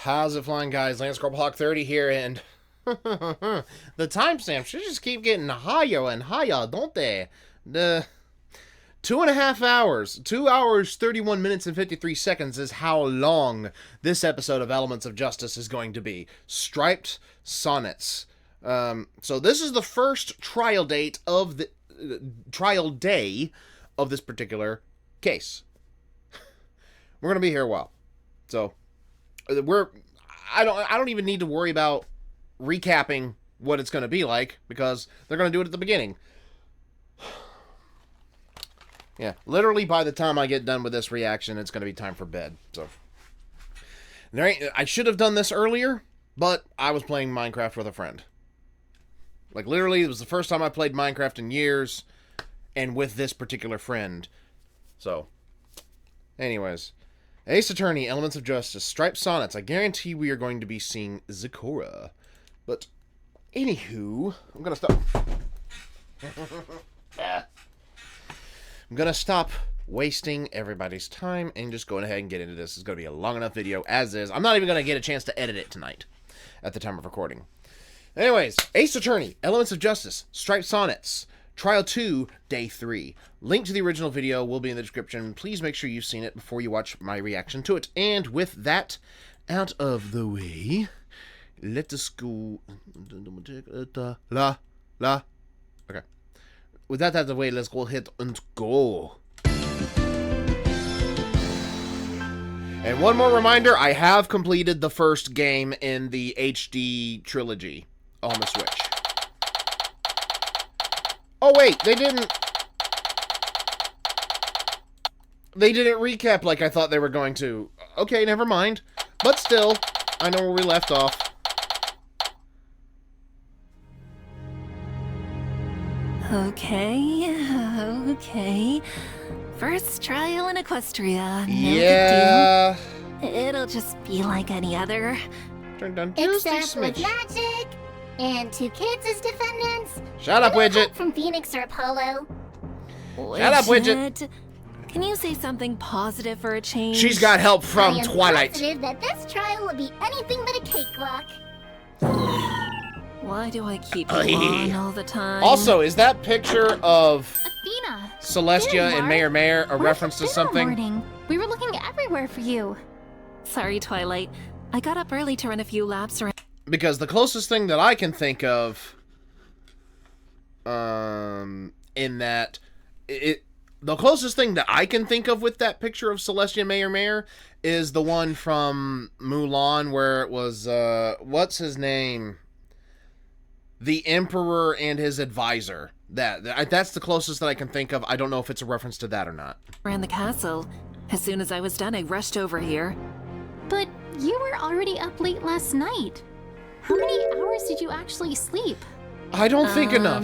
How's it flying, guys? LanceCorporalHawk30 here, and the timestamps should just keep getting higher and higher, don't they? The 2.5 hours, 2 hours, 31 minutes, and 53 seconds is how long this episode of Elements of Justice is going to be. Striped Sonnets. So this is the first trial date of the trial day of this particular case. We're going to be here a while. So I don't even need to worry about recapping what it's going to be like, because they're going to do it at the beginning. Yeah, literally by the time I get done with this reaction, it's going to be time for bed. So I should have done this earlier, but I was playing Minecraft with a friend. Like, literally, it was the first time I played Minecraft in years, and with this particular friend. So, anyways. Ace Attorney, Elements of Justice, Striped Sonnets. I guarantee we are going to be seeing Zecora. But, anywho, I'm gonna stop. I'm gonna stop wasting everybody's time and just going ahead and get into this. It's gonna be a long enough video as is. I'm not even gonna get a chance to edit it tonight at the time of recording. Anyways, Ace Attorney, Elements of Justice, Striped Sonnets, Trial 2, Day 3. Link to the original video will be in the description. Please make sure you've seen it before you watch my reaction to it. And with that out of the way, let us go. Okay. With that out of the way, let's go ahead and go. And one more reminder, I have completed the first game in the HD trilogy on the Switch. Oh wait, they didn't recap like I thought they were going to. Okay, never mind. But still, I know where we left off. Okay. First trial in Equestria. No Yeah. big deal. It'll just be like any other. Turned on Tuesday Except with Smidge. magic and 2 kids as defendants. Shut up, and a Widget. help from Phoenix or Apollo. Shut up, Widget. Can you say something positive for a change? She's got help from I am Twilight. positive that this trial will be anything but a cakewalk. Why do I keep you on all the time? Also, is that picture of Athena! Celestia There you and are. Mayor Mayor a Where's reference to Athena something? Morning? We were looking everywhere for you. Sorry, Twilight. I got up early to run a few laps around. Because the closest thing that I can think of, in that, the closest thing that I can think of with that picture of Celestia Mayor Mayor is the one from Mulan where it was, what's his name? The Emperor and his advisor. That's the closest that I can think of. I don't know if it's a reference to that or not. the castle. As soon as I was done, I rushed over here. But you were already up late last night. How many hours did you actually sleep? I don't think enough.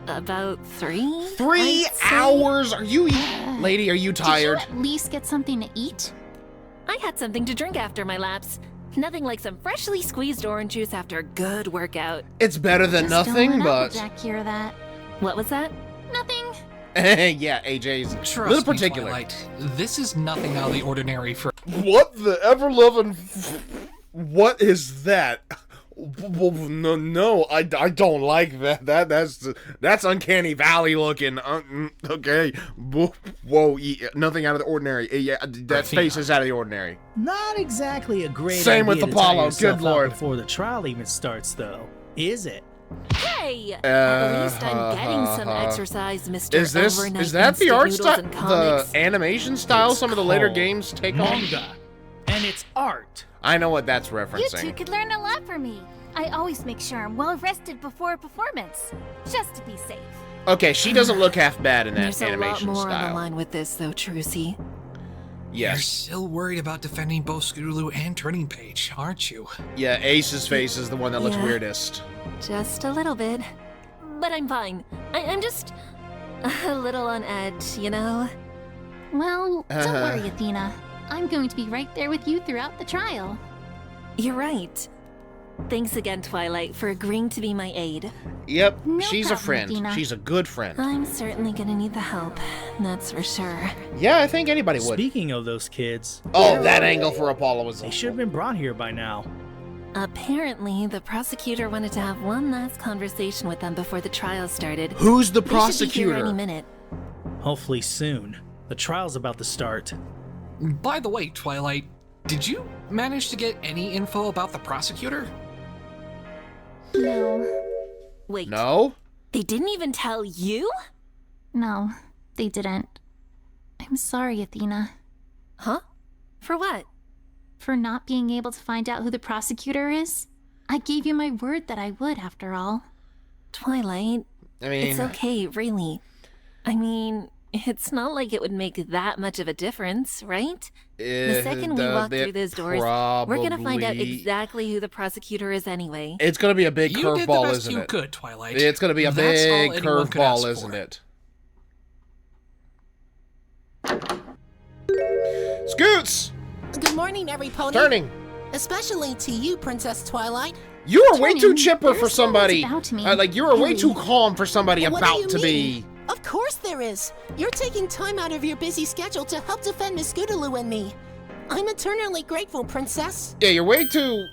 About 3? 3 I'd say. hours? Are you, lady? Are you tired? Did you at least get something to eat? I had something to drink after my laps. Nothing like some freshly squeezed orange juice after a good workout. It's better than Just nothing, don't let but Applejack hear that. What was that? Nothing. yeah, AJ's a Trust little me, particular. Twilight, this is nothing out of the ordinary for... What the ever-loving... What is that? No, I don't like that. That's Uncanny Valley looking. Okay. Whoa, nothing out of the ordinary. Yeah, that face is out of the ordinary. Not exactly a great Same with idea to Apollo, tire yourself good out lord. Before the trial even starts, though, is it? Hey! At least I'm getting some exercise, Mr. Is that the art style, the animation style some of the later games take on? Manga, and it's art. I know what that's You two referencing. could learn a lot from me. I always make sure I'm well rested before a performance, just to be safe. Okay, she doesn't look half bad in that There's a lot animation more on the style. line with this, though, Trucy. You're Yes. still worried about defending both Scootaloo and Turning Page, aren't you? Yeah, Ace's face is the one that looks Yeah. weirdest. Just a little bit. But I'm fine. I'm just a little on edge, you know? Well, don't worry, Athena. I'm going to be right there with you throughout the trial. You're right. Thanks again, Twilight, for agreeing to be my aid. Yep, No she's a problem, friend. Athena. She's a good friend. I'm certainly gonna need the help, that's for sure. Yeah, I think anybody would. Speaking of those kids, Oh, that angle for Apollo was they should have been brought here by now. Apparently, the prosecutor wanted to have one last conversation with them before the trial started. Who's the They should be here any prosecutor? minute. Hopefully soon. The trial's about to start. By the way, Twilight, did you manage to get any info about the prosecutor? No. Wait, No? they didn't even tell you? No, they didn't. I'm sorry, Athena, Huh? For what? for not being able to find out who the prosecutor is. I gave you my word that I would, after all. Twilight, I mean, it's okay, really. I mean, it's not like it would make that much of a difference, right? The second we walk through those doors, we're gonna find out exactly who the prosecutor is anyway. It's gonna be a big You did the curveball, best isn't you it? could, Twilight. It's gonna be a That's all big anyone could ask curveball, isn't for. it? Scoots! Good morning, every pony. Turning! Especially to you, Princess Twilight. You are way too Turning, chipper there's for so much somebody. about me. Like, you are way too Really? calm for somebody What do about you to mean? be. Of course there is. You're taking time out of your busy schedule to help defend Miss Scootaloo and me. I'm eternally grateful, Princess. Yeah, you're way too.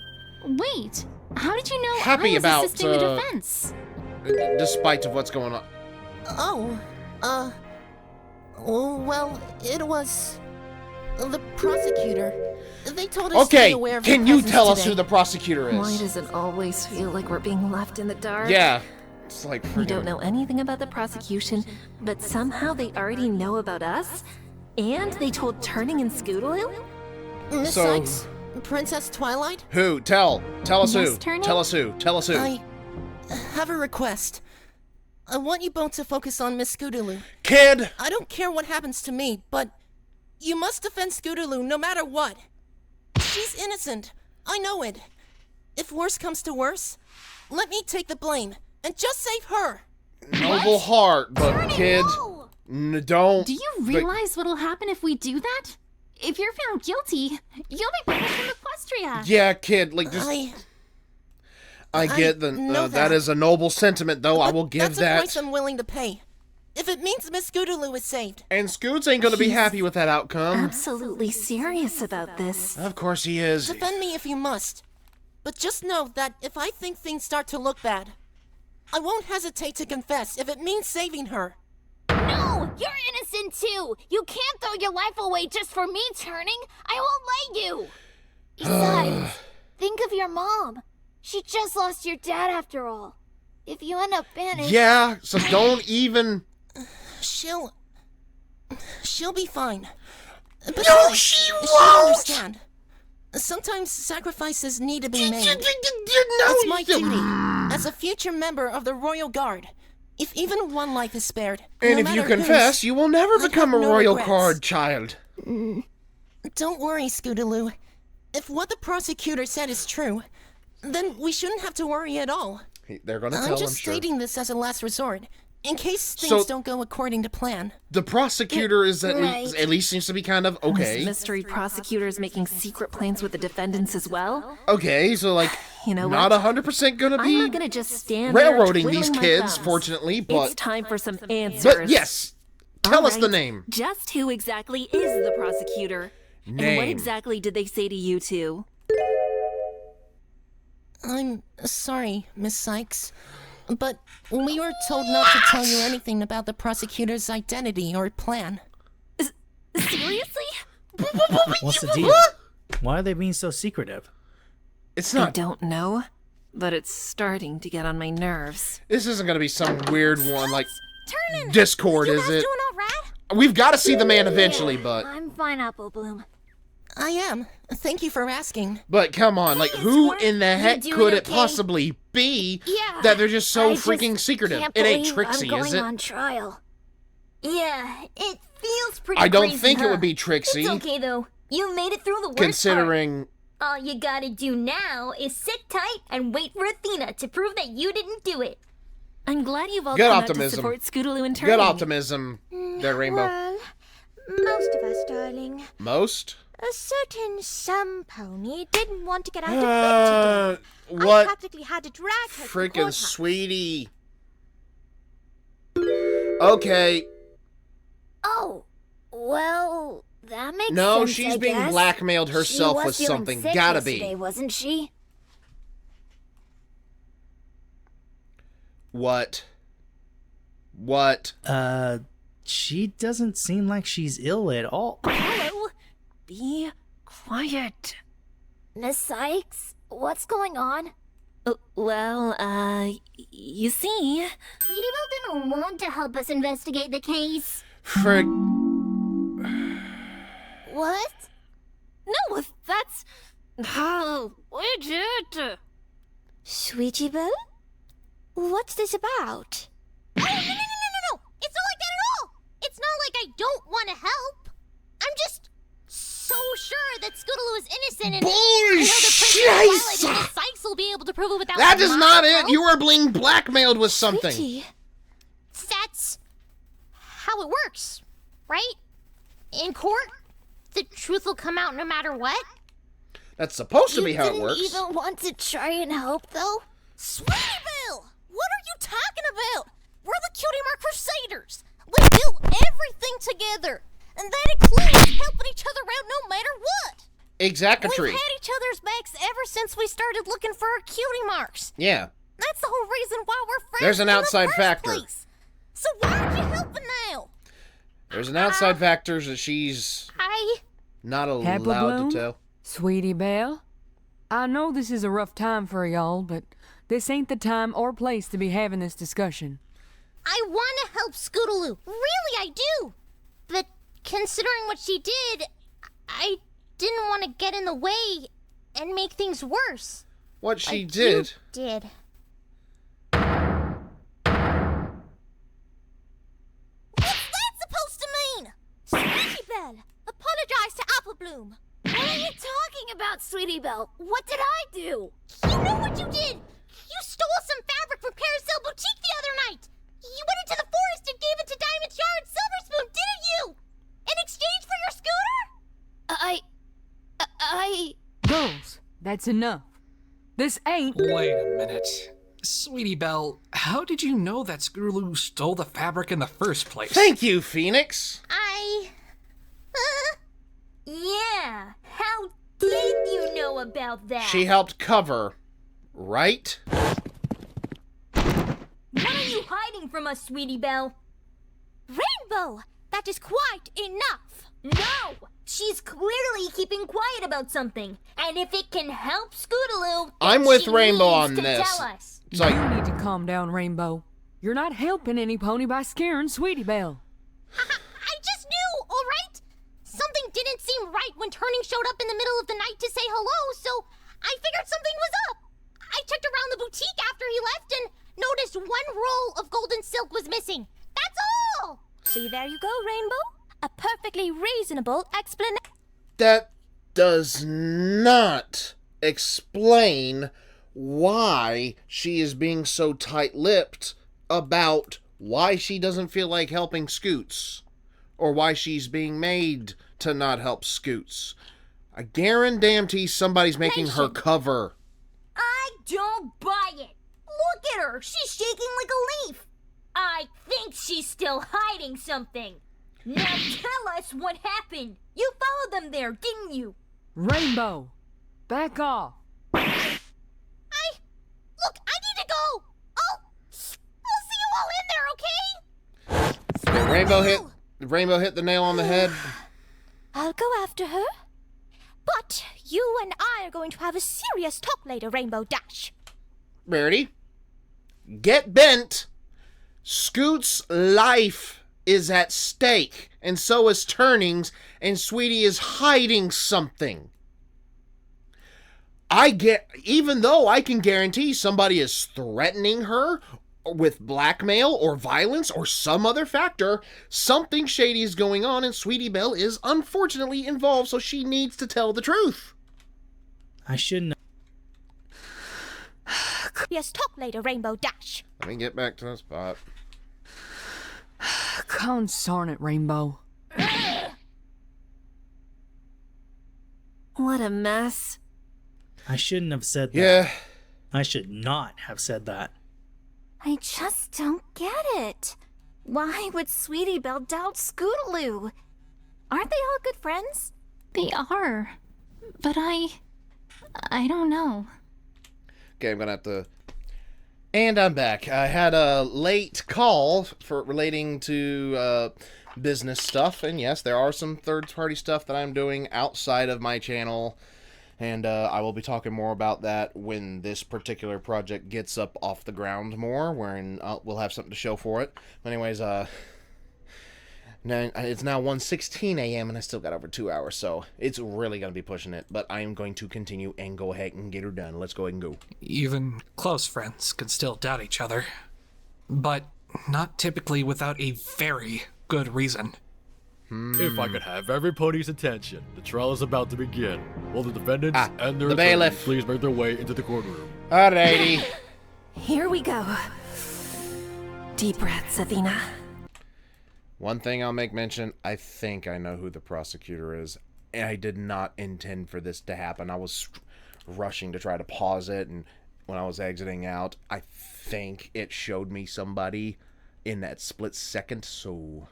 Wait, how did you know Happy I was about, assisting the defense? Despite of what's going on. Oh, well, it was the prosecutor. They told us to Okay, be aware of your can you presence tell us today. who the prosecutor Why is? does it always feel like we're being left in the dark? Yeah. It's like We freaking. don't know anything about the prosecution, but somehow they already know about us? And they told Turning and Scootaloo? Miss So- Sykes, Princess Twilight, Who? Tell us Yes, who. Turning? Tell us who. Tell us who. I have a request. I want you both to focus on Miss Scootaloo. Kid! I don't care what happens to me, but you must defend Scootaloo no matter what. She's innocent. I know it. If worse comes to worse, let me take the blame and just save her. Noble heart, but kid. Don't. Do you realize what'll happen if we do that? If you're found guilty, you'll be banished from Equestria. Yeah, kid, like, just. I get the. know that that. is a noble sentiment, though. I will give That's a that. price I'm willing to pay. If it means Miss Scootaloo is saved. And Scoots ain't gonna be happy with that outcome. Absolutely serious about this. Of course he is. Defend me if you must. But just know that if I think things start to look bad, I won't hesitate to confess if it means saving her. No, you're innocent too. You can't throw your life away just for me turning. I won't let you. Besides, think of your mom. She just lost your dad after all. If you end up banished... Yeah, so don't even. She'll be fine. No, Besides, she she'll won't! understand. Sometimes sacrifices need to be made. No, It's my you- duty as a future member of the Royal Guard. If even one life is spared, And no if you matter confess, whose, you will never I become a have no royal regrets. card child. Don't worry, Scootaloo. If what the prosecutor said is true, then we shouldn't have to worry at all. They're gonna I'm tell, just I'm sure. stating this as a last resort, in case things So- don't go according to plan. The prosecutor is Right. at least seems to be kind of This okay. mystery prosecutor is making secret plans with the defendants as well? Okay, so like, You know not what? 100% gonna I'm be not gonna just stand there railroading these twiddling my kids, thumbs. fortunately, It's but time for some answers. but yes, tell us the Alright, name. Just who exactly is the prosecutor? And what Name. exactly did they say to you two? I'm sorry, Miss Sykes, but we were told not to tell you anything about the prosecutor's identity or plan. Seriously? What's the deal? Why are they being so secretive? It's I not. don't know, but it's starting to get on my nerves. This isn't gonna be some weird one like Turning. Discord, You is guys it? doing all right? We've got to see the man eventually, but I'm fine, Apple Bloom. I am. Thank you for asking. come on, like Hey, who Squirt, in the you heck doing could it okay? possibly be Yeah. that they're just so I freaking secretive? Can't It ain't believe Trixie, I'm going is it? on trial. Yeah, it feels pretty I don't crazy, think it huh? would be Trixie, It's okay though. You made it through the worst considering. part. All you gotta do now is sit tight and wait for Athena to prove that you didn't do it. I'm glad you've all Good come out to optimism. support Scootaloo and Turning. Good optimism, there, Rainbow. Well, most of us, darling. Most? A certain pony didn't want to get out of bed today. What? I practically had to drag her to the Freaking courthouse. sweetie. Okay. Oh, well, that makes sense. No, she's I being guess. blackmailed herself She was with feeling something. sick Gotta yesterday, be. wasn't she? What? She doesn't seem like she's ill at all. Hello? Be quiet. Miss Sykes, what's going on? You see... Ladybell didn't want to help us investigate the case. Frick. What? No, that's... Oh, Bridget! Sweetie Belle? What's this about? Oh, no. It's not like that at all. It's not like I don't want to help. I'm just so sure that Scootaloo is innocent and Bullshit! Miss Sykes will be able to prove it without That is my not it! help. You are being blackmailed with something. Sweetie. That's how it works, right? In court, the truth will come out no matter what. That's supposed to be how it You works. didn't even want to try and help, though? Sweetie Belle! What are you talking about? We're the Cutie Mark Crusaders. We do everything together. And that includes helping each other out no matter what. Exactly. We've had each other's backs ever since we started looking for our cutie marks. Yeah. That's the whole reason why we're friends. There's an in the outside first factor. place. So why aren't you helping now? There's an outside factor that she's not Pepper allowed Bloom? to tell. Sweetie Belle, I know this is a rough time for y'all, but this ain't the time or place to be having this discussion. I want to help Scootaloo. Really, I do. But considering what she did, I didn't want to get in the way and make things worse. What she Like did. you did. What's that supposed to mean? Sweetie Belle, apologize to Apple Bloom. What are you talking about, Sweetie Belle? What did I do? You know what you did. You stole some fabric from Carousel Boutique the other night. You went into the forest and gave it to Diamond Jar and Silver Spoon, didn't you? In exchange for your scooter? Girls, that's enough. This ain't... Wait a minute. Sweetie Belle, how did you know that Scootaloo stole the fabric in the first place? Thank you, Phoenix. Yeah, how did you know about that? She helped cover, right? What are you hiding from us, Sweetie Belle? Rainbow, that is quite enough. No! She's clearly keeping quiet about something. And if it can help Scootaloo, I'm then with she Rainbow needs on to this. Tell us. It's like, You need to calm down, Rainbow. You're not helping any pony by scaring Sweetie Belle. I just knew, all right? Something didn't seem right when Turning showed up in the middle of the night to say hello, so I figured something was up. I checked around the boutique after he left and noticed one roll of golden silk was missing. That's all! See, there you go, Rainbow. A perfectly reasonable explanation. that does not explain why she is being so tight-lipped about why she doesn't feel like helping Scoots, or why she's being made to not help Scoots. I guarantee somebody's making her cover. I don't buy it. Look at her. She's shaking like a leaf. I think she's still hiding something. Now tell us what happened. You followed them there, didn't you? Rainbow, back off. Look, I need to go. I'll see you all in there, okay? Rainbow hit the nail on the head. I'll go after her. But you and I are going to have a serious talk later, Rainbow Dash. Rarity, get bent. Scoot's life is at stake, and so is Turning's, and Sweetie is hiding something. Even though I can guarantee somebody is threatening her with blackmail or violence or some other factor, something shady is going on, and Sweetie Belle is unfortunately involved, so she needs to tell the truth. I shouldn't. Yes, talk later, Rainbow Dash. Let me get back to the spot. Consarn it, Rainbow. What a mess. I shouldn't have said that. Yeah. I should not have said that. I just don't get it. Why would Sweetie Belle doubt Scootaloo? Aren't they all good friends? They are. But I don't know. Okay, I'm gonna have to... And I'm back. I had a late call for relating to business stuff, and yes, there are some third-party stuff that I'm doing outside of my channel, and I will be talking more about that when this particular project gets up off the ground more, wherein we'll have something to show for it. But anyways, now, it's now 1:16 a.m. and I still got over 2 hours, so it's really going to be pushing it. But I am going to continue and go ahead and get her done. Let's go ahead and go. Even close friends can still doubt each other. But not typically without a very good reason. If I could have everybody's attention, the trial is about to begin. Will the defendants and their the attorneys bailiff please make their way into the courtroom? Alrighty. Here we go. Deep breaths, Athena. One thing I'll make mention, I think I know who the prosecutor is. And I did not intend for this to happen. I was rushing to try to pause it, and when I was exiting out, I think it showed me somebody in that split second, so...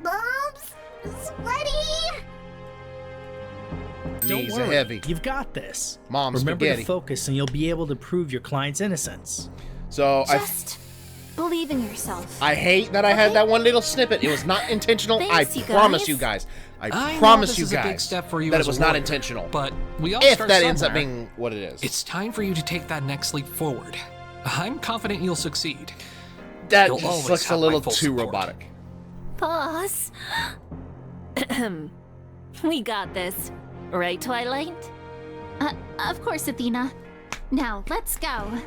Bobs, sweaty. Don't Knees worry, heavy. you've got this. Mom Remember spaghetti. to focus and you'll be able to prove your client's innocence. So Just believe in yourself. I hate that I had that one little snippet. It was not intentional. Thanks, I you promise guys. you guys. I know promise this you is a big guys step for you that as it was a not lawyer, intentional. But we all If start that ends up somewhere. being what it is. It's time for you to take that next leap forward. I'm confident you'll succeed. That You'll just always looks a have my little full too support. robotic. Boss. We got this. Right, Twilight? Of course, Athena. Now, let's go.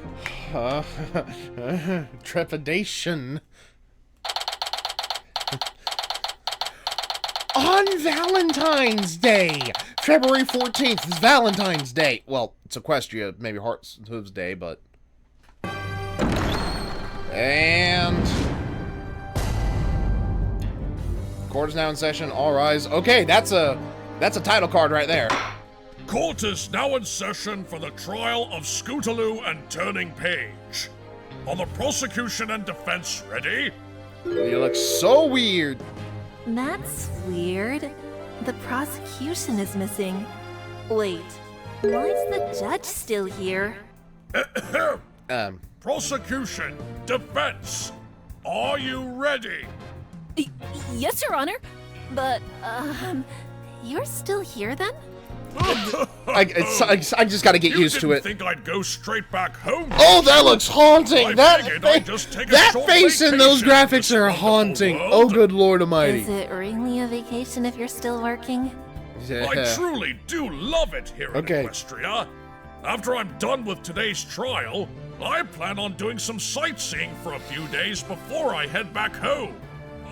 Trepidation. On Valentine's Day! February 14th is Valentine's Day. Well, it's Equestria, maybe Hearts and Hooves Day, but... And... Court is now in session. All rise. Okay, that's a title card right there. Court is now in session for the trial of Scootaloo and Turning Page. Are the prosecution and defense ready? You look so weird. That's weird. The prosecution is missing. Wait, why is the judge still here? Prosecution, defense, are you ready? Yes, Your Honor. But, you're still here then? I just gotta get used to You it. didn't think I'd go straight back home? Oh, that looks haunting! I That figured I'd just take a that short face and those vacation graphics to are see the haunting. whole Oh, world. good Lord Almighty! Is it really a vacation if you're still working? I truly do love it here in Equestria. After I'm done with today's trial, I plan on doing some sightseeing for a few days before I head back home.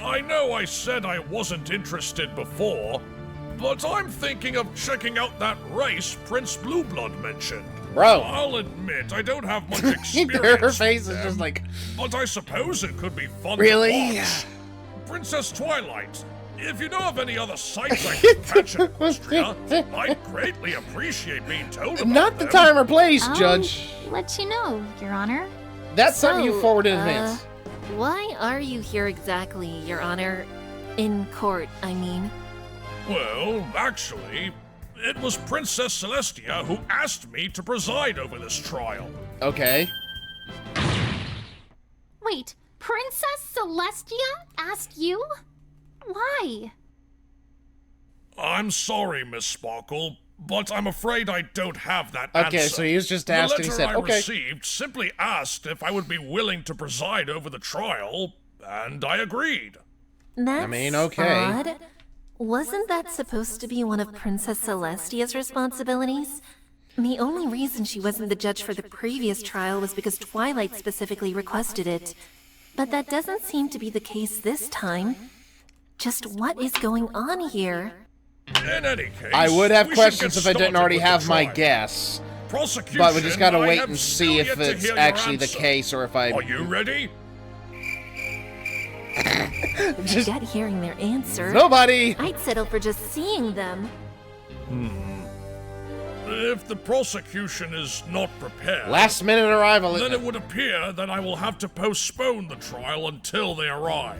I know I said I wasn't interested before, but I'm thinking of checking out that race Prince Blueblood mentioned. Bro. I'll admit I don't have much experience Her face with is them, just like... but I suppose it could be fun Really? to watch. Princess Twilight, if you know of any other sites I can catch in Equestria, I'd greatly appreciate being told about Not the them. time or place, Judge. Let you know, Your Honor. That's something you So, forward in advance. Why are you here exactly, Your Honor? In court, I mean. Well, actually, it was Princess Celestia who asked me to preside over this trial. Okay. Wait, Princess Celestia asked you? Why? I'm sorry, Miss Sparkle, but I'm afraid I don't have that Okay, answer. so he was just asked and he The said, letter I okay. received simply asked if I would be willing to preside over the trial, and I agreed. That's okay. odd. Wasn't that supposed to be one of Princess Celestia's responsibilities? The only reason she wasn't the judge for the previous trial was because Twilight specifically requested it. But that doesn't seem to be the case this time. Just what is going on here? In any case, I would have we should questions get if I didn't started already with the have my trial. guess. Prosecution, But we just gotta I wait have and still see yet if to it's hear your actually the answer. case or if I... Are you ready? Just... Forget hearing their answer. Nobody! I'd settle for just seeing them. If the prosecution is not prepared... Last minute arrival. Then it would appear that I will have to postpone the trial until they arrive.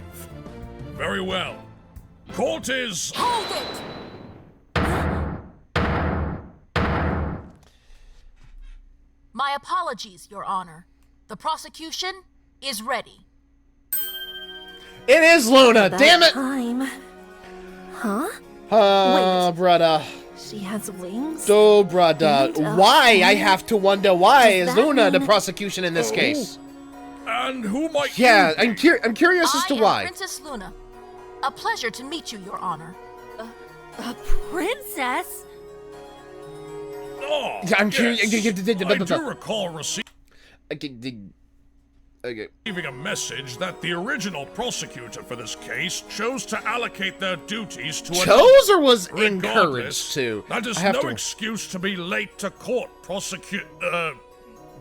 Very well. Court is... Hold it! My apologies, Your Honor. The prosecution is ready. It is Luna, damn it! Time. Huh? Wait. Brother. She has wings? Oh, brother. Why? I have to wonder why is Luna the mean... prosecution in this case? And who might Yeah, I'm curious as to why. I am Princess Luna. A pleasure to meet you, Your Honor. A princess? Oh, I'm yes. curious. I do recall receiving Okay. a message that the original prosecutor for this case chose to allocate their duties to Chose or was Regardless, encouraged to? That is no excuse to be late to court,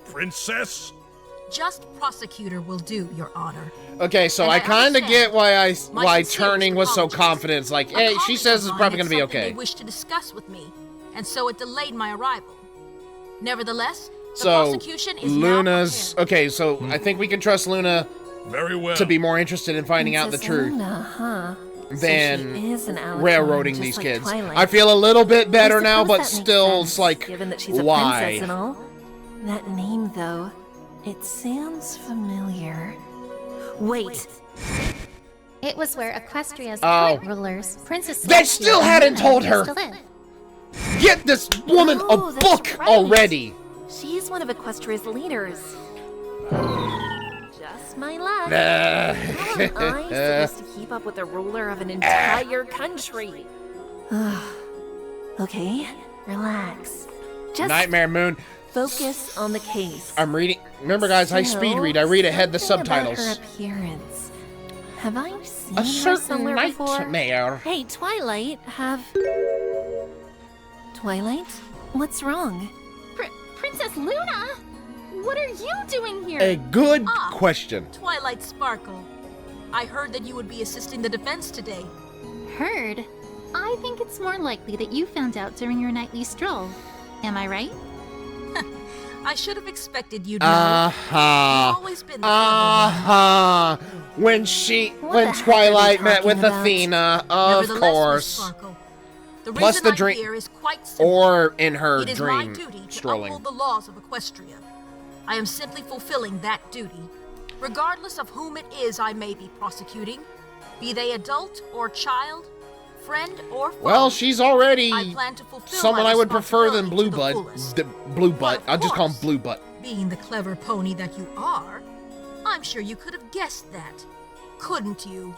Princess. Just prosecutor will do, Your Honor. Okay, so I kind of get why Turning was so confident. It's like, hey, she says it's probably going to be okay. They wished to discuss with me, and so it delayed my arrival. Nevertheless, the So prosecution is Luna's now okay. So I think we can trust Luna very well to be more interested in finding out the truth Luna, huh? than So she is an Alex railroading just these like kids. Twilight. I feel a little bit better I now, suppose but that makes still, sense, it's like, given that she's a why? princess and all. That name, though, it sounds familiar. Wait. It was where Equestria's Oh. current rulers, Princess They still Celestia hadn't and told Luna, her. used to live. Get this woman Oh, a that's book right. already. She's one of Equestria's leaders. Just my luck. How am I supposed to keep up with the ruler of an entire country? Okay, relax. Just Nightmare Moon. focus on the case. I'm reading. Remember, guys, I speed read. I read ahead the Something subtitles. About her appearance. Have I seen A her certain somewhere before? nightmare. Hey, Twilight, Twilight? What's wrong? Princess Luna? What are you doing here? A good question. Twilight Sparkle. I heard that you would be assisting the defense today. Heard? I think it's more likely that you found out during your nightly stroll. Am I right? I should have expected you'd know. You've always been the When Twilight met with talking about? Athena, of Nevertheless, Miss course. Sparkle, the Plus reason the I'm dream- here is quite simple. Or in her It is my dream duty to strolling. uphold the laws of Equestria. I am simply fulfilling that duty, regardless of whom it is I may be prosecuting, be they adult or child, friend or foe. Well, she's already I plan to fulfill someone my I would prefer than responsibility Blue to the Butt. fullest. Blue Butt. But of I'll just call him course, Blue Butt. Being the clever pony that you are, I'm sure you could have guessed that, couldn't you?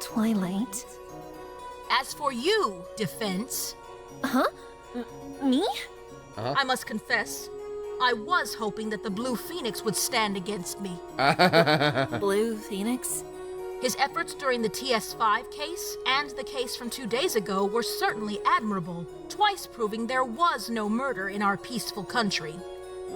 Twilight? As for you, defense, Huh? Me? I must confess, I was hoping that the Blue Phoenix would stand against me. Blue Phoenix? His efforts during the TS5 case and the case from 2 days ago were certainly admirable, twice proving there was no murder in our peaceful country.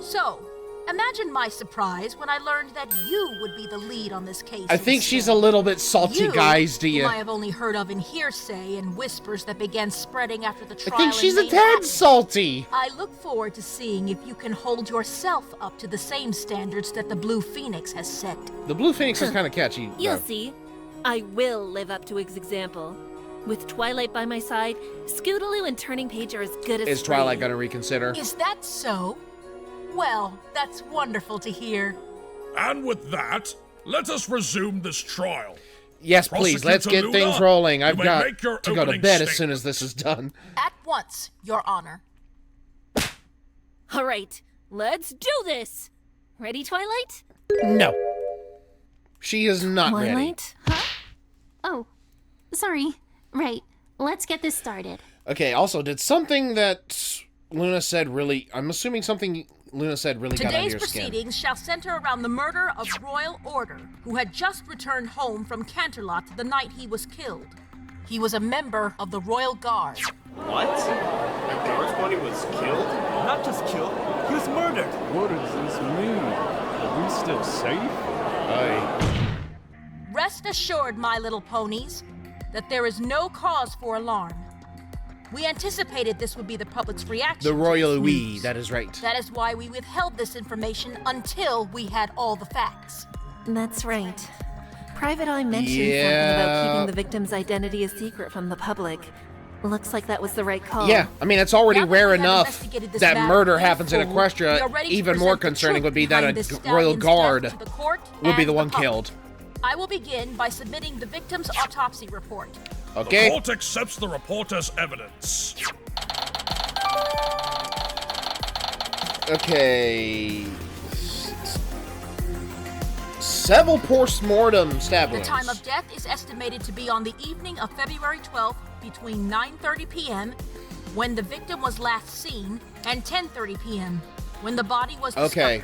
So, imagine my surprise when I learned that you would be the lead on this case. I think she's a little bit salty, guys. Do you? Whom I have only heard of in hearsay and whispers that began spreading after the I trial. think she's a in tad Manhattan. salty. I look forward to seeing if you can hold yourself up to the same standards that the Blue Phoenix has set. The Blue Phoenix is kind of catchy. You'll though. see. I will live up to his example. With Twilight by my side, Scootaloo and Turning Page are as good as Is free. Twilight gonna reconsider? Is that so? Well, that's wonderful to hear. And with that, let us resume this trial. Yes, please. Let's get Prosecutor things Luna, rolling. you I've may got make your to go to opening bed as statement. soon as this is done. At once, Your Honor. All right, let's do this. Ready, Twilight? No. She is not ready. Twilight? Oh, sorry. Right. Let's get this started. Okay, also, did something that Luna said really... I'm assuming something Luna said really got under Today's your skin. proceedings shall center around the murder of Royal Order, who had just returned home from Canterlot the night he was killed. He was a member of the Royal Guard. What? The guard's pony was killed? Not just killed, he was murdered. What does this mean? Are we still safe? Aye. Rest assured, my little ponies, that there is no cause for alarm. We anticipated this would be the public's reaction. The royal we, that is right. That is why we withheld this information until we had all the facts. That's right. Private Eye mentioned something about keeping the victim's identity a secret from the public. Looks like that was the right call. Yeah, I mean, it's already rare enough that murder happens in Equestria. Even more concerning would be that a royal guard would be the one killed. I will begin by submitting the victim's autopsy report. Okay. The court accepts the report as evidence. Okay. Several post-mortem stab wounds. The time of death is estimated to be on the evening of February 12th between 9:30 p.m. when the victim was last seen and 10:30 p.m. when the body was discovered. Okay.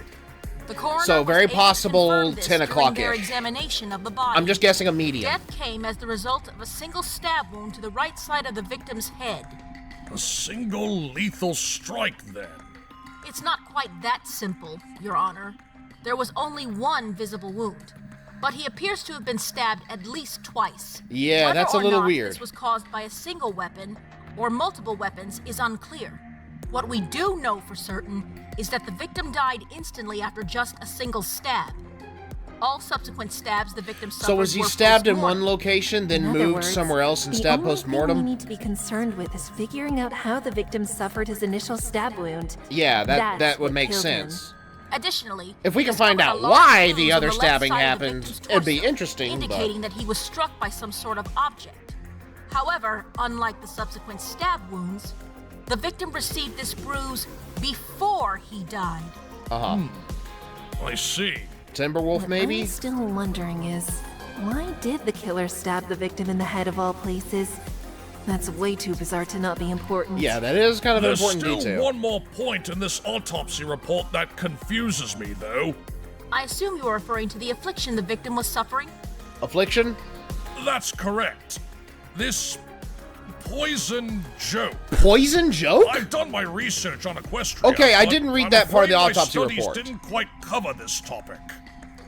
The coroner so very was able to possible confirm this 10 o'clock-ish. during their examination of the body. I'm just guessing a medium. Death came as the result of a single stab wound to the right side of the victim's head. A single lethal strike, then? It's not quite that simple, Your Honor. There was only one visible wound, but he appears to have been stabbed at least twice. Yeah, Whether that's a little or not weird. This was caused by a single weapon or multiple weapons is unclear. What we do know for certain is that the victim died instantly after just a single stab. All subsequent stabs the victim suffered So was he were stabbed in post-mortem. one location, then In other moved words, somewhere else and stabbed post-mortem? The only thing we need to be concerned with is figuring out how the victim suffered his initial stab wound. Yeah, that That's would what make killed him. sense. Additionally, If we can discovered find a out large why bruise the on other left stabbing side of the happened, victim's it'd be torso, interesting, but... indicating that he was struck by some sort of object. However, unlike the subsequent stab wounds, the victim received this bruise before he died. I see. Timberwolf, maybe? What I'm still wondering is, why did the killer stab the victim in the head of all places? That's way too bizarre to not be important. Yeah, that is kind of an important There's still detail. one more point in this autopsy report that confuses me, though. I assume you are referring to the affliction the victim was suffering? Affliction? That's correct. This poison joke. Poison joke? I've done my research on Equestria. Okay, I but didn't read I'm that part of the afraid my autopsy studies report. Didn't quite cover this topic.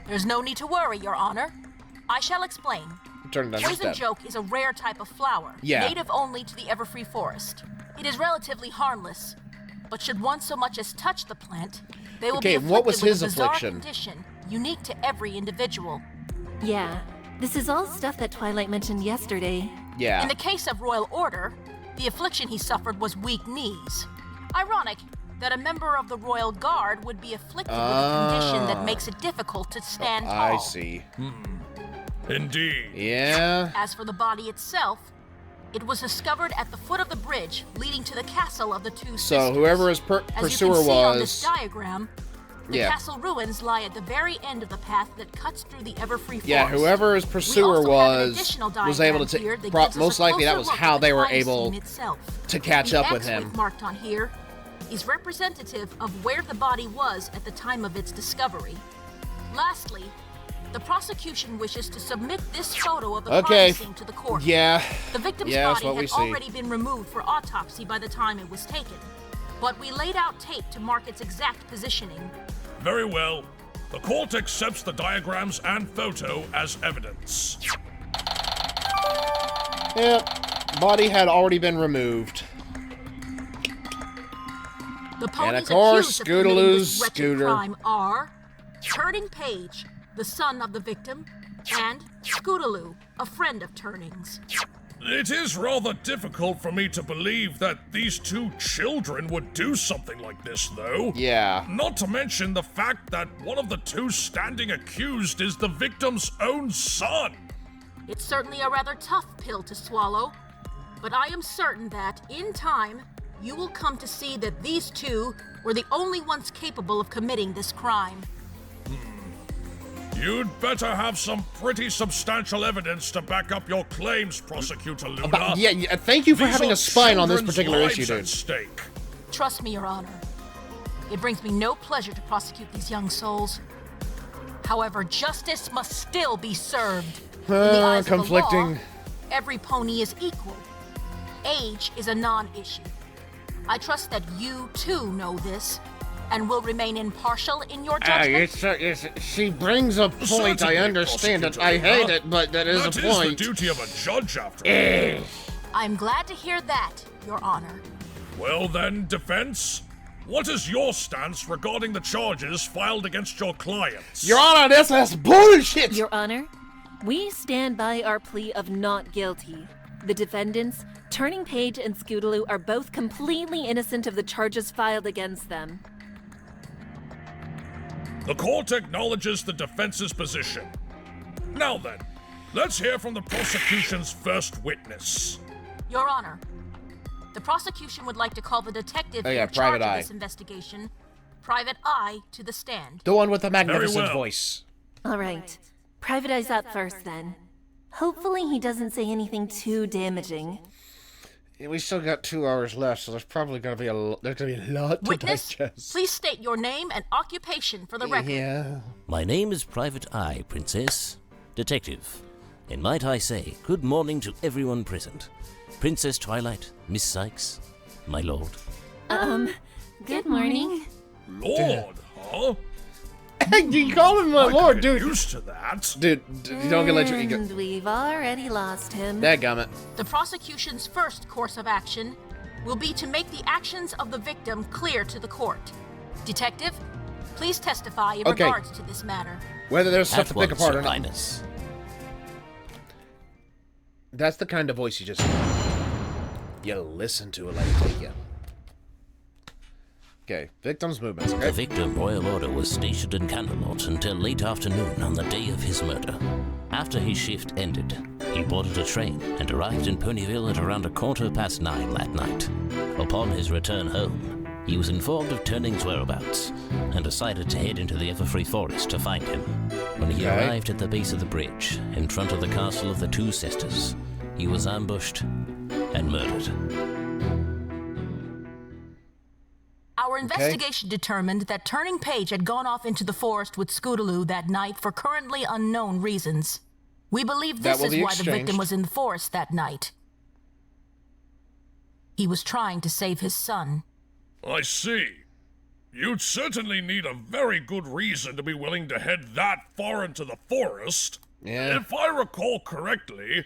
There's no need to worry, Your Honor. I shall explain. Turn it on Poison instead. joke is a rare type of flower, Yeah. native only to the everfree forest. It is relatively harmless, but should one so much as touch the plant, they will Okay, be what was afflicted with his a bizarre affliction? condition unique to every individual. Yeah, this is all stuff that Twilight mentioned yesterday. Yeah. In the case of Royal Order, the affliction he suffered was weak knees. Ironic that a member of the Royal Guard would be afflicted with a condition that makes it difficult to stand tall. I see. Indeed. Yeah. As for the body itself, it was discovered at the foot of the bridge leading to the castle of the two sisters. So whoever his As you pursuer can see on this was... diagram, the Yeah. castle ruins lie at the very end of the path that cuts through the everfree forest. Yeah, whoever his pursuer also have an was additional able diagram to here that take... gives us Most a likely that closer was look how at the they were crime able scene itself. to catch The up with X him. we've marked on here is representative of where the body was at the time of its discovery. Lastly, the prosecution wishes to submit this photo of the Okay. crime scene to the court. Yeah. The victim's Yeah, that's body what we had see. already been removed for autopsy by the time it was taken, but we laid out tape to mark its exact positioning. Very well. The court accepts the diagrams and photo as evidence. Yep. Body had already been removed. The ponies of course, accused of committing this Scootaloo's wretched Scooter. crime are Turning Page, the son of the victim, and Scootaloo, a friend of Turning's. It is rather difficult for me to believe that these two children would do something like this, though. Yeah. Not to mention the fact that one of the two standing accused is the victim's own son. It's certainly a rather tough pill to swallow, but I am certain that, in time, you will come to see that these two were the only ones capable of committing this crime. You'd better have some pretty substantial evidence to back up your claims, Prosecutor Luna. Yeah, thank you for These having are a spine on this children's particular lives issue, at dude. stake. Trust me, Your Honor. It brings me no pleasure to prosecute these young souls. However, justice must still be served. In the eyes of the conflicting. law, every pony is equal. Age is a non-issue. I trust that you, too, know this, and will remain impartial in your judgment. She brings a point. I Certainly, understand it. I Prosecutor hate Luna. it, but that is That a is point. the duty of a judge, after all. I'm glad to hear that, Your Honor. Well then, defense, what is your stance regarding the charges filed against your clients? Your Honor, that's bullshit! Your Honor, we stand by our plea of not guilty. The defendants, Turning Page and Scootaloo, are both completely innocent of the charges filed against them. The court acknowledges the defense's position. Now then, let's hear from the prosecution's first witness. Your Honor, the prosecution would like to call the detective yeah, in charge Private Eye. of this investigation, Private Eye, to the stand. The one with the magnificent voice. All right. Private Eye's up first, then. Hopefully he doesn't say anything too damaging. Yeah, we still got 2 hours left, so there's probably gonna be a lot to Witness, digest. please state your name and occupation for the record. Yeah. My name is Private Eye, Princess. Detective. And might I say, good morning to everyone present. Princess Twilight, Miss Sykes, my lord. Good morning. Lord, huh? You call him my lord, dude. Used to that. Dude, you don't get let you go. And we've already lost him. Dadgummit. The prosecution's first course of action will be to make the actions of the victim clear to the court. Detective, please testify in regards to this matter. Whether there's stuff to pick apart or not. Highness. That's the kind of voice you listen to it like take you. Okay, victim's movements. Okay. The victim, Royal Order, was stationed in Canterlot until late afternoon on the day of his murder. After his shift ended, he boarded a train and arrived in Ponyville at around 9:15 that night. Upon his return home, he was informed of Turning's whereabouts and decided to head into the Everfree Forest to find him. When he arrived at the base of the bridge, in front of the castle of the Two Sisters, he was ambushed and murdered. Our investigation determined that Turning Page had gone off into the forest with Scootaloo that night for currently unknown reasons. We believe this is why the victim was in the forest that night. He was trying to save his son. I see. You'd certainly need a very good reason to be willing to head that far into the forest. Yeah. If I recall correctly,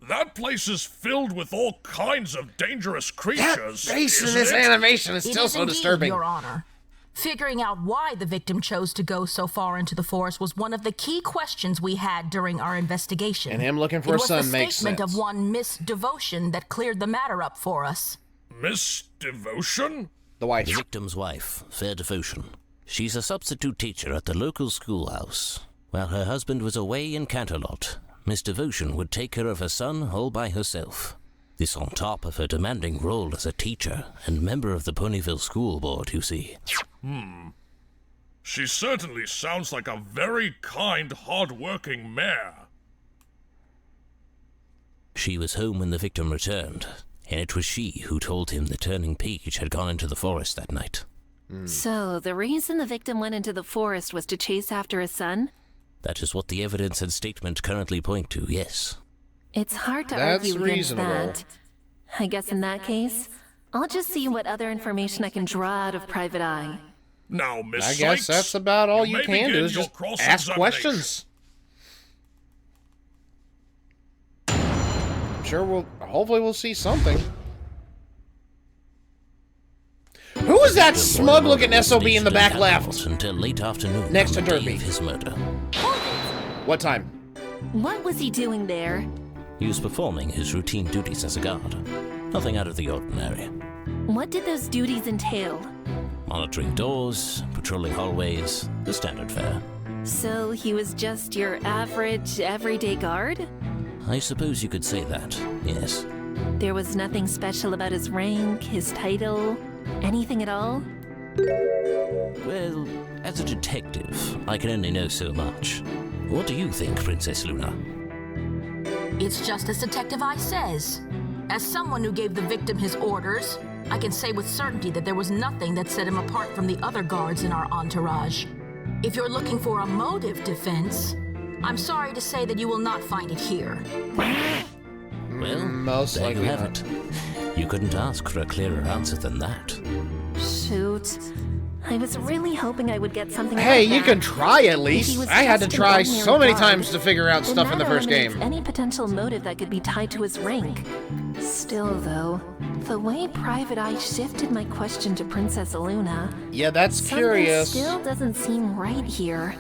that place is filled with all kinds of dangerous creatures. That face in this animation is It still is so indeed, disturbing. Your Honor. Figuring out why the victim chose to go so far into the forest was one of the key questions we had during our investigation. And him looking for a son makes sense. It was the statement of one Miss Devotion that cleared the matter up for us. Miss Devotion? The wife. The victim's wife, Fair Devotion. She's a substitute teacher at the local schoolhouse. While her husband was away in Canterlot, Miss Devotion would take care of her son all by herself. This on top of her demanding role as a teacher and member of the Ponyville School Board, you see. She certainly sounds like a very kind, hard-working mare. She was home when the victim returned, and it was she who told him the Turning Page had gone into the forest that night. So, the reason the victim went into the forest was to chase after his son? That is what the evidence and statement currently point to, yes. It's hard to That's argue against reasonable. that. I guess in that case, I'll just see what other information I can draw out of Private Eye. Now, Miss I Sykes, guess that's about all you may can do begin is your just ask cross-examination. questions. I'm sure hopefully we'll see something. Who is that smug-looking SOB in the back left? Until late afternoon Next to on the day Derby. of his murder. What time? What was he doing there? He was performing his routine duties as a guard. Nothing out of the ordinary. What did those duties entail? Monitoring doors, patrolling hallways, the standard fare. So he was just your average, everyday guard? I suppose you could say that, yes. There was nothing special about his rank, his title, anything at all? Well, as a detective, I can only know so much. What do you think, Princess Luna? It's just as Detective Eye says. As someone who gave the victim his orders, I can say with certainty that there was nothing that set him apart from the other guards in our entourage. If you're looking for a motive defense, I'm sorry to say that you will not find it here. Well, most there you likely have it. You couldn't ask for a clearer answer than that. Shoot. I was really hoping I would get something. Hey, like you that. can try at least. I had to try so many times to figure out stuff in the first game. Any potential motive that could be tied to his rank. Still, though, the way Private Eye shifted my question to Princess Luna. Yeah, that's curious. Still doesn't seem right here.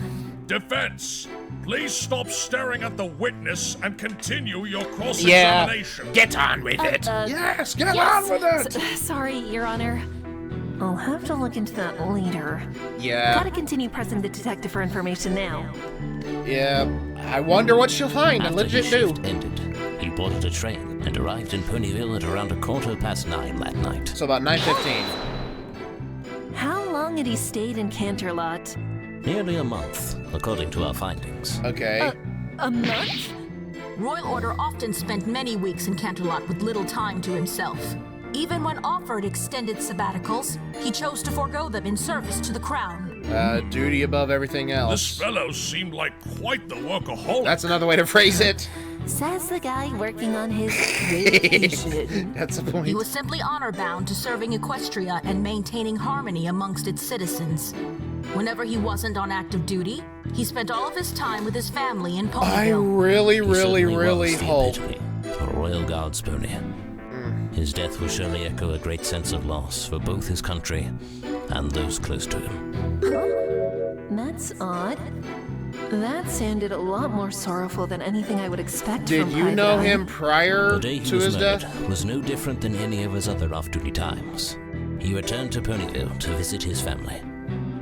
Defense, please stop staring at the witness and continue your cross-examination. Yeah, get on with it. Yes, get on with it. Sorry, Your Honor. I'll have to look into that later. Yeah. Gotta continue pressing the detective for information now. Yeah, I wonder what she'll find. After I legit his do. shift ended, he boarded a train and arrived in Ponyville at around 9:15 that night. So about 9:15. How long had he stayed in Canterlot? Nearly a month, according to our findings. Okay. A month? Royal Order often spent many weeks in Canterlot with little time to himself. Even when offered extended sabbaticals, he chose to forego them in service to the crown. Duty above everything else. This fellow seemed like quite the workaholic. That's another way to phrase it. Says the guy working on his vacation. That's the point. He was simply honor-bound to serving Equestria and maintaining harmony amongst its citizens. Whenever he wasn't on active duty, he spent all of his time with his family in Ponyville. I really hope. A Royal Guards pony. His death will surely echo a great sense of loss for both his country and those close to him. That's odd. That sounded a lot more sorrowful than anything I would expect Did from you Private know Eye. him prior The day he to was his murdered death? was no different than any of his other off-duty times. He returned to Ponyville to visit his family.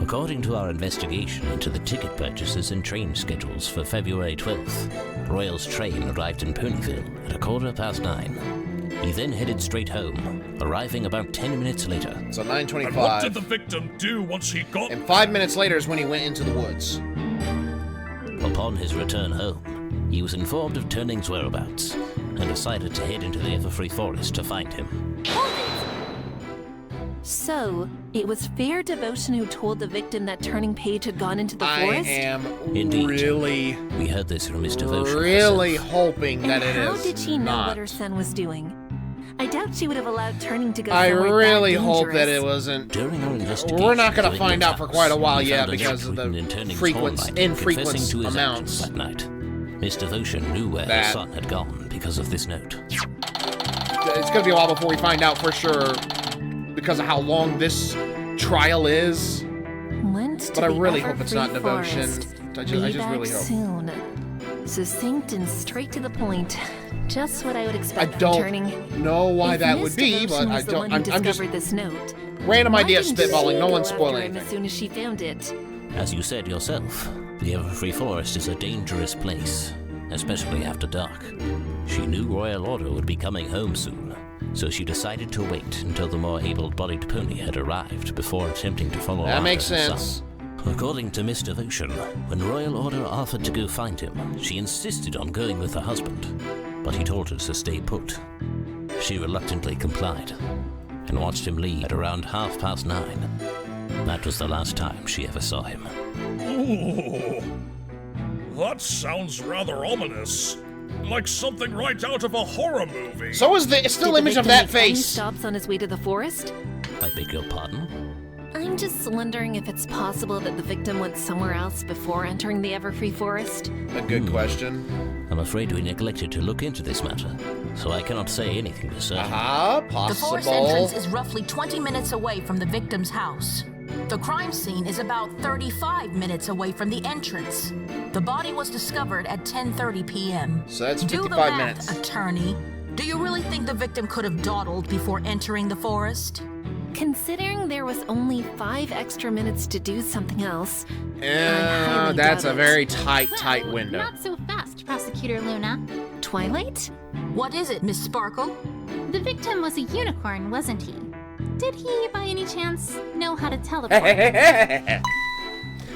According to our investigation into the ticket purchases and train schedules for February 12th, Royal's train arrived in Ponyville at 9:15. He then headed straight home, arriving about 10 minutes later. So And what 9:25. did the victim do once he got... And 5 minutes later is when he went into the woods. Upon his return home, he was informed of Turning's whereabouts and decided to head into the Everfree Forest to find him. So, it was Fair Devotion who told the victim that Turning Page had gone into the forest? I am Indeed. really, We heard this from Miss Devotion really herself. hoping that it is How did she know not. what her son was doing? I doubt she would have allowed Turning to go I somewhere really that hope that dangerous. it wasn't. During our investigation, We're not going to into find England's out for quite a house, while we yet found a because note of written in the Turning's frequent, phone line infrequent confessing to his actions amounts. that night. Miss Devotion knew where her son had gone because of this note. It's going to be a while before we find out for sure because of how long this trial is. Went to But I the really hope it's not Everfree Devotion. Forest. I Be just back really hope. soon. Succinct and straight to the point. Just what I would I expect from don't Turning. know why If that Miss would be, Devotion but I was the don't. one who I'm just discovered this note. random Why idea didn't spitballing. she No go one's after spoiling him anything. as soon as she found it? As you said yourself, the Everfree Forest is a dangerous place, especially after dark. She knew Royal Order would be coming home soon, so she decided to wait until the more able-bodied pony had arrived before attempting to follow That after makes her son. sense. According to Miss Devotion, when Royal Order offered to go find him, she insisted on going with her husband, but he told her to stay put. She reluctantly complied and watched him leave at around 9:30. That was the last time she ever saw him. Ooh, that sounds rather ominous. Like something right out of a horror movie. So is the still Did the image of victim that make any face. stops on his way to the forest? I beg your pardon? I'm just wondering if it's possible that the victim went somewhere else before entering the Everfree Forest. A good question. I'm afraid we neglected to look into this matter, so I cannot say anything for certain. Aha, The forest possible. entrance is roughly 20 minutes away from the victim's house. The crime scene is about 35 minutes away from the entrance. The body was discovered at 10:30 p.m. So that's Do the 55 math, minutes. attorney. Do you really think the victim could have dawdled before entering the forest? Considering there was only 5 extra minutes to do something else, Yeah, that's a very tight window. Not so fast, Prosecutor Luna. Twilight? What is it, Miss Sparkle? The victim was a unicorn, wasn't he? Did he, by any chance, know how to teleport? A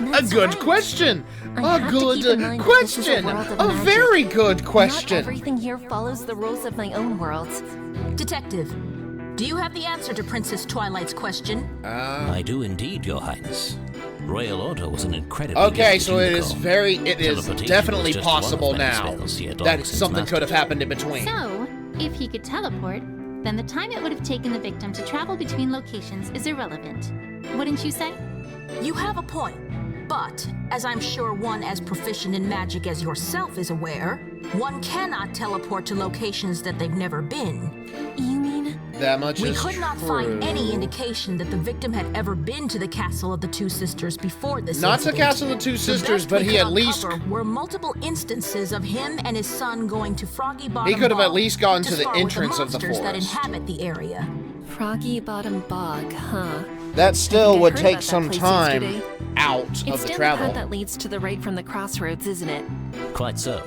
That's good right. question. I A have to keep good in mind that this is a question. world of A magic. very good Not question. everything here follows the rules of my own world. Detective, do you have the answer to Princess Twilight's question? I do indeed, Your Highness. Royal Order was an incredibly Okay, gifted so it is unicorn. it is Teleportation definitely was just one of possible many now spells he had that long since something could have mastered. happened in between. So, if he could teleport, then the time it would have taken the victim to travel between locations is irrelevant. Wouldn't you say? You have a point, but as I'm sure one as proficient in magic as yourself is aware, one cannot teleport to locations that they've never been. You mean? That much We is could not true. find any indication that the victim had ever been to the Castle of the Two Sisters before this Not the incident. Castle of the Two Sisters, The but best he we at could least... uncover were multiple instances of him and his son going to Froggy Bottom He could have Bog at least gotten to the spar with entrance of the monsters that forest. inhabit the area. Froggy Bottom Bog, huh? That still I would heard take about some that place time yesterday. out It's of the down the travel. path that leads to the right from the crossroads, isn't it? Quite so.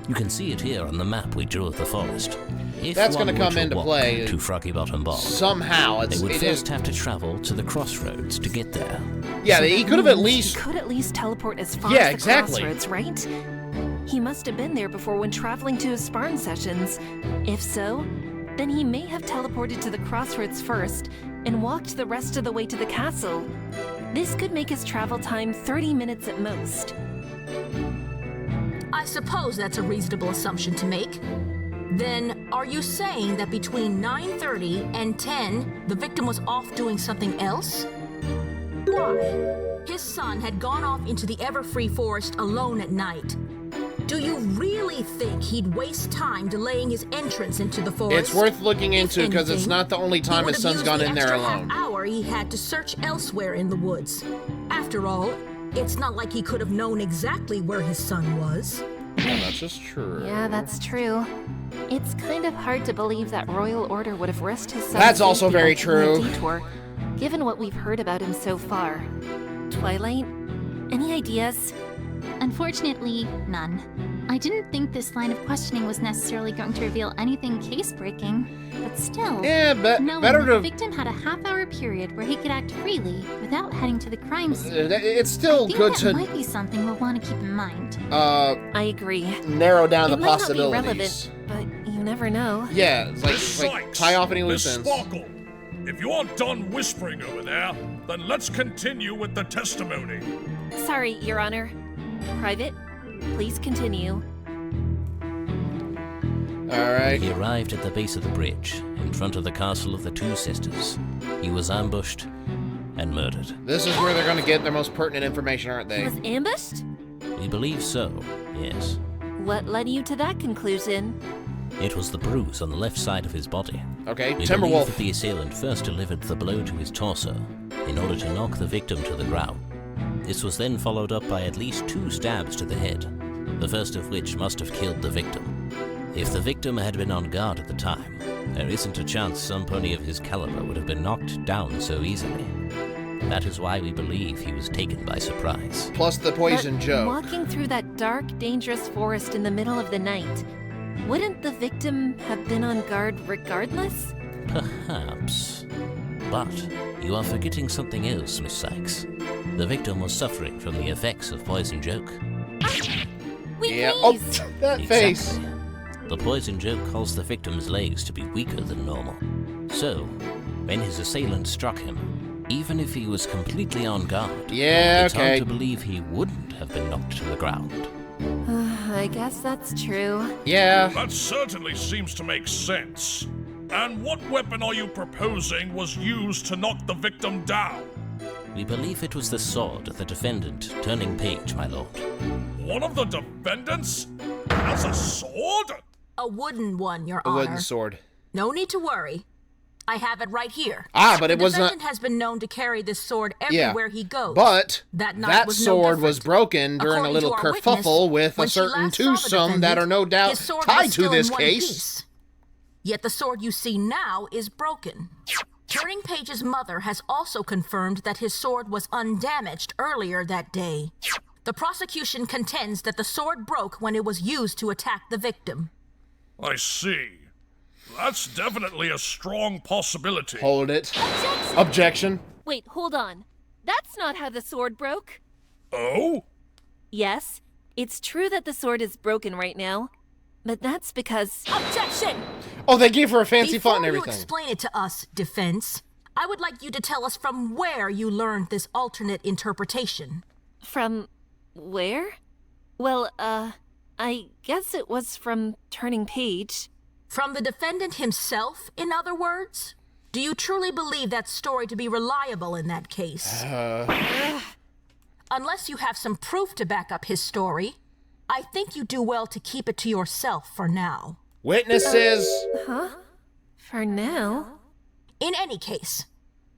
You can see it here on the map we drew of the forest. If That's one gonna were come to into walk play to Froggy Bottom Bog, somehow. they would It first is... have to travel to the crossroads to get there. Yeah, So he that could have at means least... He could at least teleport as far Yeah, as the exactly. crossroads, right? He must have been there before when traveling to his Spartan sessions. If so, then he may have teleported to the crossroads first and walked the rest of the way to the castle. This could make his travel time 30 minutes at most. I suppose that's a reasonable assumption to make. Then, are you saying that between 9:30 and 10, the victim was off doing something else? Why? His son had gone off into the Everfree Forest alone at night. Do you really think he'd waste time delaying his entrance into the forest? It's worth looking into because it's anything, not the only time he his would have son's gone used in the there extra alone. half hour he had to search elsewhere in the woods. After all, it's not like he could have known exactly where his son was. Yeah, that's just true. Yeah, that's true. It's kind of hard to believe that Royal Order would have risked his son's That's also safety by very taking a true. detour, given what we've heard about him so far. Twilight, any ideas? Unfortunately, none. I didn't think this line of questioning was necessarily going to reveal anything case-breaking, but still, Yeah, knowing better that to... the victim had a half-hour period where he could act freely without heading to the crime scene. It's still I think good that to might be something we'll want to keep in mind. I agree. narrow down It the might not be possibilities. relevant, but you never know. Yeah, it's like tie off any loose Miss ends. Sparkle, if you aren't done whispering over there, then let's continue with the testimony. Sorry, Your Honor. Private, please continue. Alright. He arrived at the base of the bridge, in front of the Castle of the Two Sisters. He was ambushed and murdered. This is where they're going to get their most pertinent information, aren't He they? was ambushed? We believe so, yes. What led you to that conclusion? It was the bruise on the left side of his body. Okay, We believe Timberwolf. that the assailant first delivered the blow to his torso in order to knock the victim to the ground. This was then followed up by at least 2 stabs to the head, the first of which must have killed the victim. If the victim had been on guard at the time, there isn't a chance some pony of his caliber would have been knocked down so easily. That is why we believe he was taken by surprise. Plus the poison But joke. walking through that dark, dangerous forest in the middle of the night, wouldn't the victim have been on guard regardless? Perhaps. But you are forgetting something else, Miss Sykes. The victim was suffering from the effects of poison joke. Yeah. Oh, that face. Exactly. The poison joke caused the victim's legs to be weaker than normal. So, when his assailant struck him, even if he was completely on guard, Yeah, it's hard okay. to believe he wouldn't have been knocked to the ground. I guess that's true. Yeah. That certainly seems to make sense. And what weapon are you proposing was used to knock the victim down? We believe it was the sword of the defendant, Turning Page, my lord. One of the defendants has a sword? A wooden one, Your A Honor. wooden sword. No need to worry. I have it right here. Ah, but it the was not... defendant has been known to carry this sword Yeah. everywhere he goes. But that, night that was no sword different. was broken during According a little to our kerfuffle witness, with a when she certain last saw the twosome that are no defendant, doubt his sword was tied to still this in one case. piece. Yet the sword you see now is broken. Turning Page's mother has also confirmed that his sword was undamaged earlier that day. The prosecution contends that the sword broke when it was used to attack the victim. I see. That's definitely a strong possibility. Hold it. Objection. Wait, hold on. That's not how the sword broke. Oh? Yes, it's true that the sword is broken right now, but that's because... Objection! Oh, they gave her a fancy Before font and you everything. explain it to us, defense, I would like you to tell us from where you learned this alternate interpretation. From where? Well, I guess it was from Turning Page. From the defendant himself, in other words? Do you truly believe that story to be reliable in that case? Unless you have some proof to back up his story, I think you do well to keep it to yourself for now. Witnesses! Huh? For now? In any case,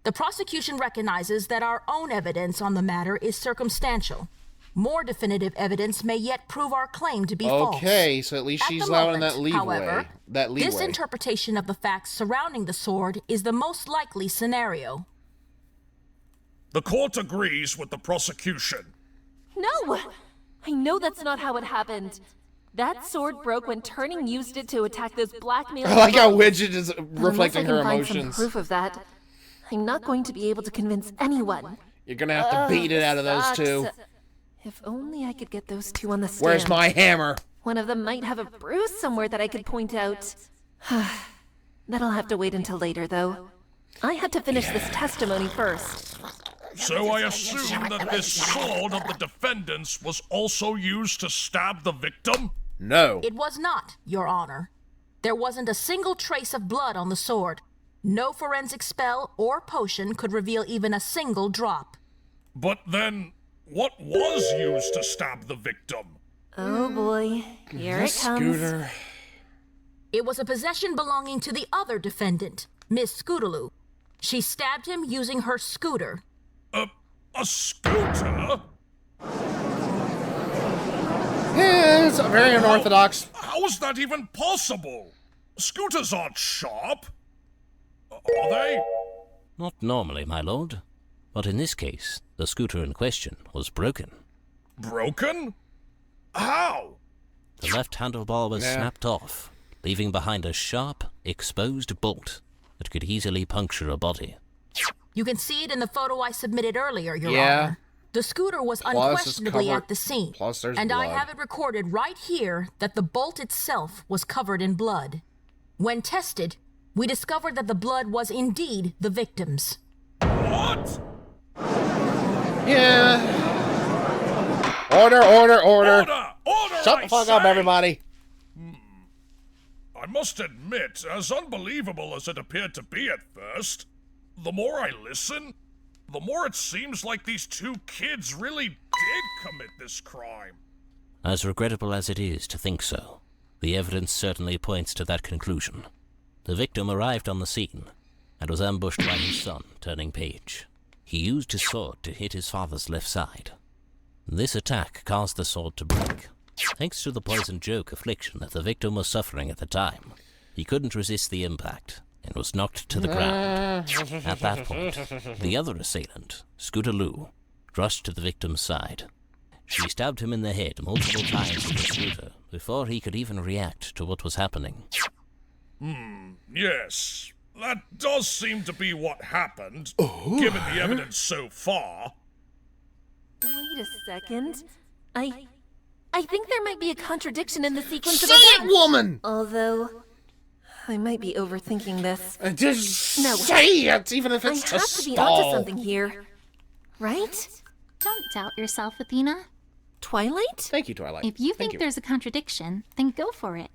the prosecution recognizes that our own evidence on the matter is circumstantial. More definitive evidence may yet prove our claim to be false. Okay, so at least she's allowing that leeway. However, that leeway. This interpretation of the facts surrounding the sword is the most likely scenario. The court agrees with the prosecution. No! I know that's not how it happened. That sword broke when Turning used it to attack those blackmailers. I like how Widget is reflecting her Unless I can emotions. find some proof of that, I'm not going to be able to convince anyone. You're gonna have to beat it out of those two. If only I could get those two on the stand. Where's my hammer? One of them might have a bruise somewhere that I could point out. That'll have to wait until later, though. I had to finish this testimony first. So I assume that this sword of the defendant's was also used to stab the victim? No. It was not, Your Honor. There wasn't a single trace of blood on the sword. No forensic spell or potion could reveal even a single drop. But then, what was used to stab the victim? Oh boy, here it comes. Scooter. It was a possession belonging to the other defendant, Miss Scootaloo. She stabbed him using her scooter. A scooter? Yeah, it's very unorthodox. How is that even possible? Scooters aren't sharp. Are they? Not normally, my lord. But in this case, the scooter in question was broken. Broken? How? The left handlebar was snapped off, leaving behind a sharp, exposed bolt that could easily puncture a body. You can see it in the photo I submitted earlier, Your Honor. The scooter was unquestionably at the scene, and I have it recorded right here that the bolt itself was covered in blood. When tested, we discovered that the blood was indeed the victim's. What? Yeah. Order, order, order. Order, Shut the fuck up, everybody. I must admit, as unbelievable as it appeared to be at first, the more I listen, the more it seems like these two kids really did commit this crime. As regrettable as it is to think so, the evidence certainly points to that conclusion. The victim arrived on the scene and was ambushed by his son, Turning Page. He used his sword to hit his father's left side. This attack caused the sword to break, thanks to the poison joke affliction that the victim was suffering at the time. He couldn't resist the impact and was knocked to the ground. At that point, the other assailant, Scootaloo, rushed to the victim's side. She stabbed him in the head multiple times with the scooter before he could even react to what was happening. Yes. That does seem to be what happened, given the evidence so far. Wait a second. I think there might be a contradiction in the sequence of Say it, events. woman! Although, I might be overthinking this. Just No. say it, even if it's I have to be onto something here. Right? Don't doubt yourself, Athena. Twilight? Thank you, Twilight. If you think there's a contradiction, then go for it.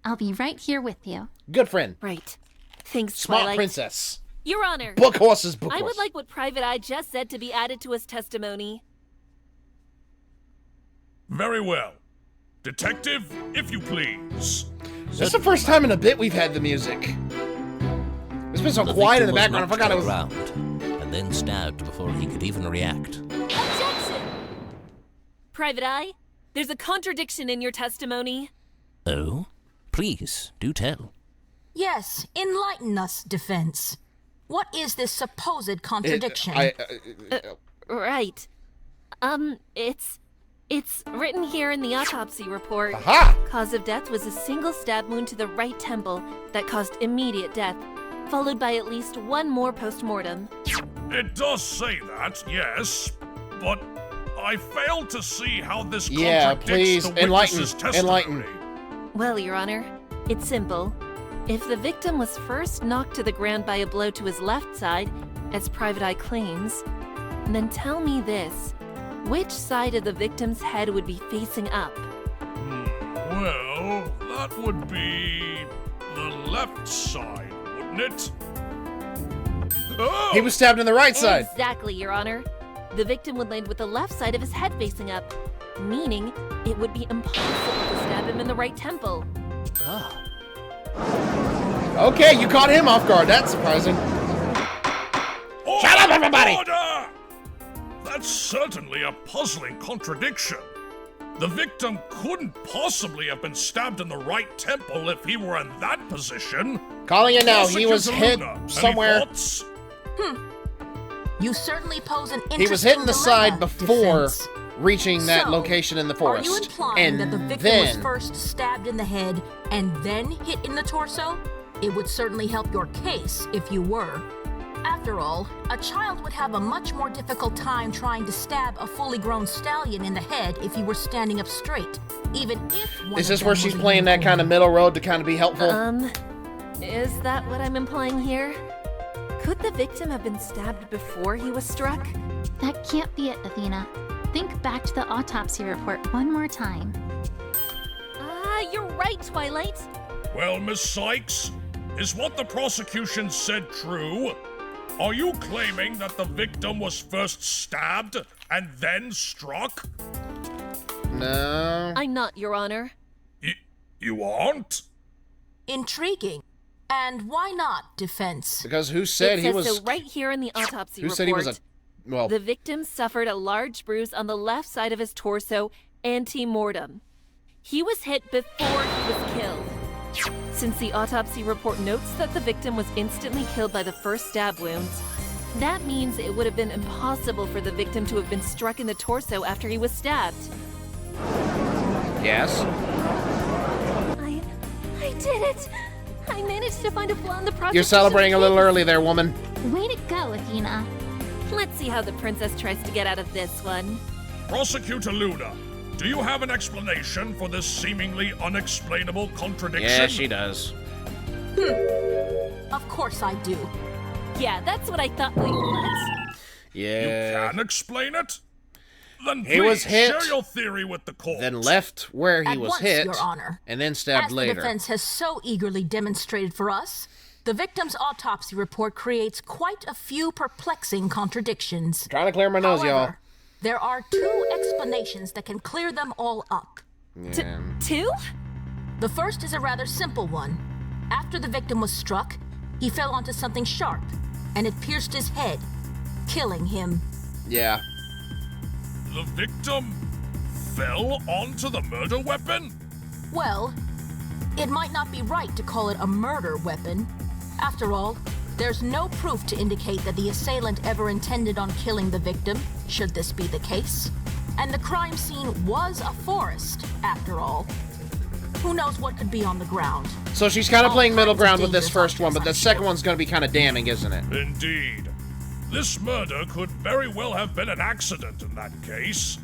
I'll be right here with you. Good friend. Right. Thanks, Smart Twilight. princess. Your Honor. Book horses, book I horse. would like what Private Eye just said to be added to his testimony. Very well. Detective, if you please. This is the first time in a bit we've had the music. It's been so quiet in the background, I forgot it was... Around, and then stabbed before he could even react. Objection! Private Eye, there's a contradiction in your testimony. Oh? Please, do tell. Yes, enlighten us, defense. What is this supposed contradiction? Right. It's written here in the autopsy report. Aha! Cause of death was a single stab wound to the right temple that caused immediate death, followed by at least one more post-mortem. It does say that, yes, but I failed to see how this please, contradicts the witness's testimony. enlighten. Well, Your Honor, it's simple. If the victim was first knocked to the ground by a blow to his left side, as Private Eye claims, then tell me this. Which side of the victim's head would be facing up? Well, that would be the left side, wouldn't it? He was stabbed in the right side. Exactly, Your Honor. The victim would land with the left side of his head facing up, meaning it would be impossible to stab him in the right temple. Oh. Okay, you caught him off guard. That's surprising. Shut up, everybody! Order! That's certainly a puzzling contradiction. The victim couldn't possibly have been stabbed in the right temple if he were in that position. Calling it now. He was hit somewhere. You certainly pose an interesting He was hit in the side before defense. reaching that location in the forest. Are you implying that the victim was then first stabbed in the head and then hit in the torso? It would certainly help your case if you were. After all, a child would have a much more difficult time trying to stab a fully grown stallion in the head if he were standing up straight, even if one Is this of where them she's was a playing that unicorn. kind of middle road to kind of be helpful? Is that what I'm implying here? Could the victim have been stabbed before he was struck? That can't be it, Athena. Think back to the autopsy report one more time. You're right, Twilight. Well, Miss Sykes, is what the prosecution said true? Are you claiming that the victim was first stabbed and then struck? No. I'm not, Your Honor. You aren't? Intriguing. And why not, defense? Because who said it he says was... so right here in the autopsy Who report. said he was a... Well... The victim suffered a large bruise on the left side of his torso ante-mortem. He was hit before he was killed. Since the autopsy report notes that the victim was instantly killed by the first stab wounds, that means it would have been impossible for the victim to have been struck in the torso after he was stabbed. Yes? I did it! I managed to find a flaw in the prosecution. You're celebrating a little early there, woman. Way to go, Athena. Let's see how the princess tries to get out of this one. Prosecutor Luna, do you have an explanation for this seemingly unexplainable contradiction? Yeah, she does. Of course I do. Yeah, that's what I thought. Wait, what? Yeah. You can explain it? Then He was please hit, share your theory with the court. then left where he At was once, hit, Your Honor. and then stabbed As later. the defense has so eagerly demonstrated for us, the victim's autopsy report creates quite a few perplexing contradictions. Trying to clear my nose, y'all. However, there are two explanations that can clear them all up. Yeah. Two? The first is a rather simple one. After the victim was struck, he fell onto something sharp, and it pierced his head, killing him. Yeah. The victim fell onto the murder weapon? Well, it might not be right to call it a murder weapon. After all, there's no proof to indicate that the assailant ever intended on killing the victim, should this be the case. And the crime scene was a forest, after all. Who knows what could be on the ground? So she's kind of playing middle kinds of ground with this dangerous first one, but the second one's going to be kind of damning, isn't it? Indeed. This murder could very well have been an accident in that case.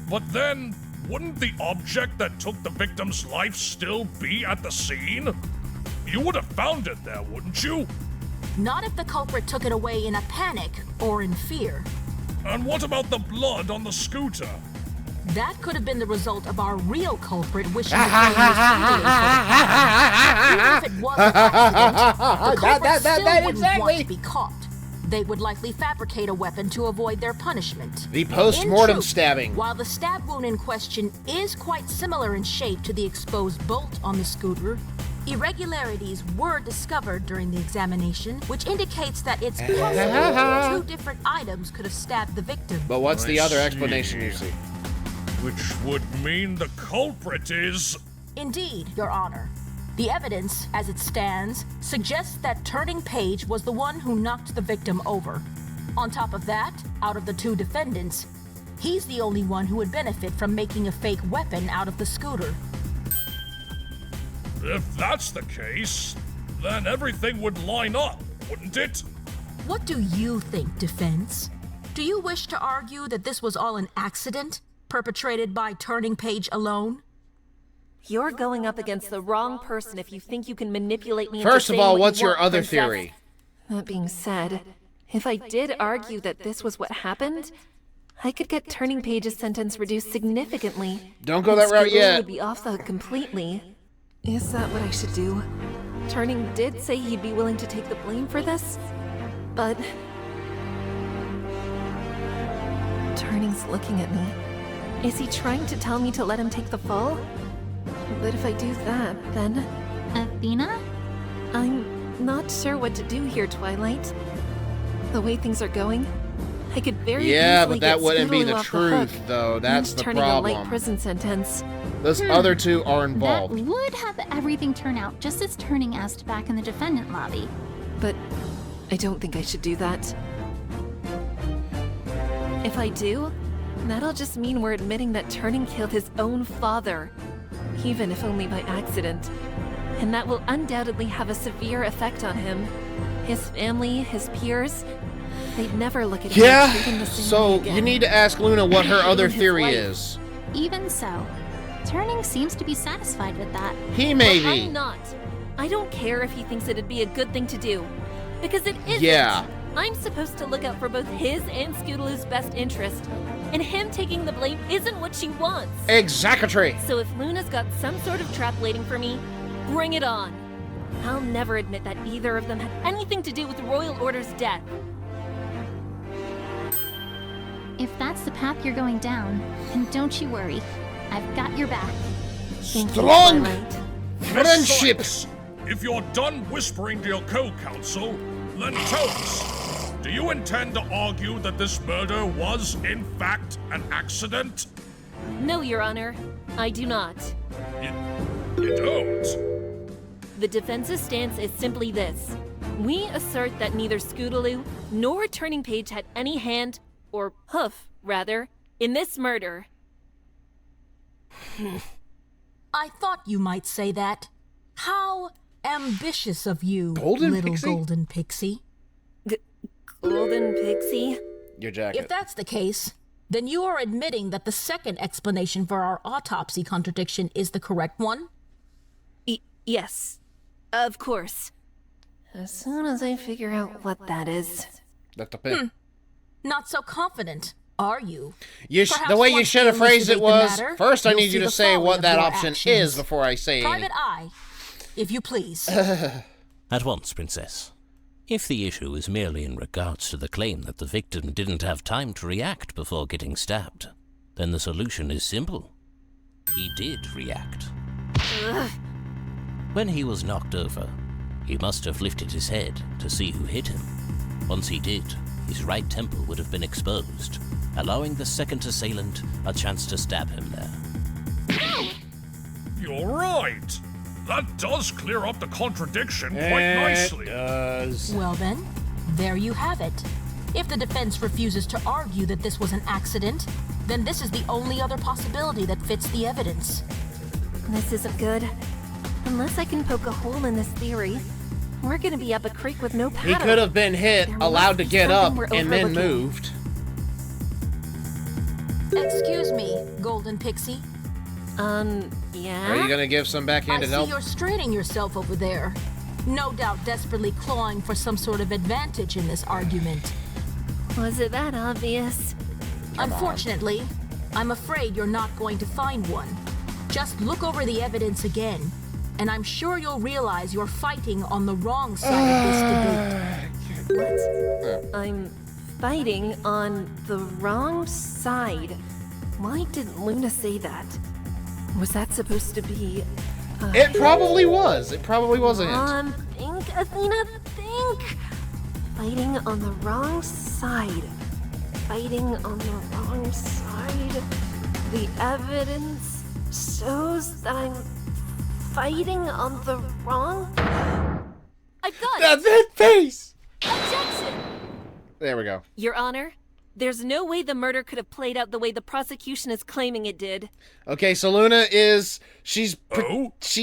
But then, wouldn't the object that took the victim's life still be at the scene? You would have found it there, wouldn't you? Not if the culprit took it away in a panic or in fear. And what about the blood on the scooter? That could have been the result of our real culprit wishing to claim responsibility for the crime. Even if it was an accident, the culprit still wouldn't want to be caught. They would likely fabricate a weapon to avoid their punishment. The post-mortem In truth, stabbing. While the stab wound in question is quite similar in shape to the exposed bolt on the scooter, irregularities were discovered during the examination, which indicates that it's possible two different items could have stabbed the victim. But what's the I other see. explanation you see? Which would mean the culprit is... Indeed, Your Honor. The evidence, as it stands, suggests that Turning Page was the one who knocked the victim over. On top of that, out of the two defendants, he's the only one who would benefit from making a fake weapon out of the scooter. If that's the case, then everything would line up, wouldn't it? What do you think, defense? Do you wish to argue that this was all an accident, perpetrated by Turning Page alone? You're going up against the wrong person if you think you can manipulate me. First of into saying all, what what's you your want, other princess. theory? That being said, if I did argue that this was what happened, I could get Turning Page's sentence reduced significantly. Don't go that route Scooter yet. would be off the hook completely. Is that what I should do? Turning did say he'd be willing to take the blame for this, But... Turning's looking at me. Is he trying to tell me to let him take the fall? But if I do that, then... Athena? I'm not sure what to do here, Twilight. The way things are going, I could very easily but that get wouldn't be Scootaloo the off truth, hook. though. That's Means the turning problem. a light prison sentence. Those other two are involved. That would have everything turn out just as Turning asked back in the defendant lobby. But I don't think I should do that. If I do, that'll just mean we're admitting that Turning killed his own father, even if only by accident. And that will undoubtedly have a severe effect on him. His family, his peers, they'd never look at him and treat him the same way so again. you need to ask Luna what her other His theory wife. is. Even so, Turning seems to be satisfied with that. He may But be. I'm not. I don't care if he thinks it'd be a good thing to do. Because it isn't. Yeah. I'm supposed to look out for both his and Scootaloo's best interest. And him taking the blame isn't what she wants. Exactly. So if Luna's got some sort of trap waiting for me, bring it on. I'll never admit that either of them had anything to do with the Royal Order's death. If that's the path you're going down, then don't you worry. I've got your back. Thank you, Strong Twilight. friendship. Miss Sonnets, if you're done whispering to your co-counsel, then tell us. Do you intend to argue that this murder was, in fact, an accident? No, Your Honor. I do not. You don't? The defense's stance is simply this. We assert that neither Scootaloo nor Turning Page had any hand, or hoof, rather, in this murder. I thought you might say that. How ambitious of you, Golden little Pixie? golden pixie. Golden Pixie? Your jacket. If that's the case, then you are admitting that the second explanation for our autopsy contradiction is the correct one? Yes. Of course. As soon as I figure out what that is. That's the pin. Not so confident, are you? The way you should have phrased it was, first I you'll need you see to the say folly what of that your option actions. is before I say Private Eye, if you please. At once, Princess. If the issue is merely in regards to the claim that the victim didn't have time to react before getting stabbed, then the solution is simple. He did react. When he was knocked over, he must have lifted his head to see who hit him. Once he did, his right temple would have been exposed, allowing the second assailant a chance to stab him there. You're right. That does clear up the contradiction quite nicely. It does. Well then, there you have it. If the defense refuses to argue that this was an accident, then this is the only other possibility that fits the evidence. This isn't good. Unless I can poke a hole in this theory, we're gonna be up a creek with no paddle. He could have been hit, There allowed to must be get up, something we're and then overlooking. moved. Excuse me, golden pixie. Yeah? Are you gonna give some I backhanded see help? you're straining yourself over there. No doubt desperately clawing for some sort of advantage in this argument. Was it that obvious? Unfortunately, I'm afraid you're not going to find one. Just look over the evidence again, and I'm sure you'll realize you're fighting on the wrong side of this debate. What? I'm fighting on the wrong side. Why did Luna say that? Was that supposed to be... It probably was. It probably wasn't. Think, Athena, think! Fighting on the wrong side. Fighting on the wrong side. The evidence shows that I'm fighting on the wrong... I've got That's it, face! Objection! There we go. Your Honor, there's no way the murder could have played out the way the prosecution is claiming it did. Okay, so Luna is... She's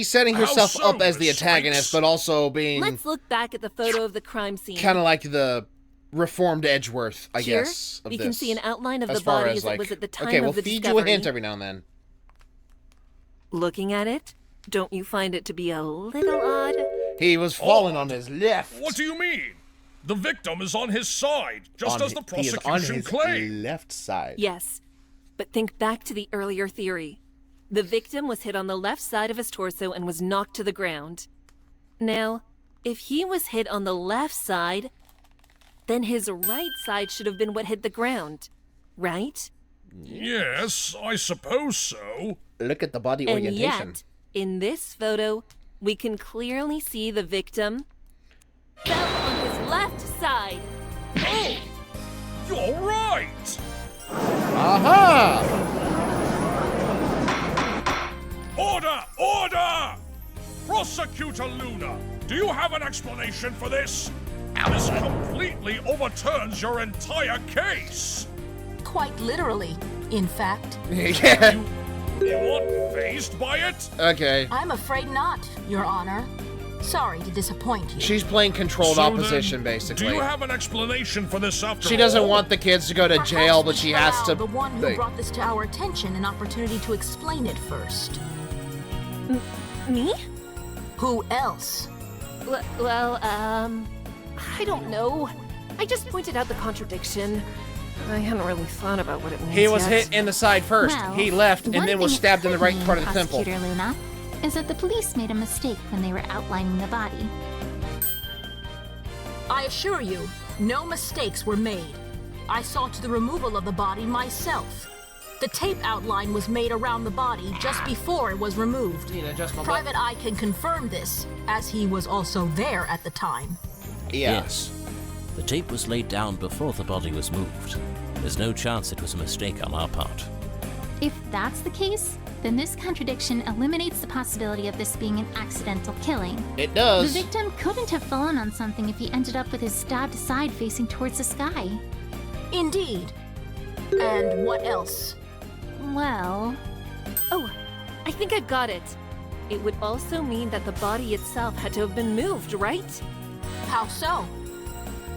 setting How herself so, up as the Miss antagonist, Spinks? but also being Let's look back at the photo of the crime scene. kind of like the reformed Edgeworth, I Here, guess, of we this. can see an outline of As the far body as, as like, it was at the time okay, we'll of the feed discovery. you a hint every now and then. Looking at it, don't you find it to be a little odd? He was falling on his left. What do you mean? The victim is on his side, just as the He is on prosecution his claimed. left side. Yes, but think back to the earlier theory. The victim was hit on the left side of his torso and was knocked to the ground. Now, if he was hit on the left side, then his right side should have been what hit the ground, right? Yes, I suppose so. Look at the body And orientation. yet, in this photo, we can clearly see the victim fell on his left side. Oh! You're right! Aha! Order! Order! Prosecutor Luna, do you have an explanation for this? This completely overturns your entire case! Quite literally, in fact. Yeah. You aren't fazed by it? Okay. I'm afraid not, Your Honor. Sorry to disappoint you. She's playing controlled opposition, basically. Do you have an explanation for this after She doesn't all? want the kids to go to jail, but she has to... The one who brought this to our attention an opportunity to explain it first. Me? Who else? Well, I don't know. I just pointed out the contradiction. I hadn't really thought about what it means He was yet. hit in the side first. Well, He left and one then was thing stabbed in the it right could part of mean, the temple. Prosecutor Luna, is that the police made a mistake when they were outlining the body. I assure you, no mistakes were made. I saw to the removal of the body myself. The tape outline was made around the body just before it was removed. Private Eye can confirm this, as he was also there at the time. Yes. The tape was laid down before the body was moved. There's no chance it was a mistake on our part. If that's the case, then this contradiction eliminates the possibility of this being an accidental killing. It does. The victim couldn't have fallen on something if he ended up with his stabbed side facing towards the sky. Indeed. And what else? Well... Oh, I think I've got it. It would also mean that the body itself had to have been moved, right? How so?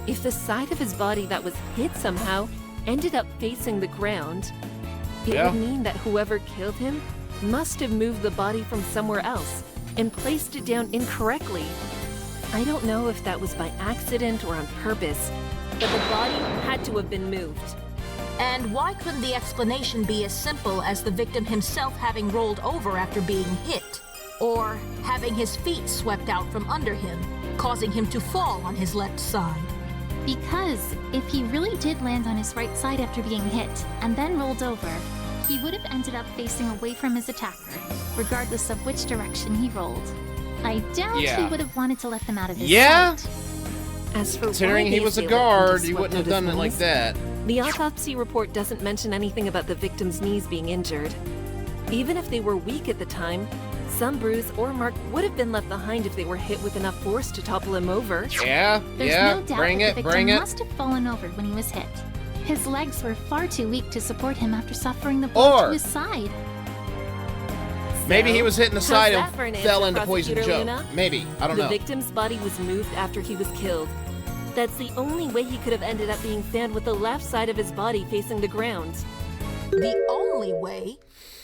If the side of his body that was hit somehow ended up facing the ground, it would mean that whoever killed him must have moved the body from somewhere else and placed it down incorrectly. I don't know if that was by accident or on purpose, but the body had to have been moved. And why couldn't the explanation be as simple as the victim himself having rolled over after being hit? Or having his feet swept out from under him, causing him to fall on his left side? Because if he really did land on his right side after being hit and then rolled over, he would have ended up facing away from his attacker, regardless of which direction he rolled. I doubt he would have wanted to let them out of his sight. As for Considering why he the was a assailant guard, just he wouldn't have swept out done it like his that. knees, the autopsy report doesn't mention anything about the victim's knees being injured. Even if they were weak at the time, some bruise or mark would have been left behind if they were hit with enough force to topple him over. There's no doubt that the victim must have fallen over when he was hit. His legs were far too weak to support him after suffering the blow to his side. Maybe he was hit in the side how's that for an and fell answer, into Poison Prosecutor Joe. Luna? Maybe. I don't the know. The victim's body was moved after he was killed. That's the only way he could have ended up being found with the left side of his body facing the ground. The only way?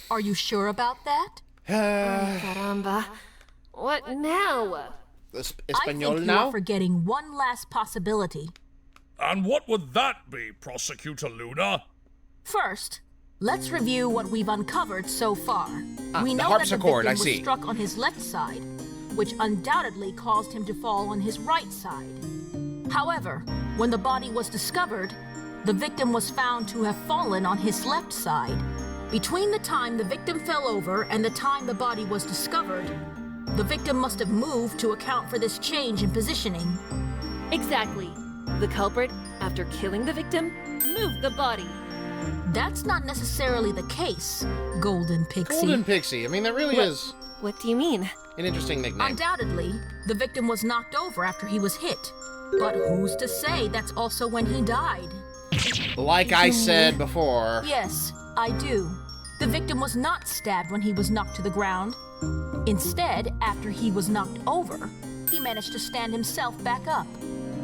Are you sure about that? Caramba. What now? I think you are forgetting one last possibility. And what would that be, Prosecutor Luna? First, let's review what we've uncovered so far. We the know that the harpsichord, victim I see. was struck on his left side, which undoubtedly caused him to fall on his right side. However, when the body was discovered, the victim was found to have fallen on his left side. Between the time the victim fell over and the time the body was discovered, the victim must have moved to account for this change in positioning. Exactly. The culprit, after killing the victim, moved the body. That's not necessarily the case, Golden Pixie. Golden Pixie. I mean, that really is What do you mean? an interesting nickname. Undoubtedly, the victim was knocked over after he was hit. But who's to say that's also when he died? Like I said before. Yes, I do. The victim was not stabbed when he was knocked to the ground. Instead, after he was knocked over, he managed to stand himself back up.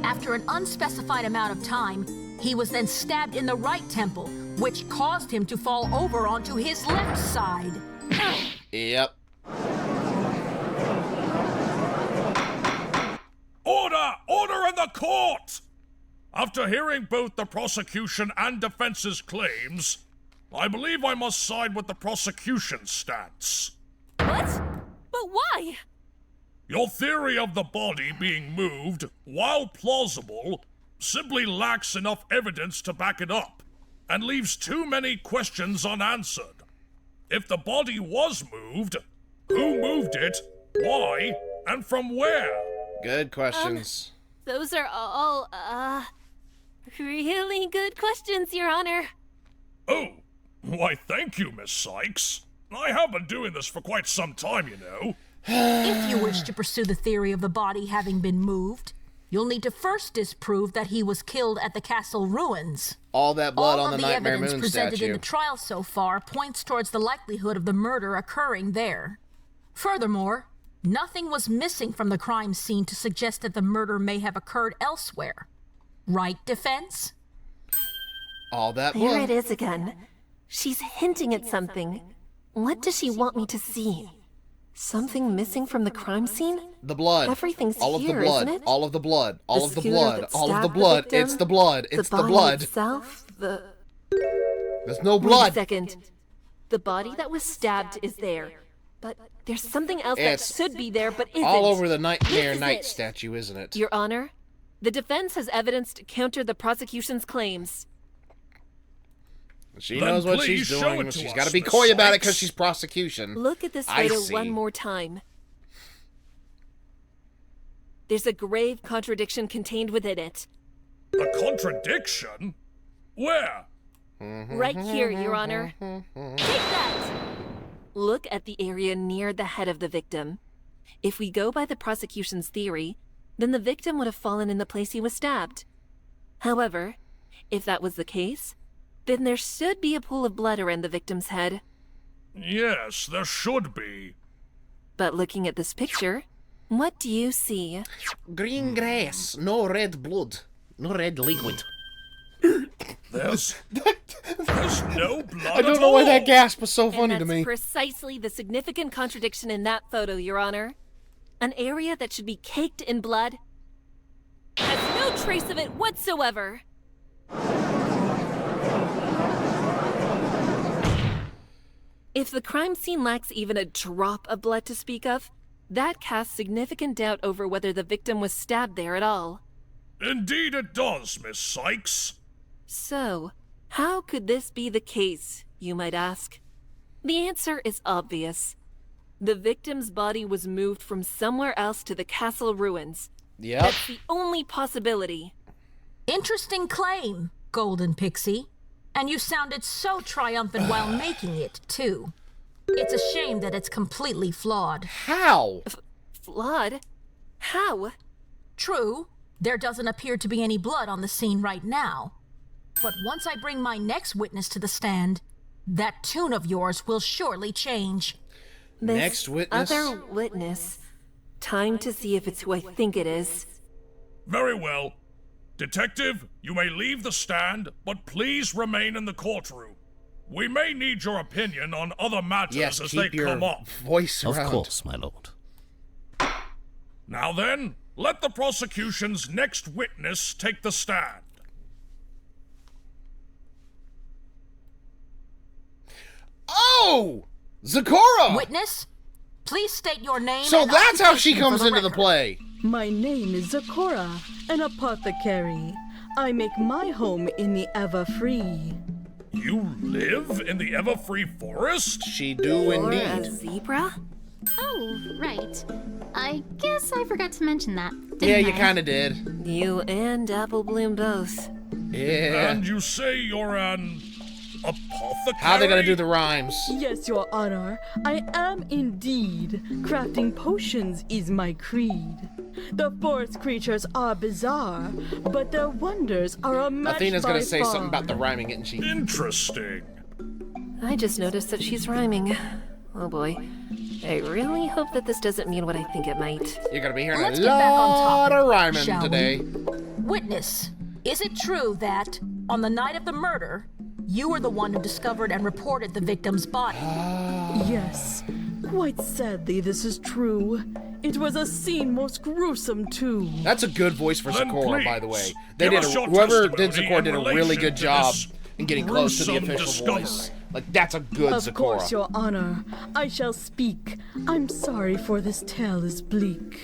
After an unspecified amount of time, he was then stabbed in the right temple, which caused him to fall over onto his left side. Yep. Order! Order in the court! After hearing both the prosecution and defense's claims, I believe I must side with the prosecution's stance. What? But why? Your theory of the body being moved, while plausible, simply lacks enough evidence to back it up, and leaves too many questions unanswered. If the body was moved, who moved it, why, and from where? Good questions. Those are all, really good questions, Your Honor. Oh, why thank you, Miss Sykes. I have been doing this for quite some time, you know. If you wish to pursue the theory of the body having been moved, you'll need to first disprove that he was killed at the castle ruins. All that blood on the Nightmare All of the evidence Moon presented statue. in the trial so far points towards the likelihood of the murder occurring there. Furthermore, nothing was missing from the crime scene to suggest that the murder may have occurred elsewhere. Right, defense? All that There blood. it is again. She's hinting at something. What does she want me to see? Something missing from the crime scene? The blood. Everything's all of here, the blood. isn't it? All of the blood. All The of the scooter blood. that All of the stabbed the blood. victim, It's the blood. It's the body blood. itself, There's no Wait a blood. second. The body that was stabbed is there. But there's something else It's that should be there but isn't. All over the Nightmare This is Night it. statue, isn't it? Your Honor, the defense has evidence to counter the prosecution's claims. She Then knows what please she's show doing. it But to she's us, got to be Miss coy about it Sykes. because she's prosecution. Look at this I photo see. one more time. There's a grave contradiction contained within it. A contradiction? Where? Right here, Your Honor. Take that! Look at the area near the head of the victim. If we go by the prosecution's theory, then the victim would have fallen in the place he was stabbed. However, if that was the case, then there should be a pool of blood around the victim's head. Yes, there should be. But looking at this picture, what do you see? Green grass, no red blood, no red liquid. There's no blood I don't at know why all. that gasp was so funny And to that's me. precisely the significant contradiction in that photo, Your Honor. An area that should be caked in blood has no trace of it whatsoever. If the crime scene lacks even a drop of blood to speak of, that casts significant doubt over whether the victim was stabbed there at all. Indeed it does, Miss Sykes. So, how could this be the case, you might ask? The answer is obvious. The victim's body was moved from somewhere else to the castle ruins. Yep. That's the only possibility. Interesting claim, Golden Pixie. And you sounded so triumphant while making it, too. It's a shame that it's completely flawed. How? Flawed? How? True, there doesn't appear to be any blood on the scene right now. But once I bring my next witness to the stand, that tune of yours will surely change. This Next witness? other witness. Time to see if it's who I think it is. Very well. Detective, you may leave the stand, but please remain in the courtroom. We may need your opinion on other matters Yes, as they keep your come up. voice Of around. course, my lord. Now then, let the prosecution's next witness take the stand. Oh! Zakora! Witness, please state your name. So and that's how she occupation comes for into the record. play. My name is Zakora, an apothecary. I make my home in the Everfree. You live in the Everfree Forest? She do Or a indeed. zebra? Oh, right. I guess I forgot to mention that. Didn't Yeah, you I? kind of did. You and Apple Bloom both. Yeah. And you say you're an apothecary? How are they gonna do the rhymes? Yes, Your Honor, I am indeed. Crafting potions is my creed. The forest creatures are bizarre, but their wonders are a match Athena's by gonna say far. something about the rhyming, isn't she? Interesting. I just noticed that she's rhyming. Oh boy. I really hope that this doesn't mean what I think it might. You're gonna be hearing Let's a get back on lot topic, of rhyming shall we? today. Witness, is it true that, on the night of the murder, you were the one who discovered and reported the victim's body? Yes, quite sadly this is true. It was a scene most gruesome too. That's a good voice for Then Zakora, by the please, way. They give did us your whoever did testimony Zakora in did a really relation good to job this in getting close to the gruesome official discovery. voice. Like that's a good Of Zakora. course, Your Honor. I shall speak. I'm sorry for this tale is bleak.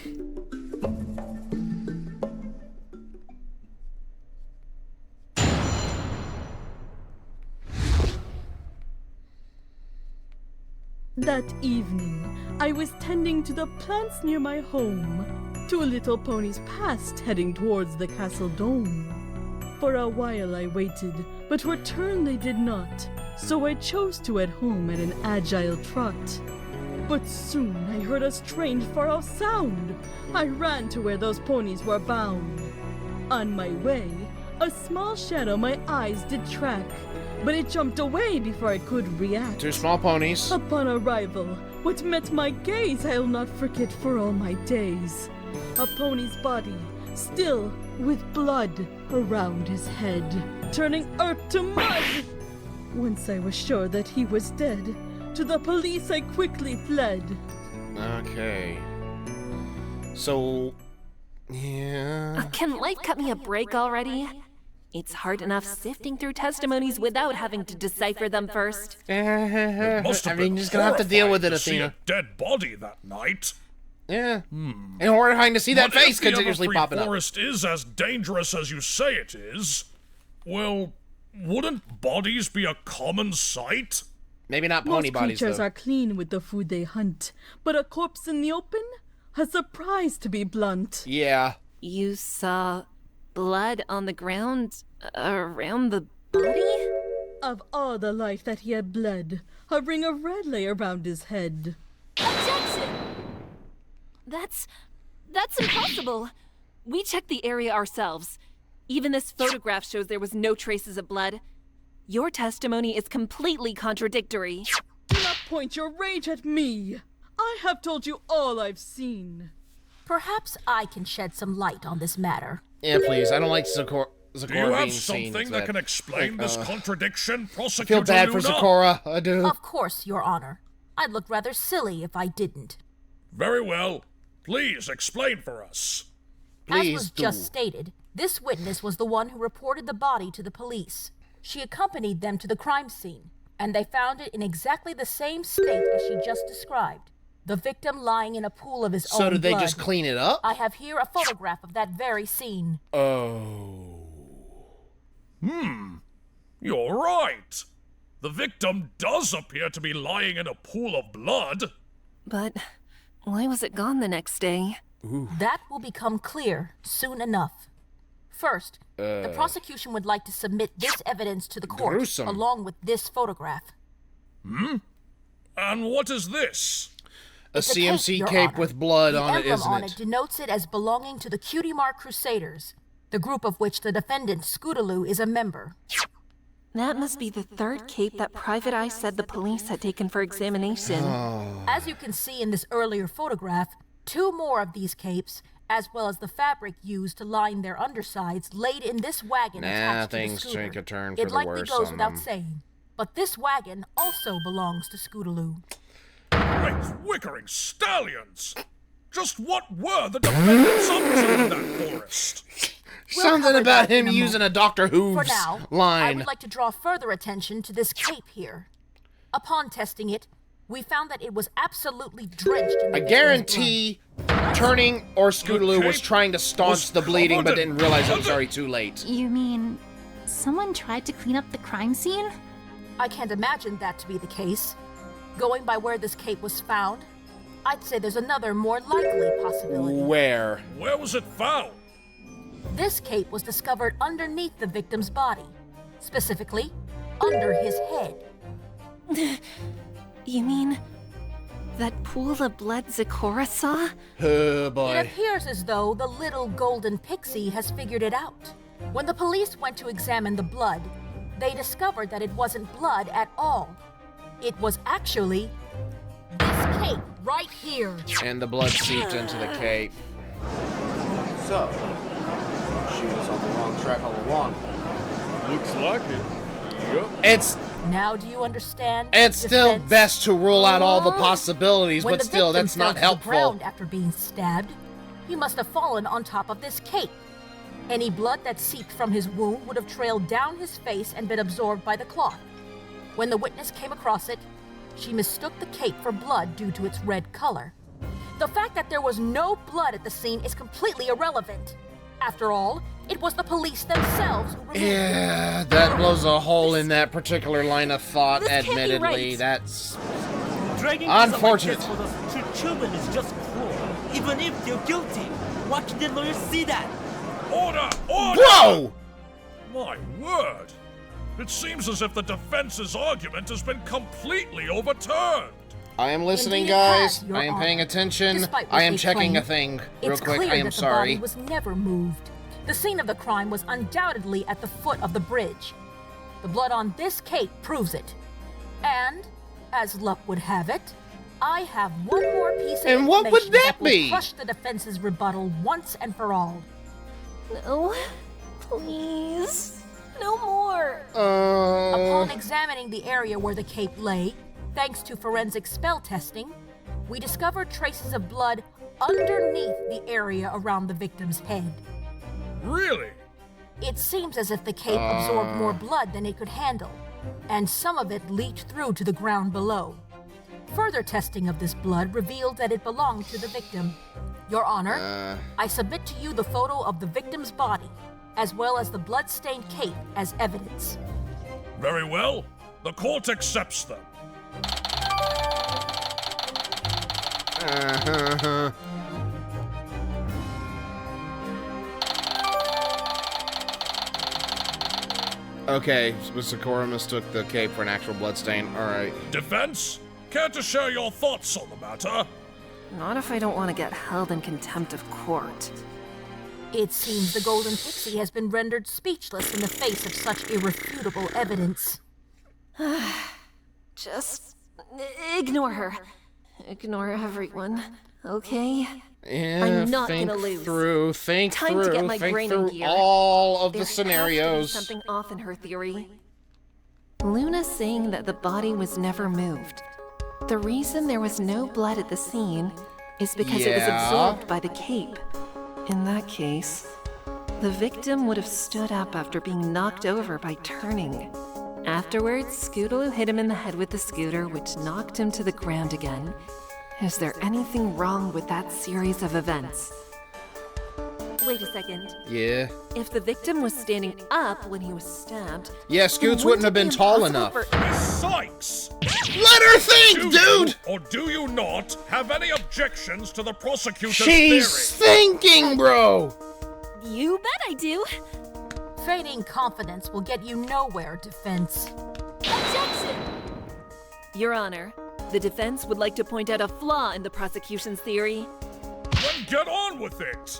That evening, I was tending to the plants near my home. 2 little ponies passed, heading towards the castle dome. For a while I waited, but return they did not, so I chose to head home at an agile trot. But soon I heard a strange far-off sound. I ran to where those ponies were bound. On my way, a small shadow my eyes did track, but it jumped away before I could react. 2 small ponies. Upon arrival, what met my gaze I'll not forget for all my days. A pony's body, still with blood around his head, turning earth to mud. Once I was sure that he was dead, to the police I quickly fled. Okay. So, yeah. Can life cut me a break already? It's hard enough sifting through testimonies without having to decipher them first. I mean, you're just gonna have to deal with it, to see Athena. a dead body that night. Yeah. And horrifying to see that face continuously popping up. If the forest is as dangerous as you say it is, well, wouldn't bodies be a common sight? Maybe not pony Most bodies, creatures though. are clean with the food they hunt, but a corpse in the open? A surprise, to be blunt. Yeah. You saw blood on the ground around the body? Of all the life that he had bled, a ring of red lay around his head. Objection! That's impossible. We checked the area ourselves. Even this photograph shows there was no traces of blood. Your testimony is completely contradictory. Do not point your rage at me. I have told you all I've seen. Perhaps I can shed some light on this matter. Yeah, please. I don't like Zecora Do you have being seen. something that can explain this contradiction, Prosecutor I feel bad for Luna? Zecora. I do. Of course, Your Honor. I'd look rather silly if I didn't. Very well. Please explain for us. As was just stated, this witness was the one who reported the body to the police. She accompanied them to the crime scene, and they found it in exactly the same state as she just described. The victim lying in a pool of his own blood. So did they just clean it up? I have here a photograph of that very scene. Oh. You're right. The victim does appear to be lying in a pool of blood. But why was it gone the next day? That will become clear soon enough. First, the prosecution would like to submit this evidence to the court, gruesome. along with this photograph. And what is this? A It's CMC Your cape Honor. with blood the on it, emblem isn't on it? it denotes it as belonging to the Cutie Mark Crusaders, the group of which the defendant Scootaloo is a member. That must be the 3rd cape that Private Eye said the police had taken for examination. As you can see in this earlier photograph, 2 more of these capes, as well as the fabric used to line their undersides, laid in this wagon attached to the things scooter. take a turn for It the likely worse goes on without them. saying. But this wagon also belongs to Scootaloo. Great Wickering Stallions! Just what were the defendants up to in that forest? Something cover about that in him a using moment. a Doctor For Who's now, I line. would like to draw further attention to this cape here. Upon testing it, we found that it was absolutely drenched in the I victim's guarantee Turning or Scootaloo was cape trying to staunch was the bleeding but covered in didn't realize it was blood. already too late. You mean someone tried to clean up the crime scene? I can't imagine that to be the case. Going by where this cape was found, I'd say there's another more likely possibility. Where? Where was it found? This cape was discovered underneath the victim's body. Specifically, under his head. You mean that pool of blood Zecora saw? Oh It boy. appears as though the little golden pixie has figured it out. When the police went to examine the blood, they discovered that it wasn't blood at all. It was actually this cape right here. And the blood seeped into the cape. So, she was on the wrong track all along. Looks like it. Yep. It's Now do you understand? still defense? best to rule out all the possibilities, When but the still, victim that's fell not to the helpful. ground after being stabbed, he must have fallen on top of this cape. Any blood that seeped from his wound would have trailed down his face and been absorbed by the cloth. When the witness came across it, she mistook the cape for blood due to its red color. The fact that there was no blood at the scene is completely irrelevant. After all, it was the police themselves who removed it. Yeah, that blows a hole in that particular line of thought, This can't be admittedly. right. That's... Dragging Unfortunate. for those two children is just cruel. Even if they're guilty, why can't the lawyers see that? Order! Order! Whoa! My word! It seems as if the defense's argument has been completely overturned. I am listening, Indeed, guys. Your I am Honor. paying attention. Despite what I am they checking claim, a thing real it's quick. clear I am that sorry. The body was never moved. The scene of the crime was undoubtedly at the foot of the bridge. The blood on this cape proves it. And, as luck would have it, I have one more piece of And what would information that will be? crush the defense's rebuttal once and for all. No, please, no more. Upon examining the area where the cape lay, thanks to forensic spell testing, we discovered traces of blood underneath the area around the victim's head. Really? It seems as if the cape absorbed more blood than it could handle, and some of it leaked through to the ground below. Further testing of this blood revealed that it belonged to the victim. Your Honor, I submit to you the photo of the victim's body, as well as the blood-stained cape as evidence. Very well. The court accepts them. Okay, so Sakura mistook the cape for an actual bloodstain. Alright. Defense? Care to share your thoughts on the matter? Not if I don't want to get held in contempt of court. It seems the Golden Pixie has been rendered speechless in the face of such irrefutable evidence. Just ignore her. Ignore everyone, okay? Yeah, I'm not think gonna lose. Think Time through, to get my think brain through in gear. all of There the has to be scenarios. something off in her theory. Luna's saying that the body was never moved. The reason there was no blood at the scene is because it was Yeah. absorbed by the cape. In that case, the victim would have stood up after being knocked over by turning. Afterwards, Scootaloo hit him in the head with the scooter, which knocked him to the ground again. Is there anything wrong with that series of events? Wait a second. Yeah. If the victim was standing up when he was stabbed... Yeah, Scoots wouldn't have been tall enough. Miss Sykes! Let her think, dude! Or do you not have any objections to the prosecutor's She's theory? thinking, bro! You bet I do. Feigning confidence will get you nowhere, defense. Objection! Your Honor, the defense would like to point out a flaw in the prosecution's theory. Then get on with it!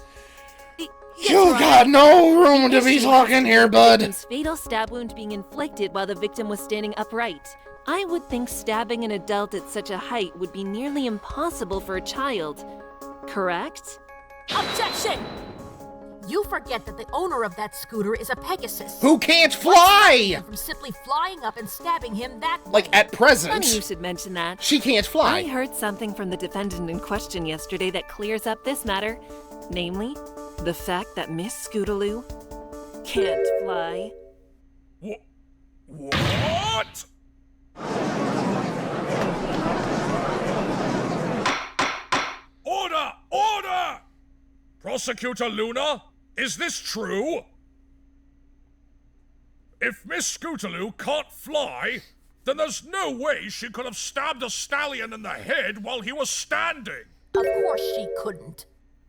You got no room to be talking here, bud. Victim's fatal stab wound being inflicted while the victim was standing upright. I would think stabbing an adult at such a height would be nearly impossible for a child. Correct? Objection! You forget that the owner of that scooter is a Pegasus. Who can't fly! From simply flying up and stabbing him that way. Like, at present. Funny you should mention that. She can't fly. I heard something from the defendant in question yesterday that clears up this matter. Namely, the fact that Miss Scootaloo can't fly. What? Order! Order! Prosecutor Luna, is this true? If Miss Scootaloo can't fly, then there's no way she could have stabbed a stallion in the head while he was standing. Of course she couldn't.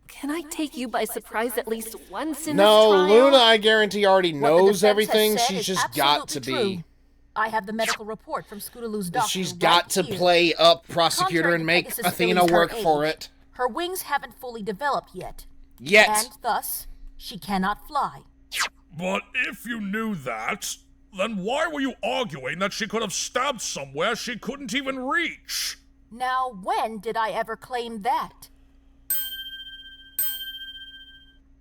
Can I take you by surprise at least once in No, this trial? Luna, I guarantee already What the knows defense has everything. said She's is just got to absolutely be. true. I have the medical report from Scootaloo's doctor. She's right got to here. play up prosecutor Contrary and to make Pegasus Athena Philly's her work for age, it. Her wings haven't fully developed yet. Yet. And thus, she cannot fly. But if you knew that, then why were you arguing that she could have stabbed somewhere she couldn't even reach? Now, when did I ever claim that?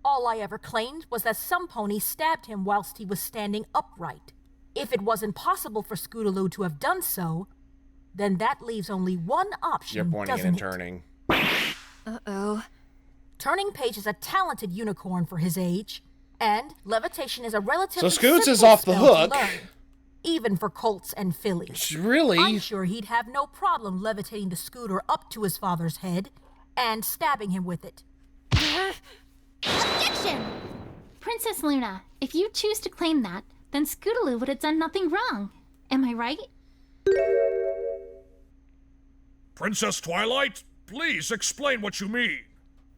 All I ever claimed was that some pony stabbed him whilst he was standing upright. If it was impossible for Scootaloo to have done so, then that leaves only one option, You're pointing doesn't and it? turning. Uh-oh. Turning Page is a talented unicorn for his age, and levitation is a relatively So Scoots is simple off the spell to hook. learn, even for colts and fillies. Really? I'm sure he'd have no problem levitating the scooter up to his father's head and stabbing him with it. Objection! Princess Luna, if you choose to claim that, then Scootaloo would have done nothing wrong. Am I right? Princess Twilight, please explain what you mean.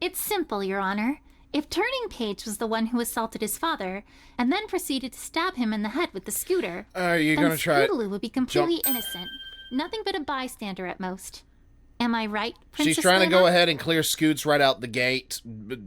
It's simple, Your Honor. If Turning Page was the one who assaulted his father, and then proceeded to stab him in the head with the scooter, you're gonna try it. Scootaloo would be completely innocent. Nothing but a bystander at most. Am I right, Princess She's trying to Luna? go ahead and clear Scoots right out the gate.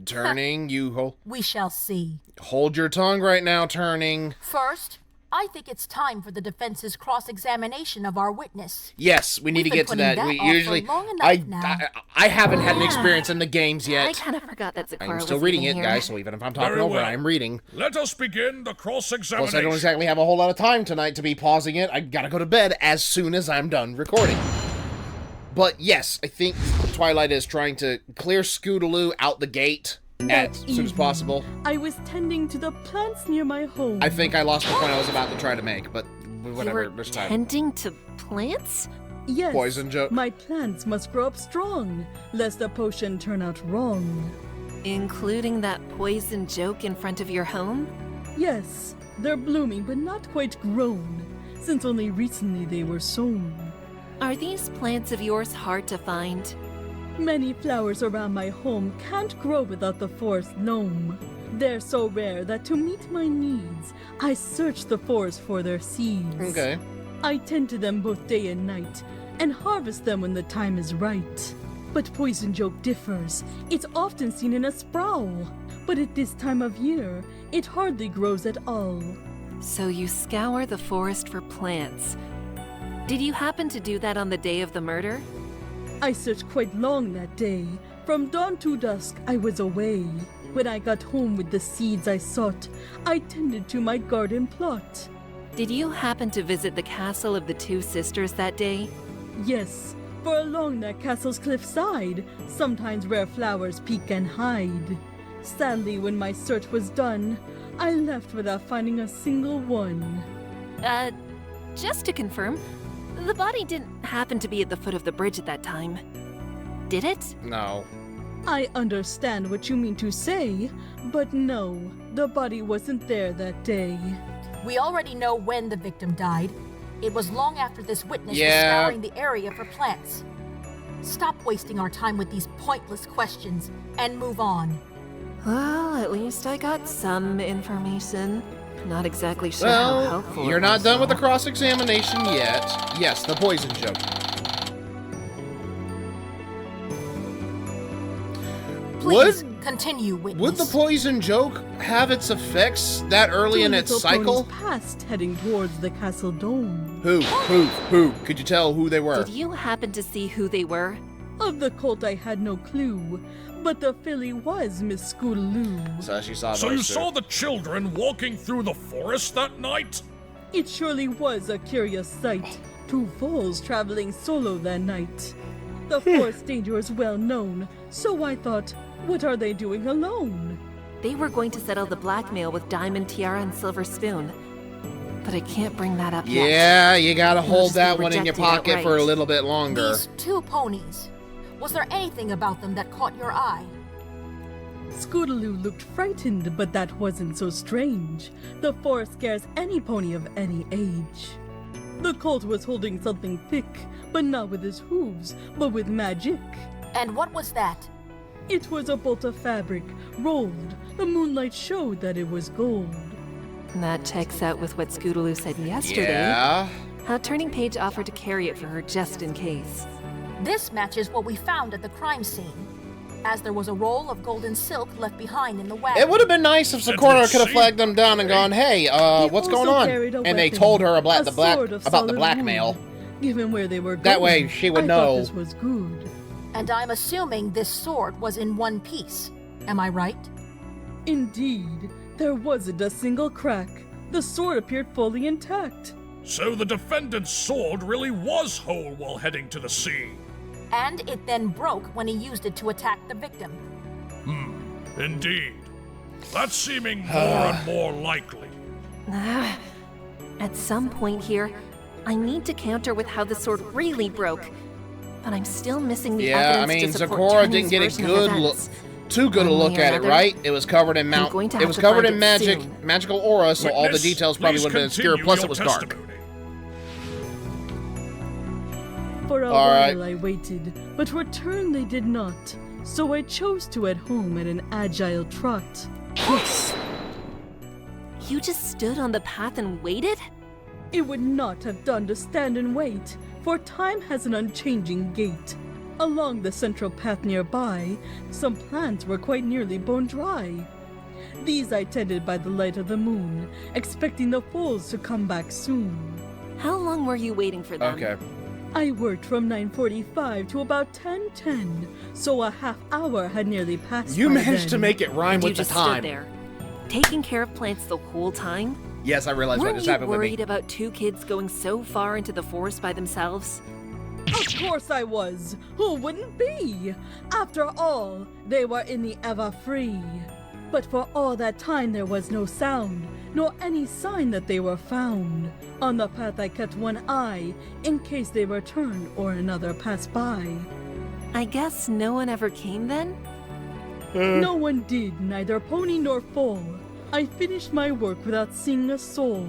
Turning, We shall see. Hold your tongue right now, Turning. First, I think it's time for the defense's cross-examination of our witness. Yes, we need to get to that. We usually, I haven't had an experience in the games yet. I kind of forgot that Zecora I'm was still reading it, here. guys, so even if I'm talking Very over it, well. I'm reading. Let us begin the cross-examination. Plus, I don't exactly have a whole lot of time tonight to be pausing it. I gotta go to bed as soon as I'm done recording. But yes, I think Twilight is trying to clear Scootaloo out the gate as soon as possible. I was tending to the plants near my home. I think I lost the point I was about to try to make, but whatever, this time. Tending to plants? Yes. Poison joke. My plants must grow up strong, lest the potion turn out wrong. Including that poison joke in front of your home? Yes, they're blooming but not quite grown, since only recently they were sown. Are these plants of yours hard to find? Many flowers around my home can't grow without the forest loam. They're so rare that to meet my needs, I search the forest for their seeds. Okay. I tend to them both day and night, and harvest them when the time is right. But poison joke differs. It's often seen in a sproul, but at this time of year, it hardly grows at all. So you scour the forest for plants. Did you happen to do that on the day of the murder? I searched quite long that day. From dawn to dusk, I was away. When I got home with the seeds I sought, I tended to my garden plot. Did you happen to visit the castle of the two sisters that day? Yes, for along that castle's cliffside, sometimes rare flowers peek and hide. Sadly, when my search was done, I left without finding a single one. Just to confirm, the body didn't happen to be at the foot of the bridge at that time, did it? No. I understand what you mean to say, but no, the body wasn't there that day. We already know when the victim died. It was long after this witness was scouring the area for plants. Stop wasting our time with these pointless questions and move on. Well, at least I got some information. Not exactly sure Well, how helpful you're it not was, done with the though. cross-examination yet. Yes, the poison joke. Please continue, witness. Would the poison joke have its effects that early in its Two little cycle? ponies passed, heading towards the castle dome. Who? Could you tell who they were? Did you happen to see who they were? Of the cult I had no clue, but the filly was Miss Scootaloo. So she saw So those you two. saw the children walking through the forest that night? It surely was a curious sight. Two foals traveling solo that night. The forest danger is well known, so I thought, what are they doing alone? They were going to settle the blackmail with Diamond Tiara and Silver Spoon. But I can't bring that up yet. Yeah, you gotta They'll hold just be that one in your rejected pocket for a outright. little bit longer. These two ponies. Was there anything about them that caught your eye? Scootaloo looked frightened, but that wasn't so strange. The forest scares any pony of any age. The colt was holding something thick, but not with his hooves, but with magic. And what was that? It was a bolt of fabric, rolled. The moonlight showed that it was gold. That checks out with what Scootaloo said yesterday. Yeah. How Turning Page offered to carry it for her just in case. This matches what we found at the crime scene, as there was a roll of golden silk left behind in the wagon. It would have been nice if Zecora could have flagged them down and gone, hey, what's going on? And they told her about the blackmail. Given where they were going, That way she would I know. thought this was good. And I'm assuming this sword was in one piece. Am I right? Indeed, there wasn't a single crack. The sword appeared fully intact. So the defendant's sword really was whole while heading to the sea. And it then broke when he used it to attack the victim. Indeed. That's seeming more and more likely. At some point here, I need to counter with how the sword really broke. But I'm still missing the Yeah, I evidence mean, to support Zecora Turning's didn't get a version of good look. events. Too good a One look way or at it, another, right? It was covered in I'm going to it have was to covered find in it soon. magical aura, so all the Witness, details probably please would have been obscure. continue Plus, your it was dark. testimony. For a while I waited, but return they did not, so I chose to head home at an agile trot. Yes! You just stood on the path and waited? It would not have done to stand and wait, for time has an unchanging gait. Along the central path nearby, some plants were quite nearly bone dry. These I tended by the light of the moon, expecting the foals to come back soon. How long were you waiting for them? Okay. I worked from 9:45 to about 10:10, so a half hour had nearly passed. You by managed to then. make it rhyme You with the just time. stood there, taking care of plants the whole time? Yes, I realized what just happened with Weren't you me. worried about two kids going so far into the forest by themselves? Of course I was. Who wouldn't be? After all, they were in the Ever-Free. But for all that time there was no sound, nor any sign that they were found. On the path I kept one eye, in case they returned or another passed by. I guess no one ever came then? No one did, neither pony nor foal. I finished my work without seeing a soul.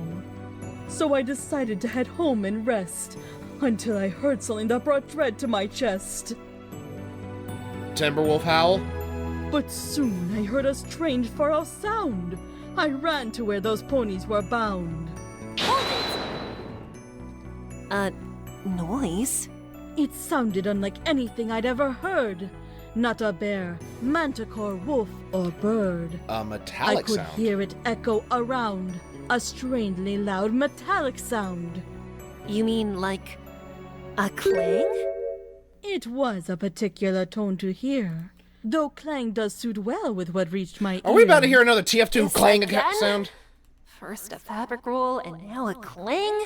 So I decided to head home and rest, until I heard something that brought dread to my chest. Timberwolf howl? But soon I heard a strange far-off sound. I ran to where those ponies were bound. Noise? It sounded unlike anything I'd ever heard. Not a bear, manticore, wolf, or bird. A metallic I could sound. hear it echo around. A strangely loud metallic sound. You mean like a clang? It was a particular tone to hear, though clang does suit well with what reached my ear. Are we about to hear another TF2 This clang again? sound? First a fabric roll and now a clang?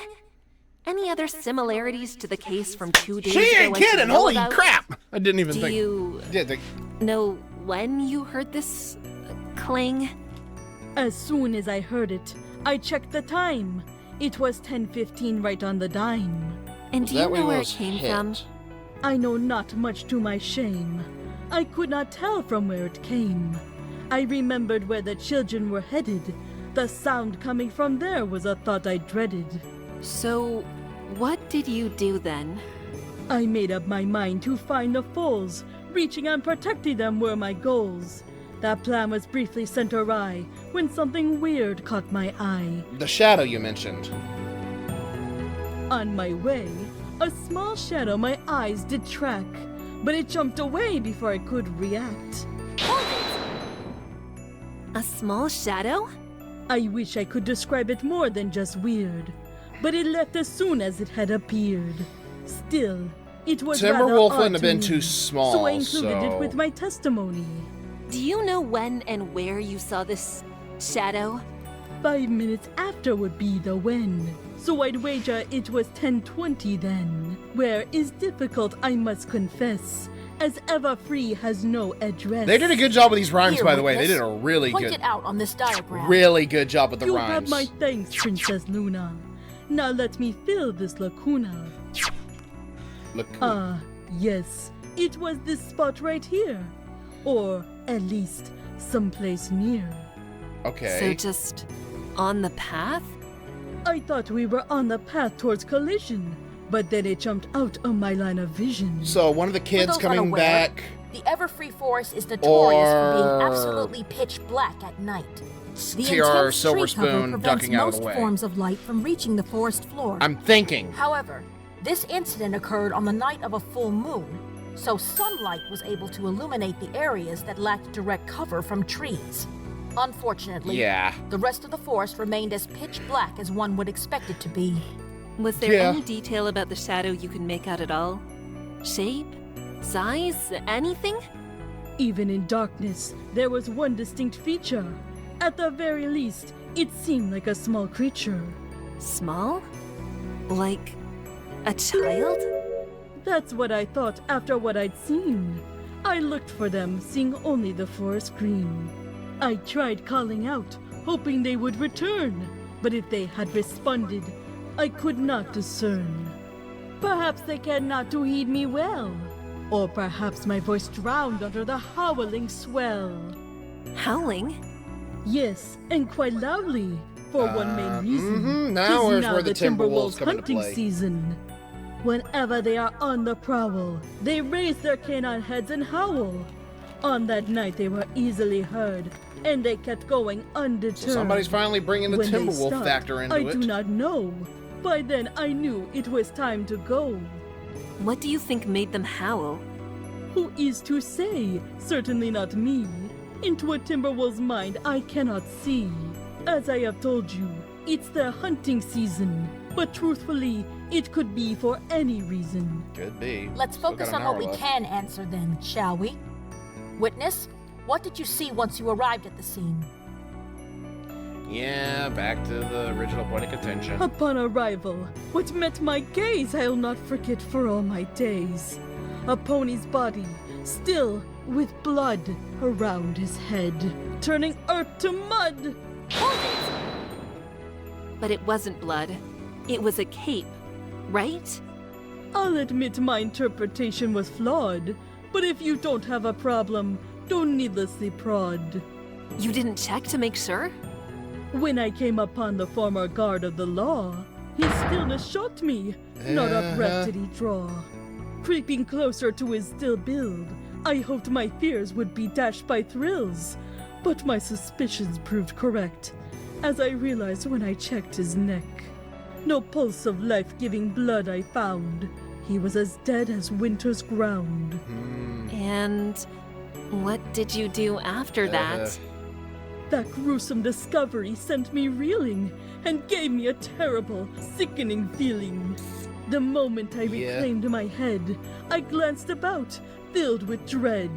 Any other similarities to the case from 2 days ago? She ain't I should kidding! know Holy about? crap! I didn't even Do think. you know when you heard this clang? As soon as I heard it, I checked the time. It was 10:15 right on the dime. And do you know where it came from? I know not much to my shame. I could not tell from where it came. I remembered where the children were headed. The sound coming from there was a thought I dreaded. So, what did you do then? I made up my mind to find the foals. Reaching and protecting them were my goals. That plan was briefly sent awry when something weird caught my eye. The shadow you mentioned. On my way, a small shadow my eyes did track, but it jumped away before I could react. A small shadow? I wish I could describe it more than just weird, but it left as soon as it had appeared. Still, it was rather Timberwolf odd wouldn't have to been me, too small, so I included so- it with my testimony. Do you know when and where you saw this shadow? 5 minutes after would be the when, so I'd wager it was 10:20 then. Where is difficult, I must confess, as Ever-Free has no address. They did a good job with these rhymes, Here, by the way. They witness. did a really Point good, it out on this diagram. really good job with the You rhymes. have my thanks, Princess Luna. Now let me fill this lacuna. Yes, it was this spot right here. Or, at least, someplace near. Okay. So just on the path? I thought we were on the path towards collision, but then it jumped out of my line of vision. So one of the For kids those coming unaware, back. The Everfree Forest is notorious for being Or- absolutely pitch black at night. The TR intense Silver tree cover Spoon prevents ducking out of the most way. forms of light from reaching the forest floor. I'm thinking. However, this incident occurred on the night of a full moon, so sunlight was able to illuminate the areas that lacked direct cover from trees. Unfortunately, Yeah. the rest of the forest remained as pitch black as one would expect it to be. Was there Yeah. any detail about the shadow you can make out at all? Shape? Size? Anything? Even in darkness, there was one distinct feature. At the very least, it seemed like a small creature. Small? Like a child? That's what I thought after what I'd seen. I looked for them, seeing only the forest green. I tried calling out, hoping they would return, but if they had responded, I could not discern. Perhaps they cared not to heed me well, or perhaps my voice drowned under the howling swell. Howling? Yes, and quite loudly, for one main reason. Now 'Tis is where the the Timberwolves come into hunting play. season. Whenever they are on the prowl, they raise their canine heads and howl. On that night they were easily heard, and they kept going undeterred. So somebody's finally bringing the When they Timberwolf stopped, factor into I it. do not know. By then I knew it was time to go. What do you think made them howl? Who is to say? Certainly not me. Into a Timberwolf's mind I cannot see. As I have told you, it's their hunting season. But truthfully, it could be for any reason. Could be. Let's focus on what we can answer then, shall we? Witness, what did you see once you arrived at the scene? Yeah, back to the original point of contention. Upon arrival, what met my gaze I'll not forget for all my days. A pony's body, still with blood around his head, turning earth to mud. Hold it! But it wasn't blood. It was a cape, right? I'll admit my interpretation was flawed, but if you don't have a problem, don't needlessly prod. You didn't check to make sure? When I came upon the former guard of the law, his stillness shocked me, not a breath did he draw. Creeping closer to his still build, I hoped my fears would be dashed by thrills, but my suspicions proved correct, as I realized when I checked his neck. No pulse of life-giving blood I found. He was as dead as winter's ground. And what did you do after that? That gruesome discovery sent me reeling and gave me a terrible, sickening feeling. The moment I reclaimed my head, I glanced about, filled with dread.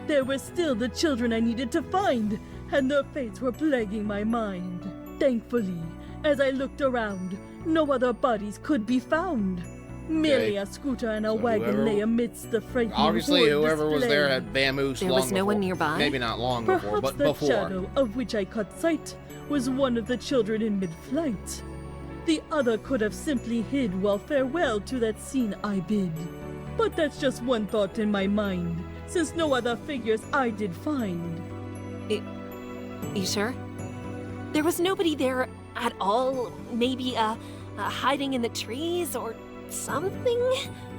There were still the children I needed to find, and their fates were plaguing my mind. Thankfully, as I looked around, no other bodies could be found. Merely a scooter and a wagon lay amidst the frightening Obviously, horde whoever was display. there had vamoosed There long was no one before. nearby? Maybe not long before, Perhaps but the before. shadow of which I caught sight was one of the children in mid-flight. The other could have simply hid while farewell to that scene I bid. But that's just one thought in my mind, since no other figures I did find. You sure? There was nobody there at all? Maybe, hiding in the trees or something?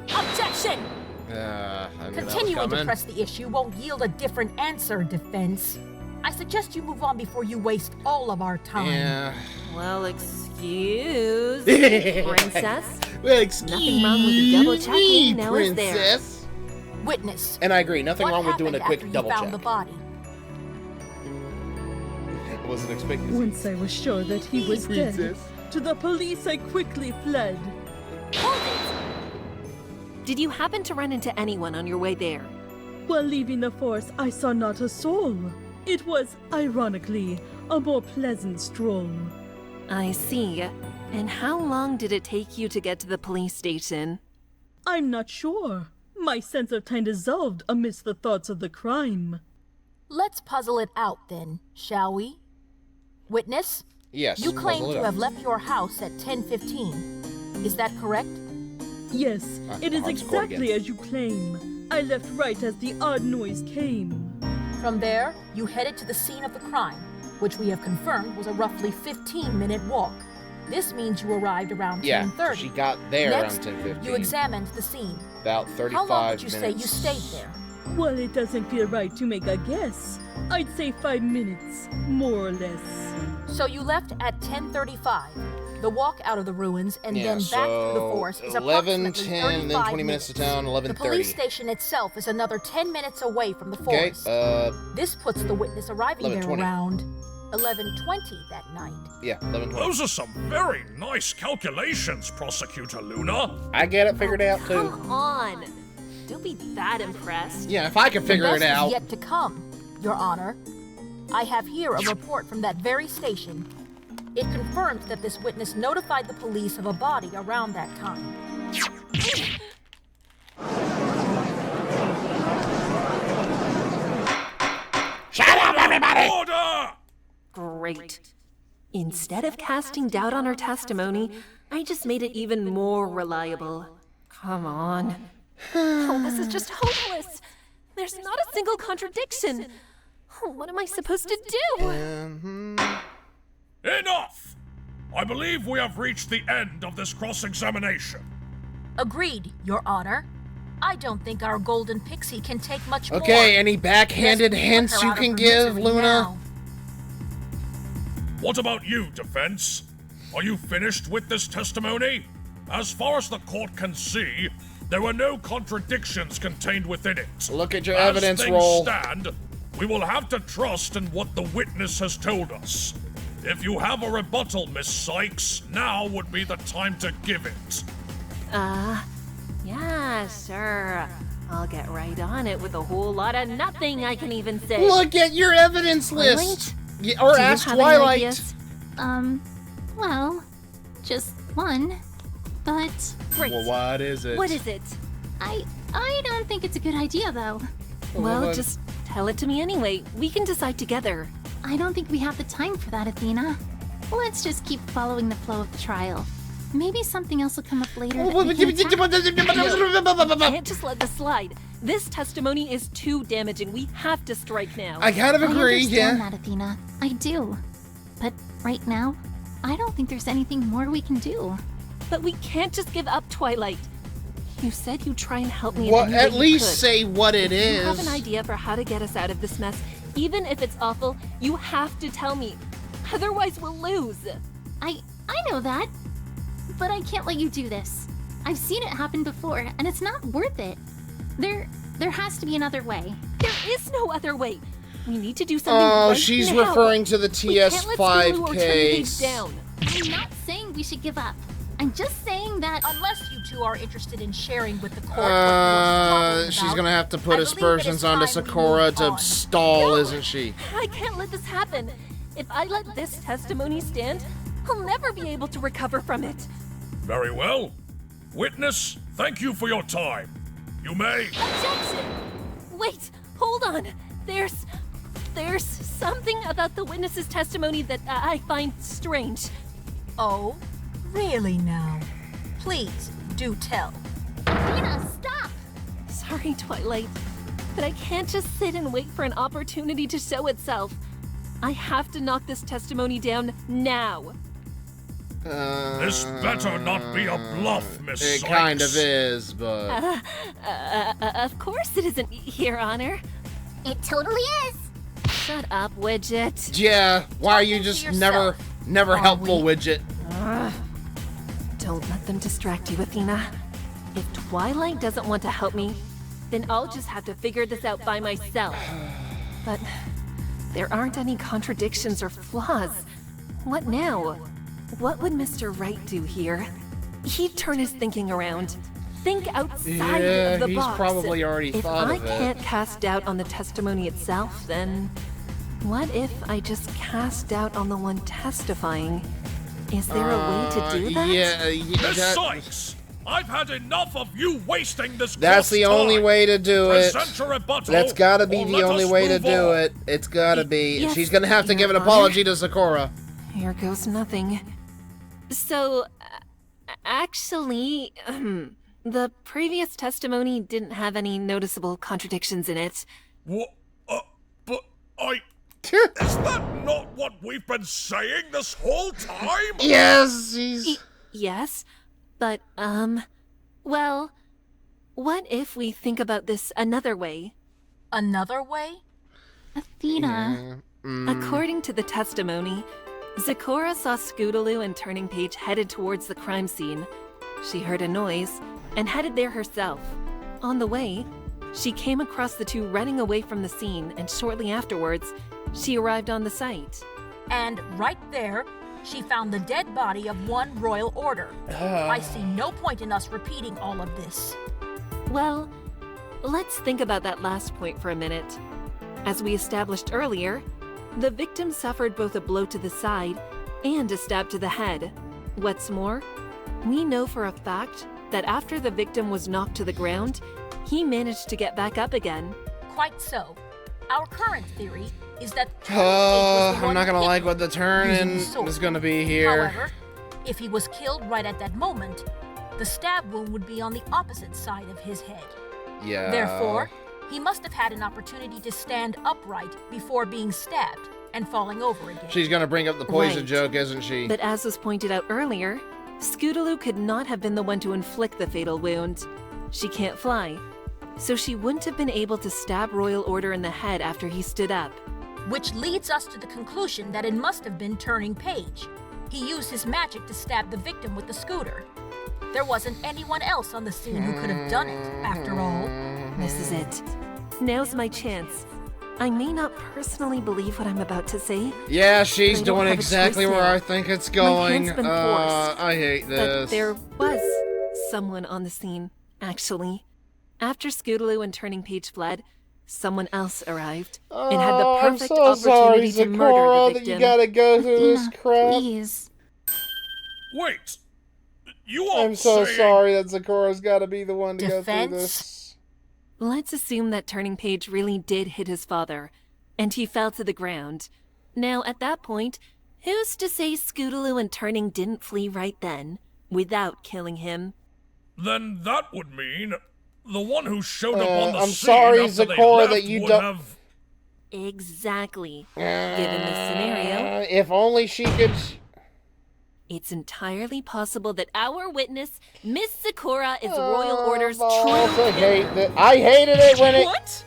Objection! I knew that was Continuing to coming. press the issue won't yield a different answer, defense. I suggest you move on before you waste all of our time. Yeah. Well, excuse me, princess. Well, excuse Nothing wrong with double checking, me, now is there? princess. Witness. And I agree, nothing what wrong with doing a happened quick after double you found check. the body? I wasn't expecting this. Once I was sure that he was dead, Princess. to the police I quickly fled. Did you happen to run into anyone on your way there? While leaving the forest, I saw not a soul. It was, ironically, a more pleasant stroll. I see. And how long did it take you to get to the police station? I'm not sure. My sense of time dissolved amidst the thoughts of the crime. Let's puzzle it out then, shall we? Witness? Yes. You claim puzzle it to out. have left your house at 10:15. Is that correct? Yes, it is exactly as you claim. I left right as the odd noise came. From there, you headed to the scene of the crime, which we have confirmed was a roughly 15-minute walk. This means you arrived around 10:30. She got there Next, around 10:15. you examined the scene. About 35 How long would you say minutes. you stayed there? Well, it doesn't feel right to make a guess. I'd say 5 minutes, more or less. So you left at 10:35. The walk out of the ruins and Yeah, then back through the so forest is 11, approximately 10, then 35 20 minutes to town, The 11:30. police station itself is another 10 minutes away from the Okay, forest. This puts the witness arriving there 11:20. around 11:20 that night. Yeah, 11:20. Those are some very nice calculations, Prosecutor Luna. I get it figured out too. Come on. Don't be that impressed. Yeah, if I can figure the it best out. is yet to come, Your Honor. I have here a report from that very station. It confirms that this witness notified the police of a body around that time. Shut up, everybody! Order! Great. Instead of casting doubt on her testimony, I just made it even more reliable. Come on. Oh, this is just hopeless. There's not a single contradiction. What am I supposed to do? Enough! I believe we have reached the end of this cross-examination. Agreed, Your Honor. I don't think our golden pixie can take much more. Okay, any backhanded hints you can give, Luna? Now. What about you, defense? Are you finished with this testimony? As far as the court can see, there were no contradictions contained within it. Look at your evidence roll. As things stand, we will have to trust in what the witness has told us. If you have a rebuttal, Miss Sykes, now would be the time to give it. Yeah, sure. I'll get right on it with a whole lot of nothing I can even say. Look at your evidence list. Or ask Twilight. Well, just one. But... Great. Well, what is it? What is it? I don't think it's a good idea, though. Well, just tell it to me anyway. We can decide together. I don't think we have the time for that, Athena. Let's just keep following the flow of the trial. Maybe something else will come up later. You can't just let this slide. This testimony is too damaging. We have to strike now. I kind of agree, I understand that, Athena. I do. But right now, I don't think there's anything more we can do. But we can't just give up, Twilight. You said you'd try and help me. Well, at least say what it is. If you have an idea for how to get us out of this mess, even if it's awful, you have to tell me. Otherwise, we'll lose. I know that. But I can't let you do this. I've seen it happen before, and it's not worth it. There has to be another way. There is no other way. We need to do something right she's now. referring to the TS5 case. Down. I'm not saying we should give up. I'm just saying that... Unless you two are interested in sharing with the court she's gonna have to put aspersions onto Sakura to stall, isn't she? I can't let this happen. If I let this testimony stand, I'll never be able to recover from it. Very well. Witness, thank you for your time. You may... Objection! Wait, hold on. There's something about the witness's testimony that I find strange. Oh? Really now? Please, do tell. Athena, stop! Sorry, Twilight, but I can't just sit and wait for an opportunity to show itself. I have to knock this testimony down now. This better not be a bluff, Miss Sykes. It kind of is, but... Of course it isn't, Your Honor. It totally is. Shut up, Widget. Yeah, why are you just never helpful, Widget? Don't let them distract you, Athena. If Twilight doesn't want to help me, then I'll just have to figure this out by myself. But there aren't any contradictions or flaws. What now? What would Mr. Wright do here? He'd turn his thinking around. Think outside of the box. He's probably already thought of it. If I can't cast doubt on the testimony itself, then what if I just cast doubt on the one testifying? Is there a way to do that? Miss Sykes, I've had enough of you wasting this. That's the only way to do it. Present your rebuttal, That's gotta be the only way to do it. It's gotta be. Yes, she's gonna have to give an apology to Sakura. Here goes nothing. So, actually, the previous testimony didn't have any noticeable contradictions in it. What? But I... Is that not what we've been saying this whole time? Yes, yes, but, well, what if we think about this another way? Another way? Athena. According to the testimony, Sakura saw Scootaloo and Turning Page headed towards the crime scene. She heard a noise and headed there herself. On the way, she came across the two running away from the scene, and shortly afterwards, she arrived on the site. And right there, she found the dead body of one royal order. I see no point in us repeating all of this. Well, let's think about that last point for a minute. As we established earlier, the victim suffered both a blow to the side and a stab to the head. What's more, we know for a fact that after the victim was knocked to the ground, he managed to get back up again. Quite so. Our current theory is that... I'm not gonna like what the turn-in is gonna be here. However, if he was killed right at that moment, the stab wound would be on the opposite side of his head. Yeah. Therefore, he must have had an opportunity to stand upright before being stabbed and falling over again. She's gonna bring up the poison joke, isn't she? But as was pointed out earlier, Scootaloo could not have been the one to inflict the fatal wound. She can't fly, so she wouldn't have been able to stab Royal Order in the head after he stood up. Which leads us to the conclusion that it must have been Turning Page. He used his magic to stab the victim with the scooter. There wasn't anyone else on the scene who could have done it, after all. This is it. Now's my chance. I may not personally believe what I'm about to say. Yeah, she's doing exactly where I think it's going. I hate this. But there was someone on the scene, actually. After Scootaloo and Turning Page fled, someone else arrived and had the perfect opportunity to murder the victim. That you gotta go through this crap. Please. Wait, you are I'm so saying... sorry that Zeccora's gotta be the one to go through this. Let's assume that Turning Page really did hit his father, and he fell to the ground. Now, at that point, who's to say Scootaloo and Turning didn't flee right then, without killing him? Then that would mean the one who showed up on the I'm scene sorry, after they Zeccora, left that you would don't... have... Exactly. Given this scenario... If only she could... It's entirely possible that our witness, Miss Zecora, is Royal Order's true... I hated it when it... What?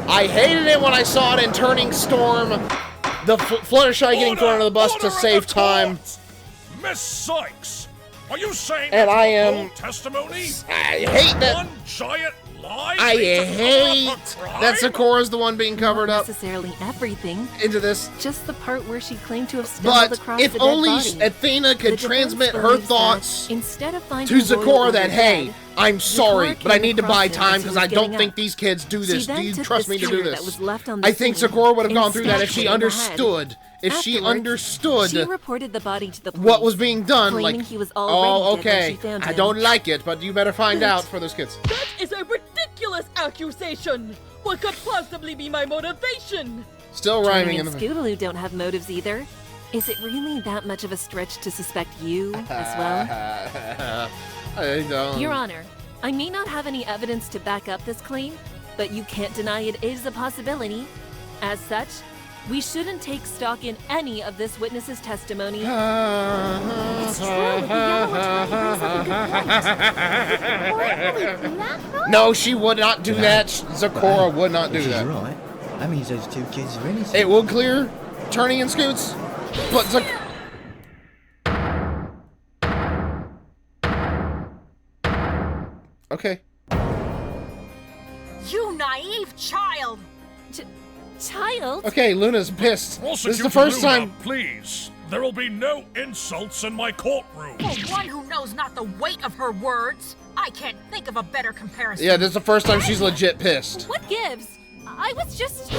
I hated it when I saw it in Turning Storm. The Fluttershy getting thrown under the bus to save time. Miss Sykes, are you saying And that's I your am... whole testimony? I hate that... One giant lie? I made to hate cover up her crime? that Zeccora's the one being covered Not up necessarily everything. into this. Just the part where she claimed to have stumbled But across if the dead only body. Athena could The transmit defense her believes thoughts that instead of to finding Royal Zecora Order that, hey, dead, I'm sorry, Zecora but I came need to across buy him time as he because was I don't getting think up. these kids do She this. then Do you took trust the me to do spear this? that was left on the I think scene Zecora would have and gone through that if stabbed she him in the head. understood. If she Afterwards, understood she reported the body to the police, what was being done. claiming Like, he was already oh, dead when okay, she found I him. don't like it, but you better find out for those kids. That is a ridiculous accusation! What could possibly be my motivation? Still Turning rhyming in and the... Scootaloo don't have motives either. Is it really that much of a stretch to suspect you as well? I don't... Your Honor, I may not have any evidence to back up this claim, but you can't deny it is a possibility. As such, we shouldn't take stock in any of this witness's testimony. It's true. The yellow attorney brings up a good point. No, she would not do that. Zecora would not do She's that. right. That means those two kids are innocent. It will clear Turning and Scoots, but okay. You naive child! Child? Okay, Luna's pissed. This is the Prosecutor first Luna, time... please. There will be no insults in my courtroom. For one who knows not the weight of her words, I can't think of a better comparison. Yeah, this is the first time she's legit pissed. What gives? I was just...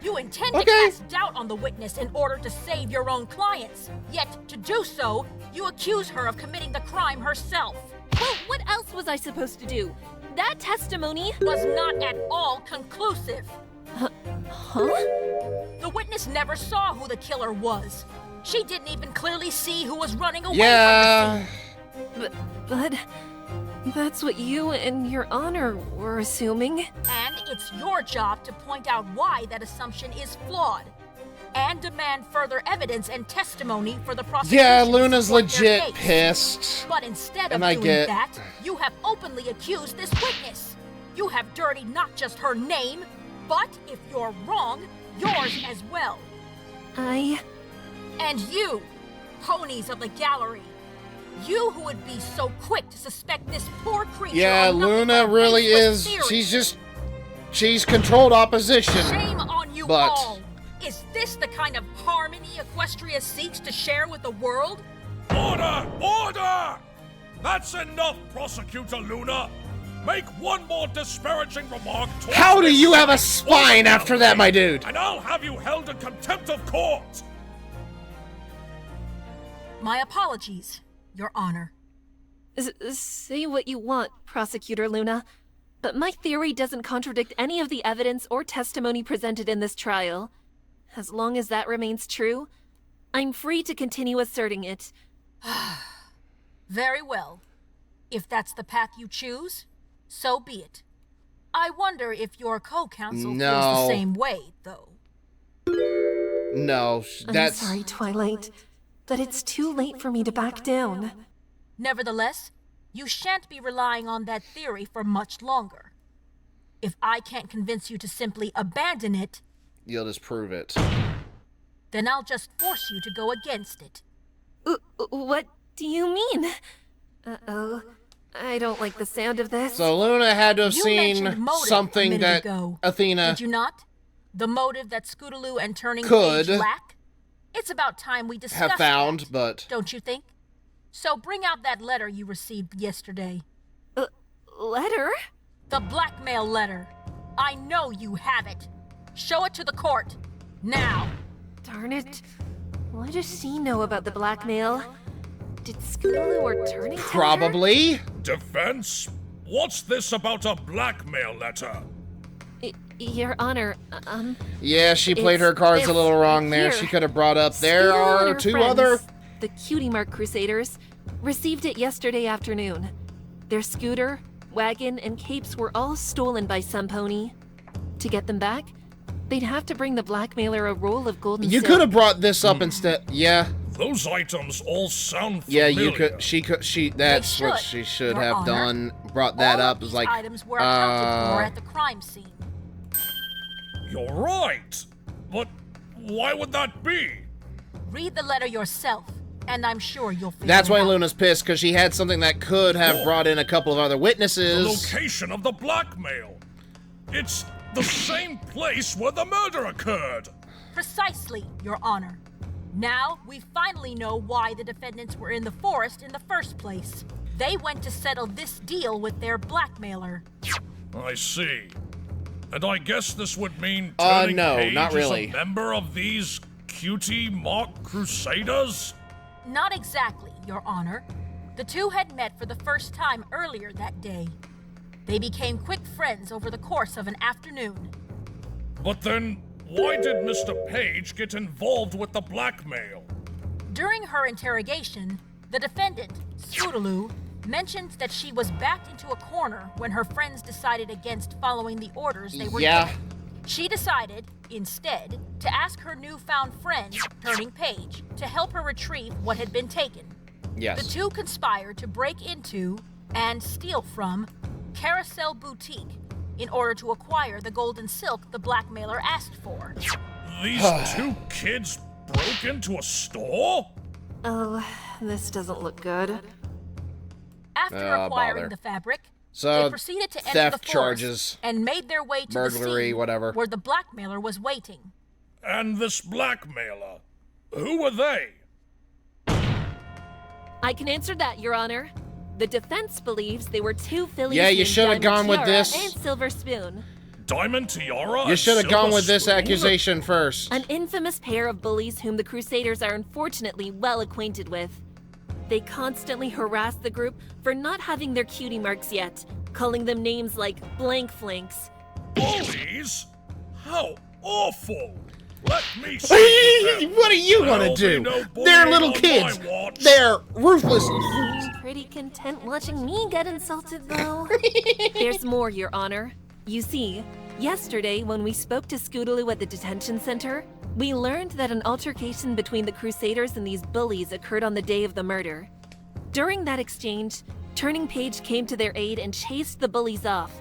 You intend to cast doubt on the witness in order to save your own clients. Yet, to do so, you accuse her of committing the crime herself. Well, what else was I supposed to do? That testimony... was not at all conclusive. Huh? The witness never saw who the killer was. She didn't even clearly see who was running away Yeah. from the scene. But... That's what you and Your Honor were assuming. And it's your job to point out why that assumption is flawed. And demand further evidence and testimony for the prosecution. Yeah, to Luna's support their legit case. pissed. But instead of And I doing get... that, you have openly accused this witness. You have dirtied not just her name, but if you're wrong, yours as well. And you, ponies of the gallery. You who would be so quick to suspect this poor creature. Yeah, on nothing Luna but really baseless is. theories. She's controlled opposition. Shame on you but... all. Is this the kind of harmony Equestria seeks to share with the world? Order! Order! That's enough, Prosecutor Luna. Make one more disparaging remark towards How do this you have a side spine or after that, my dude? And I'll have you held in contempt of court. My apologies, Your Honor. Say what you want, Prosecutor Luna, but my theory doesn't contradict any of the evidence or testimony presented in this trial. As long as that remains true, I'm free to continue asserting it. Very well. If that's the path you choose, so be it. I wonder if your co-counsel feels the No. same way, though. No, that's... I'm sorry, Twilight. but it's too late for me to back down. Nevertheless, you shan't be relying on that theory for much longer. If I can't convince you to simply abandon it, you'll just prove it. Then I'll just force you to go against it. What do you mean? Uh-oh. I don't like the sound of this. So Luna had to have seen something that Athena... Did you not? The motive that Scootaloo and Turning Page lack? It's about time we discussed have found, that, but... Don't you think? So bring out that letter you received yesterday. Letter? The blackmail letter. I know you have it. Show it to the court. Now. Darn it. What does she know about the blackmail? Did Scootaloo or Turning tell her? Probably. Defense? What's this about a blackmail letter? Your Honor, Yeah, she played her cards a little wrong there. She could have brought up, there are two other... The Cutie Mark Crusaders received it yesterday afternoon. Their scooter, wagon, and capes were all stolen by some pony. To get them back, they'd have to bring the blackmailer a roll of golden silk. You could have brought this up instead. Yeah. Those items all sound familiar. Yeah, you could. That's what she should have done. Brought that up. It was like, items were accounted for at the crime scene. You're right. But why would that be? Read the letter yourself, and I'm sure you'll figure That's why it out. Luna's pissed, because she had something that could have brought in a couple of other witnesses. The location of the blackmail. It's the same place where the murder occurred. Precisely, Your Honor. Now, we finally know why the defendants were in the forest in the first place. They went to settle this deal with their blackmailer. I see. And I guess this would mean Turning no, Page not really. is a member of these Cutie Mark Crusaders? Not exactly, Your Honor. The two had met for the first time earlier that day. They became quick friends over the course of an afternoon. But then, why did Mr. Page get involved with the blackmail? During her interrogation, the defendant, Scootaloo, mentioned that she was backed into a corner when her friends decided against following the orders they were given. She decided, instead, to ask her newfound friend, Turning Page, to help her retrieve what had been taken. Yes. The two conspired to break into and steal from Carousel Boutique in order to acquire the golden silk the blackmailer asked for. These two kids broke into a store? Oh, this doesn't look good. After acquiring the fabric, so they proceeded to enter theft the forest charges, and made their way to burglary, the scene whatever, where the blackmailer was waiting. And this blackmailer, who were they? I can answer that, Your Honor. The defense believes they were two fillies. Yeah, you named should have gone with Diamond this. Tiara and Silver Spoon. Diamond Tiara? You should have gone with this accusation first. An infamous pair of bullies whom the Crusaders are unfortunately well acquainted with. They constantly harass the group for not having their cutie marks yet, calling them names like blank flanks. Bullies? How awful! Let me see. What are you gonna do? They're little kids. They're ruthless. Pretty content watching me get insulted, though. There's more, Your Honor. You see, yesterday when we spoke to Scootaloo at the detention center, we learned that an altercation between the Crusaders and these bullies occurred on the day of the murder. During that exchange, Turning Page came to their aid and chased the bullies off.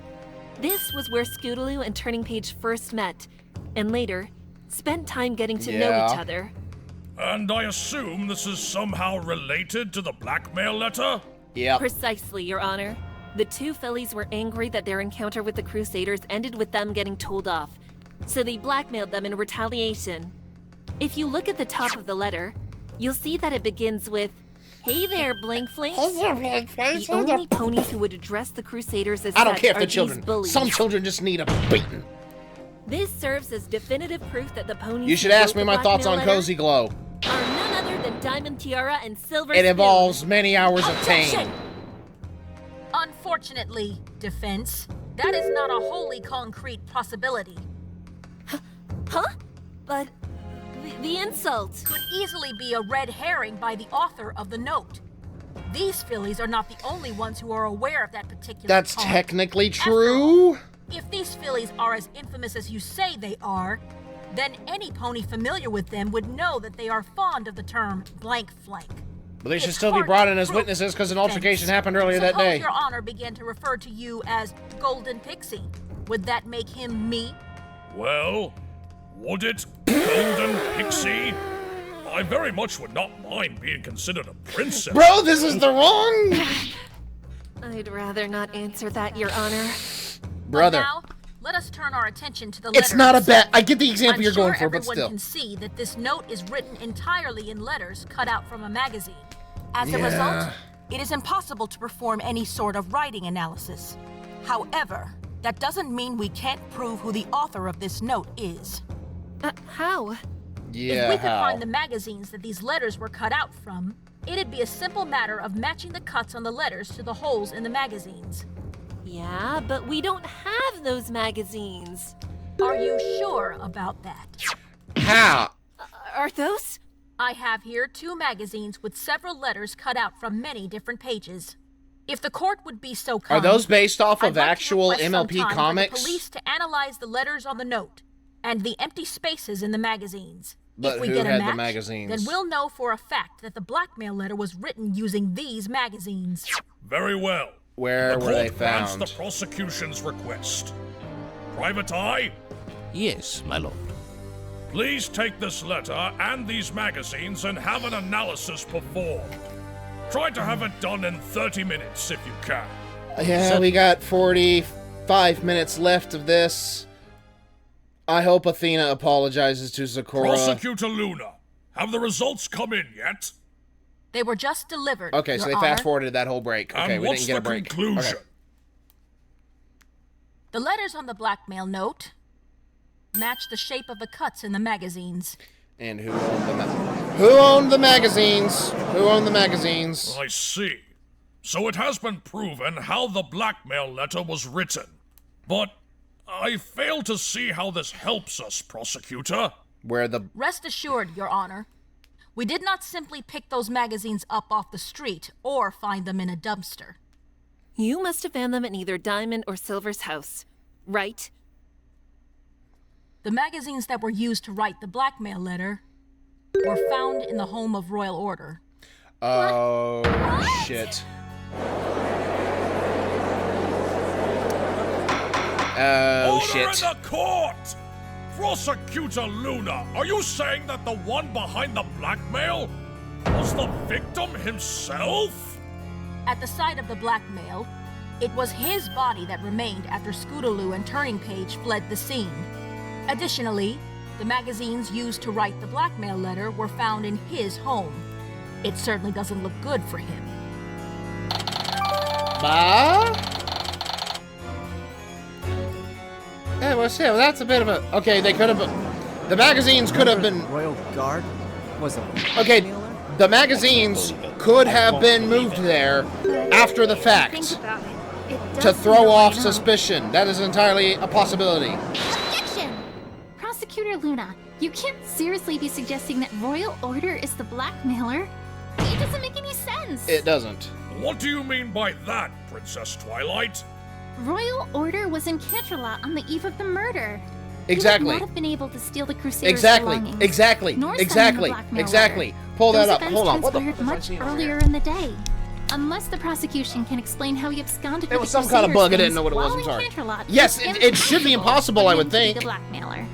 This was where Scootaloo and Turning Page first met, and later, spent time getting to know each other. And I assume this is somehow related to the blackmail letter? Yeah. Precisely, Your Honor. The two fillies were angry that their encounter with the Crusaders ended with them getting told off, so they blackmailed them in retaliation. If you look at the top of the letter, you'll see that it begins with, "Hey there, blank flanks." The only ponies who would address the Crusaders as I don't such care if are the these children. bullies. Some children just need a beating. This serves as definitive proof that the ponies You should who ask wrote me the my thoughts on blackmail Cozy Glow. letter are none other than Diamond Tiara and Silver It Spoon. involves many hours of pain. Unfortunately, defense, that is not a wholly concrete possibility. Huh? But the insult could easily be a red herring by the author of the note. These fillies are not the only ones who are aware of that particular That's comment. technically true. If these fillies are as infamous as you say they are, then any pony familiar with them would know that they are fond of the term blank flank. But they should still be brought in as witnesses because an altercation happened earlier that day. Suppose Your Honor began to refer to you as Golden Pixie. Would that make him me? Well, would it, Golden Pixie? I very much would not mind being considered a princess. Bro, this is the wrong... I'd rather not answer that, Your Honor. Brother. But now, let us turn our attention to the letter. It's not a bet. I get the example I'm you're sure going for, but everyone still. can see that this note is written entirely in letters cut out from a magazine. As a Yeah. result, it is impossible to perform any sort of writing analysis. However, that doesn't mean we can't prove who the author of this note is. How? Yeah, If we could how? find the magazines that these letters were cut out from, it'd be a simple matter of matching the cuts on the letters to the holes in the magazines. Yeah, but we don't have those magazines. Are you sure about that? How? Are those? I have here 2 magazines with several letters cut out from many different pages. If the court would be so kind, Are those based off I'd of like to actual request some MLP time for comics? the police to analyze the letters on the note and the empty spaces in the magazines. But if we who get a had the match, magazines? then we'll know for a fact that the blackmail letter was written using these magazines. Very well. Where the were they court grants found? the prosecution's request. Private Eye? Yes, my lord. Please take this letter and these magazines and have an analysis performed. Try to have it done in 30 minutes if you can. Yeah, we got 45 minutes left of this. I hope Athena apologizes to Sakura. Prosecutor Luna, have the results come in yet? They were just delivered. Okay, so Your they Honor. fast-forwarded that whole break. Okay, And we what's didn't get a the break. conclusion? Okay. The letters on the blackmail note match the shape of the cuts in the magazines. And who owned the Who owned the magazines? Who owned the magazines? I see. So it has been proven how the blackmail letter was written. But I fail to see how this helps us, prosecutor. Where the... Rest assured, Your Honor. We did not simply pick those magazines up off the street or find them in a dumpster. You must have found them in either Diamond or Silver's house, right? The magazines that were used to write the blackmail letter were found in the home of Royal Order. Oh, shit. Oh, Order shit. in the court! Prosecutor Luna, are you saying that the one behind the blackmail was the victim himself? At the site of the blackmail, it was his body that remained after Scootaloo and Turning Page fled the scene. Additionally, the magazines used to write the blackmail letter were found in his home. It certainly doesn't look good for him. Yeah, well, shit, well, that's a bit of a... Okay, they could have... The magazines could have been... Royal Guard was a... Okay, the magazines could have been moved there after the fact to throw off suspicion. That is entirely a possibility. Objection! Prosecutor Luna, you can't seriously be suggesting that Royal Order is the blackmailer. It doesn't make any sense. It doesn't. What do you mean by that, Princess Twilight? Royal Order was in Canterlot on the eve of the murder. Exactly. He would not have been able to steal the Crusaders' Exactly. belongings, Exactly. nor send Exactly. them the blackmail Exactly. letter. Pull that Those up. events Hold on. What the transpired fuck much is earlier in the day. Unless the prosecution can explain how he absconded There with was the some kind of bug. I didn't Crusaders' know what it was. while I'm in sorry. Canterlot, Yes, it's it should be impossible, I would for him to be think. the blackmailer.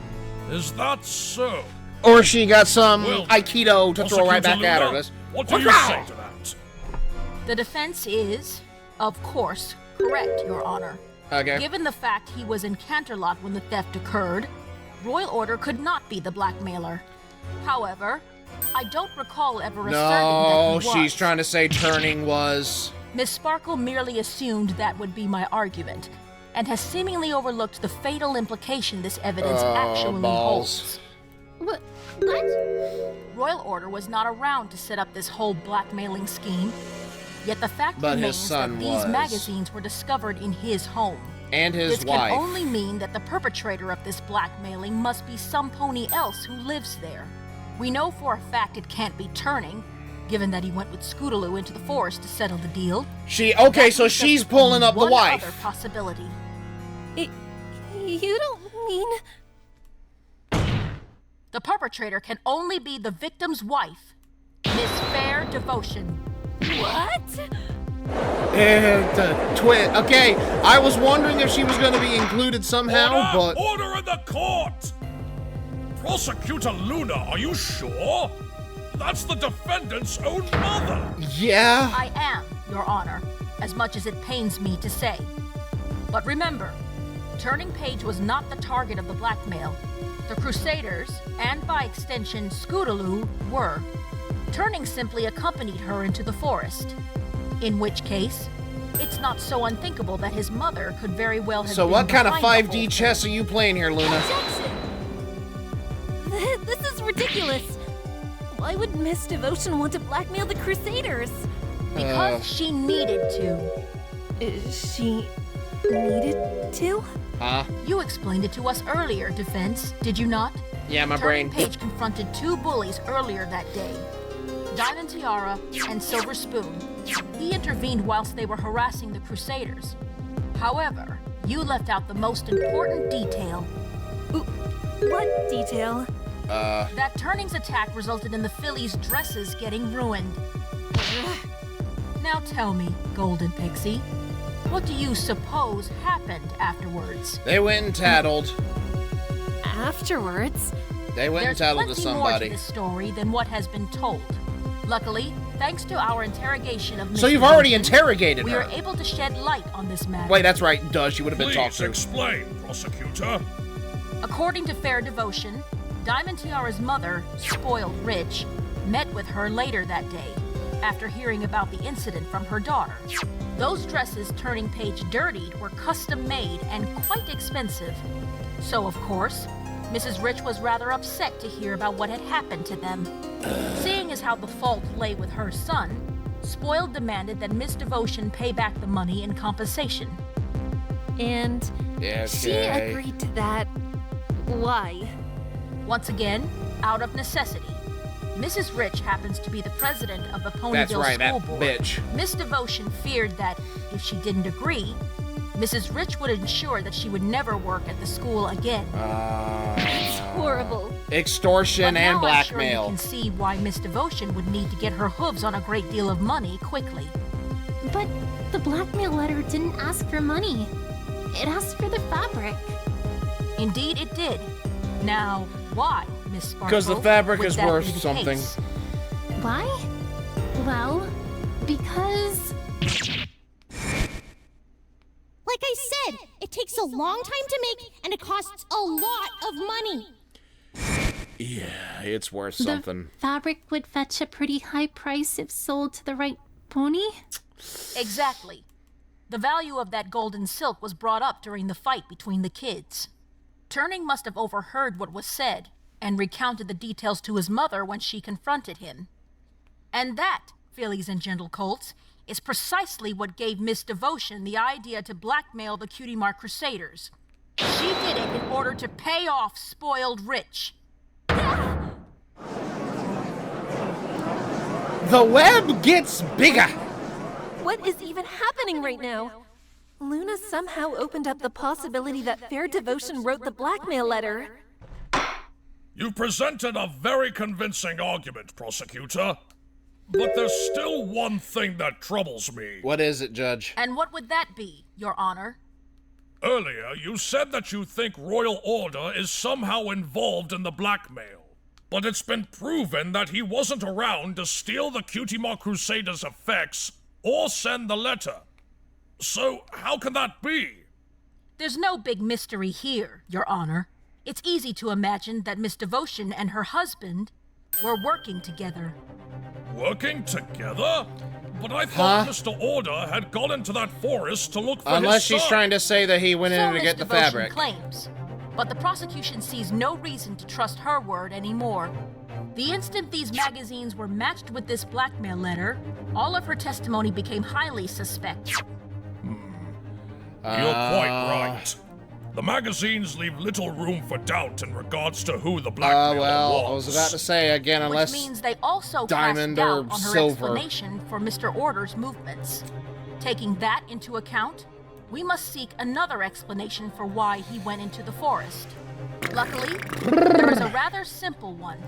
Is that so? Or she got some Well, Aikido to throw right back at her. Luna, This- what do you say to that? The defense is, of course, correct, Your Honor. Okay. Given the fact he was in Canterlot when the theft occurred, Royal Order could not be the blackmailer. However, I don't recall ever asserting that No, he was. she's trying to say Turning was... Miss Sparkle merely assumed that would be my argument, and has seemingly overlooked the fatal implication this evidence actually balls. holds. What? Royal Order was not around to set up this whole blackmailing scheme. Yet the fact But his remains son that these was. magazines were discovered in his home. And his this wife. can only mean that the perpetrator of this blackmailing must be some pony else who lives there. We know for a fact it can't be Turning, given that he went with Scootaloo into the forest to settle the deal. Okay, so she's pulling up the One wife. other possibility. You don't mean... The perpetrator can only be the victim's wife, Miss Fair Devotion. What? And twin. Okay, I was wondering if she was going to be included somehow, but Order in the court! Prosecutor Luna, are you sure? That's the defendant's own mother. Yeah. I am, Your Honor, as much as it pains me to say. But remember, Turning Page was not the target of the blackmail. The Crusaders, and by extension Scootaloo, were. Turning simply accompanied her into the forest. In which case, it's not so unthinkable that his mother could very well have So been what kind of behind the 5D whole chess are you playing here, Luna? Objection! This is ridiculous. Why would Miss Devotion want to blackmail the Crusaders? Because she needed to. She needed to? Huh? You explained it to us earlier, Defense, did you not? Yeah, my Turning brain. Page confronted two bullies earlier that day, Diamond Tiara and Silver Spoon. He intervened whilst they were harassing the Crusaders. However, you left out the most important detail. What detail? That Turning's attack resulted in the fillies' dresses getting ruined. Now tell me, Golden Pixie, what do you suppose happened afterwards? They went and tattled. Afterwards? They went and tattled to somebody. More to this story than what has been told. Luckily, thanks to our interrogation of Miss So you've already interrogated we her. are able to shed light on this matter. Wait, that's right. Duh, she would have been talked Please to. explain, prosecutor. According to Fair Devotion, Diamond Tiara's mother, Spoiled Rich, met with her later that day, after hearing about the incident from her daughter. Those dresses Turning Page dirtied were custom-made and quite expensive. So, of course, Mrs. Rich was rather upset to hear about what had happened to them. Seeing as how the fault lay with her son, Spoiled demanded that Miss Devotion pay back the money in compensation. And she agreed to that. Why? Once again, out of necessity. Mrs. Rich happens to be the president of the Ponyville School Board. Bitch. Miss Devotion feared that, if she didn't agree, Mrs. Rich would ensure that she would never work at the school again. That's horrible. Extortion but and now blackmail. I'm sure you can see why Miss Devotion would need to get her hooves on a great deal of money quickly. But the blackmail letter didn't ask for money. It asked for the fabric. Indeed it did. Now, why, Miss Sparkle? Because the fabric would is that worth be the something. case? Why? Well, because... Like I said, it takes a long time to make, and it costs a lot of money. Yeah, it's worth something. The fabric would fetch a pretty high price if sold to the right pony? Exactly. The value of that golden silk was brought up during the fight between the kids. Turning must have overheard what was said, and recounted the details to his mother when she confronted him. And that, fillies and gentle colts, is precisely what gave Miss Devotion the idea to blackmail the Cutie Mark Crusaders. She did it in order to pay off Spoiled Rich. The web gets bigger. What is even happening right now? Luna somehow opened up the possibility that Fair Devotion wrote the blackmail letter. You presented a very convincing argument, prosecutor. But there's still one thing that troubles me. What is it, Judge? And what would that be, Your Honor? Earlier, you said that you think Royal Order is somehow involved in the blackmail. But it's been proven that he wasn't around to steal the Cutie Mark Crusaders' effects or send the letter. So, how can that be? There's no big mystery here, Your Honor. It's easy to imagine that Miss Devotion and her husband were working together. Working together? But I thought Mr. Order had gone into that forest to look for Unless his son. she's trying to say that he went in to get the Miss Devotion fabric. claims. But the prosecution sees no reason to trust her word anymore. The instant these magazines were matched with this blackmail letter, all of her testimony became highly suspect. You're quite right. The magazines leave little room for doubt in regards to who the blackmailer was. I was about to say again, unless Which means they also Diamond cast or doubt on her Silver. explanation for Mr. Order's movements. Taking that into account, we must seek another explanation for why he went into the forest. Luckily, there is a rather simple one.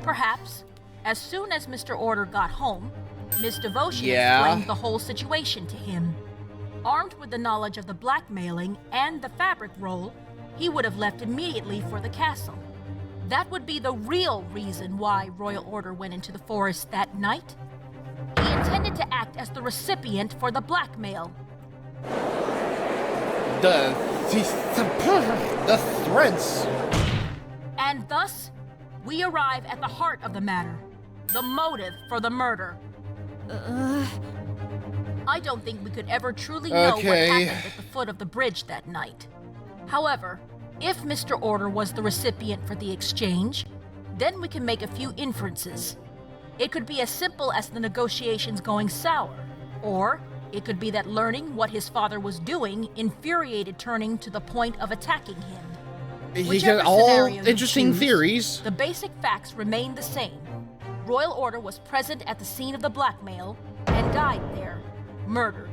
Perhaps, as soon as Mr. Order got home, Miss Devotion explained the whole situation to him. Armed with the knowledge of the blackmailing and the fabric roll, he would have left immediately for the castle. That would be the real reason why Royal Order went into the forest that night. He intended to act as the recipient for the blackmail. The threads. And thus, we arrive at the heart of the matter. The motive for the murder. I don't think we could ever truly know what happened at the foot of the bridge that night. However, if Mr. Order was the recipient for the exchange, then we can make a few inferences. It could be as simple as the negotiations going sour, or it could be that learning what his father was doing infuriated Turning to the point of attacking him. He got all interesting theories. The basic facts remain the same. Royal Order was present at the scene of the blackmail and died there, murdered.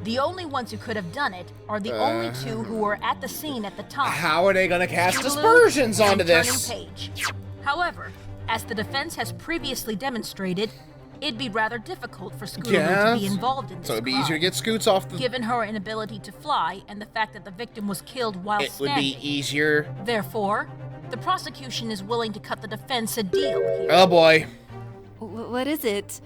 The only ones who could have done it are the only two who were at the scene at the time. How are they going to cast aspersions onto this? Page. However, as the defense has previously demonstrated, it'd be rather difficult for Scootaloo to be involved in this So it'd be crime, easier to get Scoots off the... given her inability to fly and the fact that the victim was killed while It standing. would be easier. Therefore, the prosecution is willing to cut the defense a deal here. Oh boy. What is it?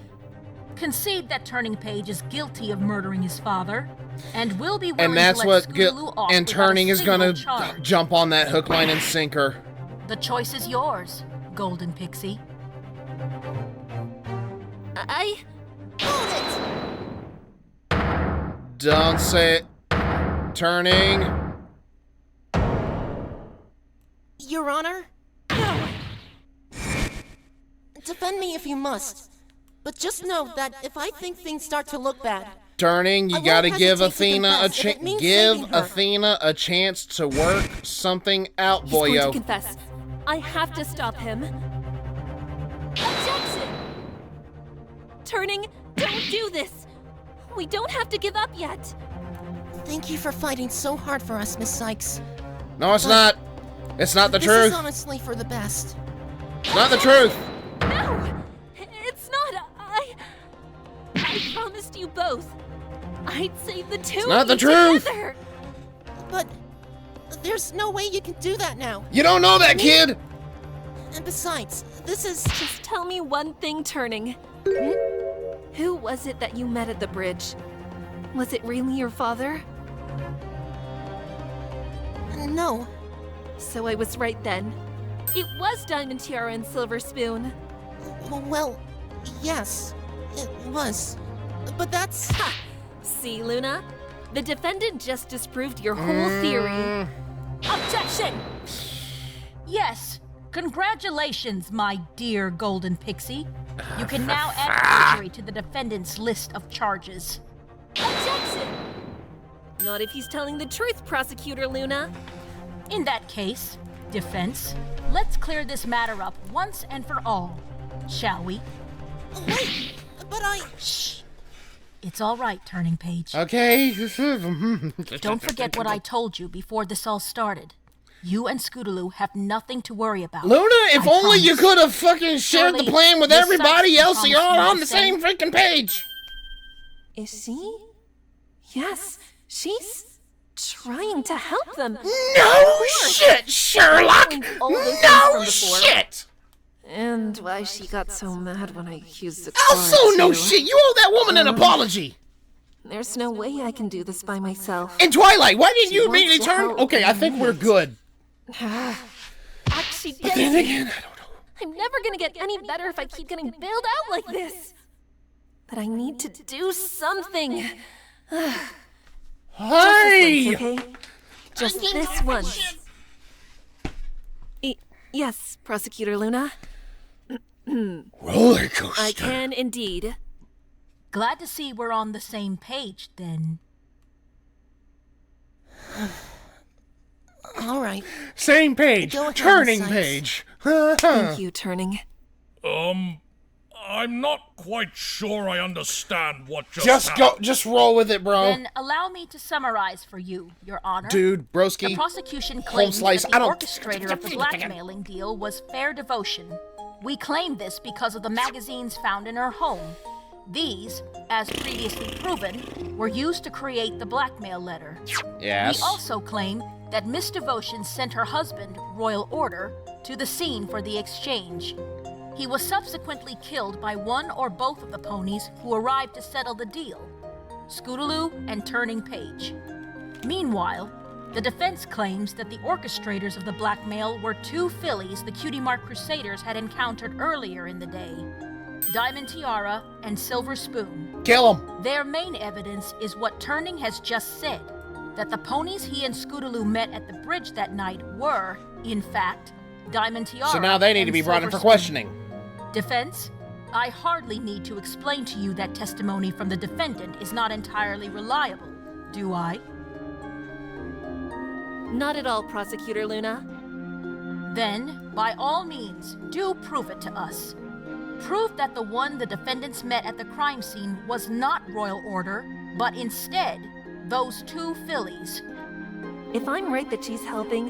Concede that Turning Page is guilty of murdering his father, and will be willing And that's to let what Scootaloo off and without Turning a is gonna single charge. jump on that hook, line, and sinker. The choice is yours, Golden Pixie. Don't say it. Turning. Your Honor? Defend me if you must. But just know that if I think things start to look bad... Turning, you gotta give Athena a chance. Give saving her. Athena a chance to work something out, He's going boyo. to confess. I have to stop him. Objection! Turning, don't do this. We don't have to give up yet. Thank you for fighting so hard for us, Miss Sykes. No, it's not. It's not the This truth. is honestly for the best. It's not the truth. No! It's not. I promised you both. I'd save the two It's not of the you truth. together. But there's no way you can do that now. You don't know that, kid. And besides, this is... Just tell me one thing, Turning. Who was it that you met at the bridge? Was it really your father? No. So I was right then. It was Diamond Tiara and Silver Spoon. Well, yes, it was. But that's... Ha! See, Luna? The defendant just disproved your whole theory. Objection! Yes, congratulations, my dear Golden Pixie. You can now add perjury to the defendant's list of charges. Objection! Not if he's telling the truth, Prosecutor Luna. In that case, defense, let's clear this matter up once and for all, shall we? Wait, but I... Shh. It's all right, Turning Page. Okay. Don't forget what I told you before this all started. You and Scootaloo have nothing to worry about. Luna, if only you could have fucking shared the Surely, plan with Miss everybody Sykes else so you're all promised me on the the same freaking page. Is she? Yes, she's trying to help them. No shit, Sherlock! No shit! And why she got so mad when I accused the Also no shit, you owe that woman an apology! There's no way I can do this by myself. And Twilight, why didn't you She wants immediately to turn? help Okay, I think we're good. Actually, But then again, I don't know. I'm never gonna get any better if I keep getting bailed out like this. But I need to do something. Hey! Okay? Just this once. Yes, Prosecutor Luna. Roller coaster. I can indeed. Glad to see we're on the same page, then. All right. Same page. Go ahead, Turning Sykes. page. Thank you, Turning. I'm not quite sure I understand what just happened. Just roll with it, bro. Then allow me to summarize for you, Your Honor. Dude, broski. The prosecution claims that the orchestrator of the blackmailing deal was Fair Devotion. We claim this because of the magazines found in her home. These, as previously proven, were used to create the blackmail letter. Yes. We also claim that Miss Devotion sent her husband, Royal Order, to the scene for the exchange. He was subsequently killed by one or both of the ponies who arrived to settle the deal, Scootaloo and Turning Page. Meanwhile, the defense claims that the orchestrators of the blackmail were two fillies the Cutie Mark Crusaders had encountered earlier in the day, Diamond Tiara and Silver Spoon. Kill them! Their main evidence is what Turning has just said, that the ponies he and Scootaloo met at the bridge that night were, in fact, Diamond Tiara. So now they need to be brought in for questioning. Defense, I hardly need to explain to you that testimony from the defendant is not entirely reliable, do I? Not at all, Prosecutor Luna. Then, by all means, do prove it to us. Prove that the one the defendants met at the crime scene was not Royal Order, but instead, those two fillies. If I'm right that she's helping,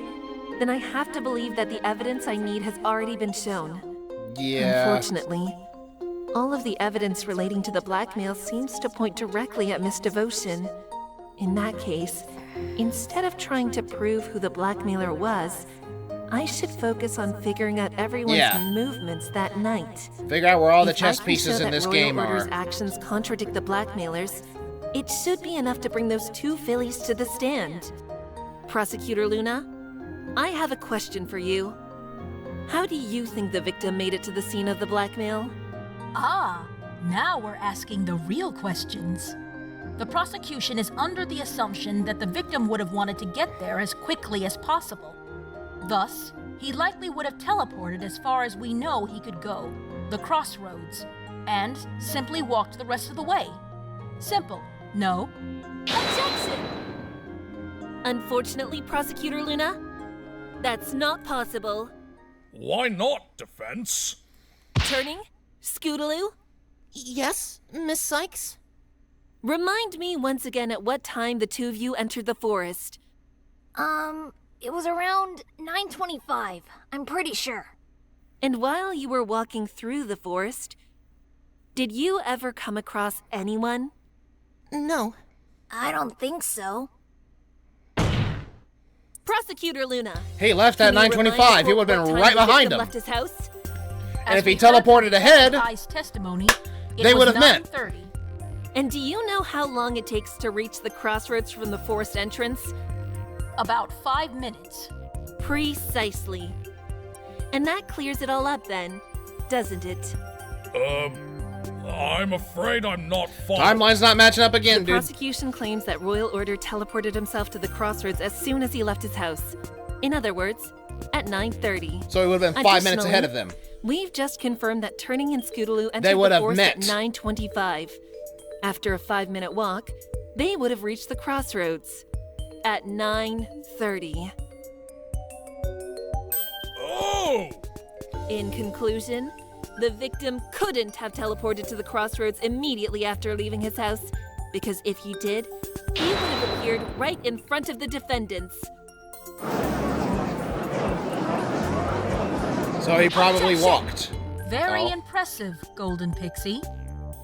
then I have to believe that the evidence I need has already been shown. Yeah. Unfortunately, all of the evidence relating to the blackmail seems to point directly at Miss Devotion. In that case, instead of trying to prove who the blackmailer was, I should focus on figuring out everyone's movements that night. Figure out where all the chess pieces in this game are. If Royal Order's actions contradict the blackmailers, it should be enough to bring those two fillies to the stand. Prosecutor Luna, I have a question for you. How do you think the victim made it to the scene of the blackmail? Ah, now we're asking the real questions. The prosecution is under the assumption that the victim would have wanted to get there as quickly as possible. Thus, he likely would have teleported as far as we know he could go, the crossroads, and simply walked the rest of the way. Simple, no? Objection! Unfortunately, Prosecutor Luna, that's not possible. Why not, defense? Turning? Scootaloo? Yes, Miss Sykes? Remind me once again at what time the two of you entered the forest. It was around 9:25, I'm pretty sure. And while you were walking through the forest, did you ever come across anyone? No. I don't think so. Prosecutor Luna. He left at 9:25. He would have been right behind him. Left his house? And if he teleported ahead, testimony, they would have met. And do you know how long it takes to reach the crossroads from the forest entrance? About 5 minutes. Precisely. And that clears it all up then, doesn't it? I'm afraid I'm not following. Timeline's not matching up again, dude. The prosecution claims that Royal Order teleported himself to the crossroads as soon as he left his house. In other words, at 9:30. So he would have been 5 minutes ahead of them. We've just confirmed that Turning and Scootaloo entered the forest at 9:25. After a 5-minute walk, they would have reached the crossroads at 9:30. Oh! In conclusion, the victim couldn't have teleported to the crossroads immediately after leaving his house, because if he did, he would have appeared right in front of the defendants. So he probably walked. Very impressive, Golden Pixie.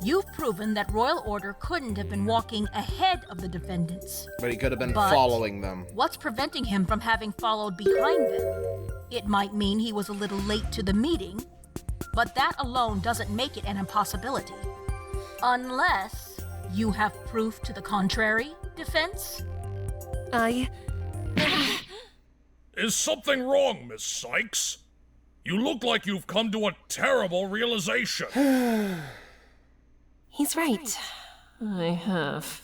You've proven that Royal Order couldn't have been walking ahead of the defendants. But he could have been following them. What's preventing him from having followed behind them? It might mean he was a little late to the meeting, but that alone doesn't make it an impossibility. Unless you have proof to the contrary, defense? Is something wrong, Miss Sykes? You look like you've come to a terrible realization. He's right. I have.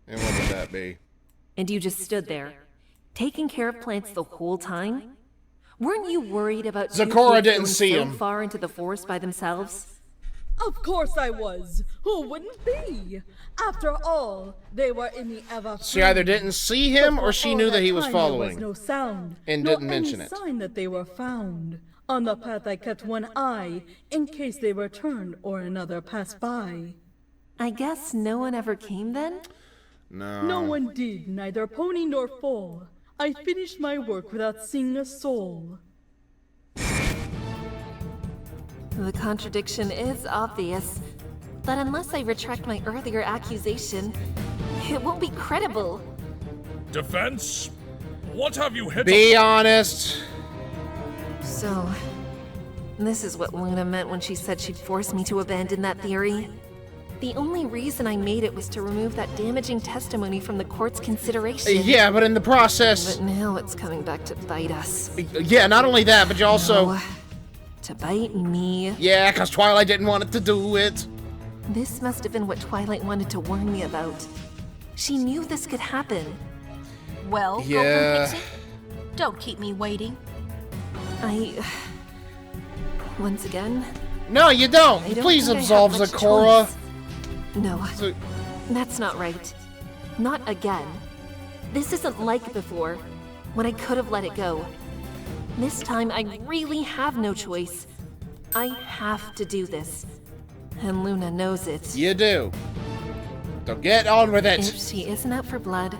And what would that be? And you just stood there, taking care of plants the whole time? Weren't you worried about Zecora didn't see so him far into the forest by themselves? Of course I was. Who wouldn't be? After all, they were in the ever. She either didn't see him or she knew that he was There following. was no sound, and nor didn't mention any it. sign that they were found. On the path I kept one eye, in case they returned or another passed by. I guess no one ever came then? No. No one did, neither pony nor foal. I finished my work without seeing a soul. The contradiction is obvious, but unless I retract my earlier accusation, it won't be credible. Defense? What have you hit? Be honest. So, this is what Luna meant when she said she'd force me to abandon that theory. The only reason I made it was to remove that damaging testimony from the court's consideration. Yeah, but in the process... But now it's coming back to bite us. Yeah, not only that, but you also... No, to bite me. Yeah, because Twilight didn't want it to do it. This must have been what Twilight wanted to warn me about. She knew this could happen. Well, yeah. Gulch and Pixie, don't keep me waiting. Once again... No, you don't! I don't Please think I absolve have much Zecora. choice. No, that's not right. Not again. This isn't like before, when I could have let it go. This time, I really have no choice. I have to do this. And Luna knows it. You do. So get on with it. If she isn't out for blood,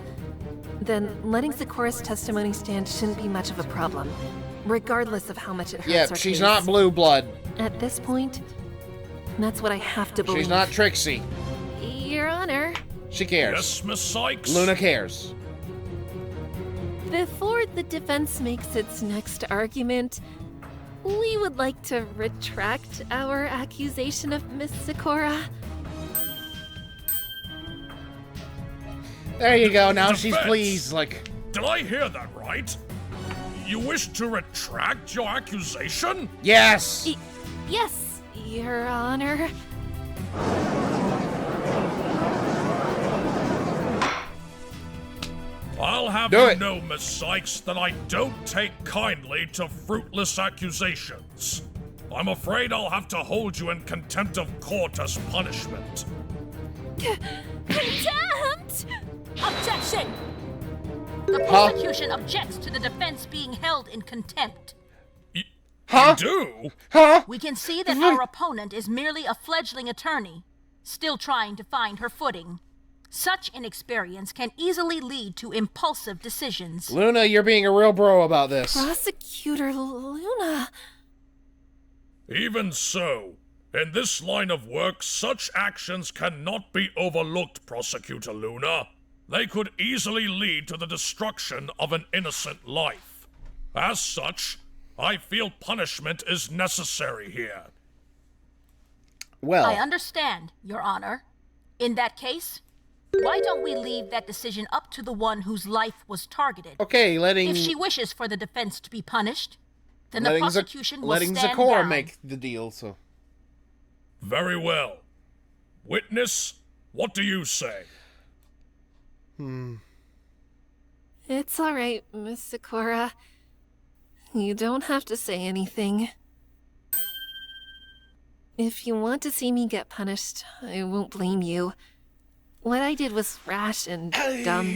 then letting Zecora's testimony stand shouldn't be much of a problem, regardless of how much it hurts Yeah, our she's case. not blue blood. At this point, that's what I have to believe. She's not Trixie. Your Honor. She cares. Yes, Miss Sykes? Luna cares. Before the defense makes its next argument, we would like to retract our accusation of Miss Zecora. There you go, now she's Defense. pleased, like... Did I hear that right? You wish to retract your accusation? Yes! Yes, Your Honor. I'll have you know, Miss Sykes, that I don't take kindly to fruitless accusations. I'm afraid I'll have to hold you in contempt of court as punishment. Contempt! Objection! The prosecution objects to the defense being held in contempt. You do? Huh? We can see that our opponent is merely a fledgling attorney, still trying to find her footing. Such inexperience can easily lead to impulsive decisions. Luna, you're being a real bro about this. Prosecutor Luna. Even so, in this line of work, such actions cannot be overlooked, Prosecutor Luna. They could easily lead to the destruction of an innocent life. As such, I feel punishment is necessary here. Well, I understand, Your Honor. In that case, why don't we leave that decision up to the one whose life was targeted? Okay, If she wishes for the defense to be punished, then the prosecution will stand Zecora down. make the deal, so... Very well. Witness, what do you say? It's all right, Miss Zecora. You don't have to say anything. If you want to see me get punished, I won't blame you. What I did was rash and dumb.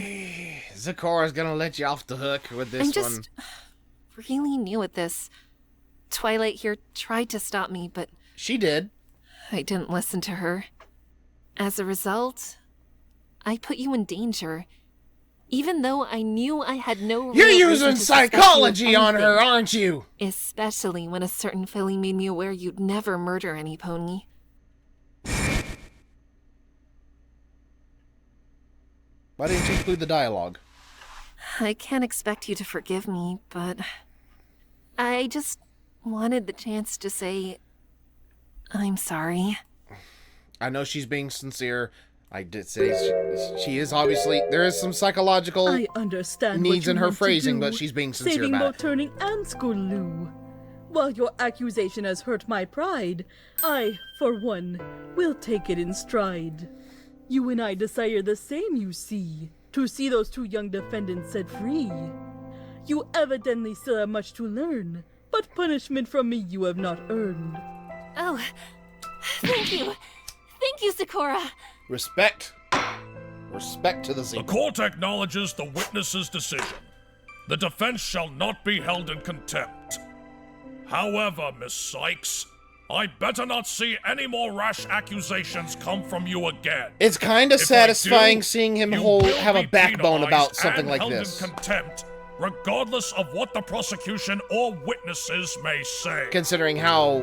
Zecora's gonna let you off the hook with this I'm just really new at this. Twilight here tried to stop me, but... She did. I didn't listen to her. As a result, I put you in danger. Even though I knew I had no You're real reason using to suspect you of psychology on her, anything. aren't you? Especially when a certain feeling made me aware you'd never murder any pony. Why didn't you include the dialogue? I can't expect you to forgive me, but I just wanted the chance to say I'm sorry. I know she's being sincere. I did say she is obviously... There is some psychological I understand needs what in you her want to phrasing, do, but she's being sincere saving about both it. Turning and Scootaloo. While your accusation has hurt my pride, I, for one, will take it in stride. You and I desire the same, you see, to see those two young defendants set free. You evidently still have much to learn, but punishment from me you have not earned. Oh, thank you. Thank you, Zecora. Respect. Respect to the The Zeke. court acknowledges the witness's decision. The defense shall not be held in contempt. However, Miss Sykes, I'd better not see any more rash accusations come from you again. It's kind of satisfying seeing him you have will a backbone be about penalized something and like held this. in contempt, regardless of what the prosecution or witnesses may say. Considering how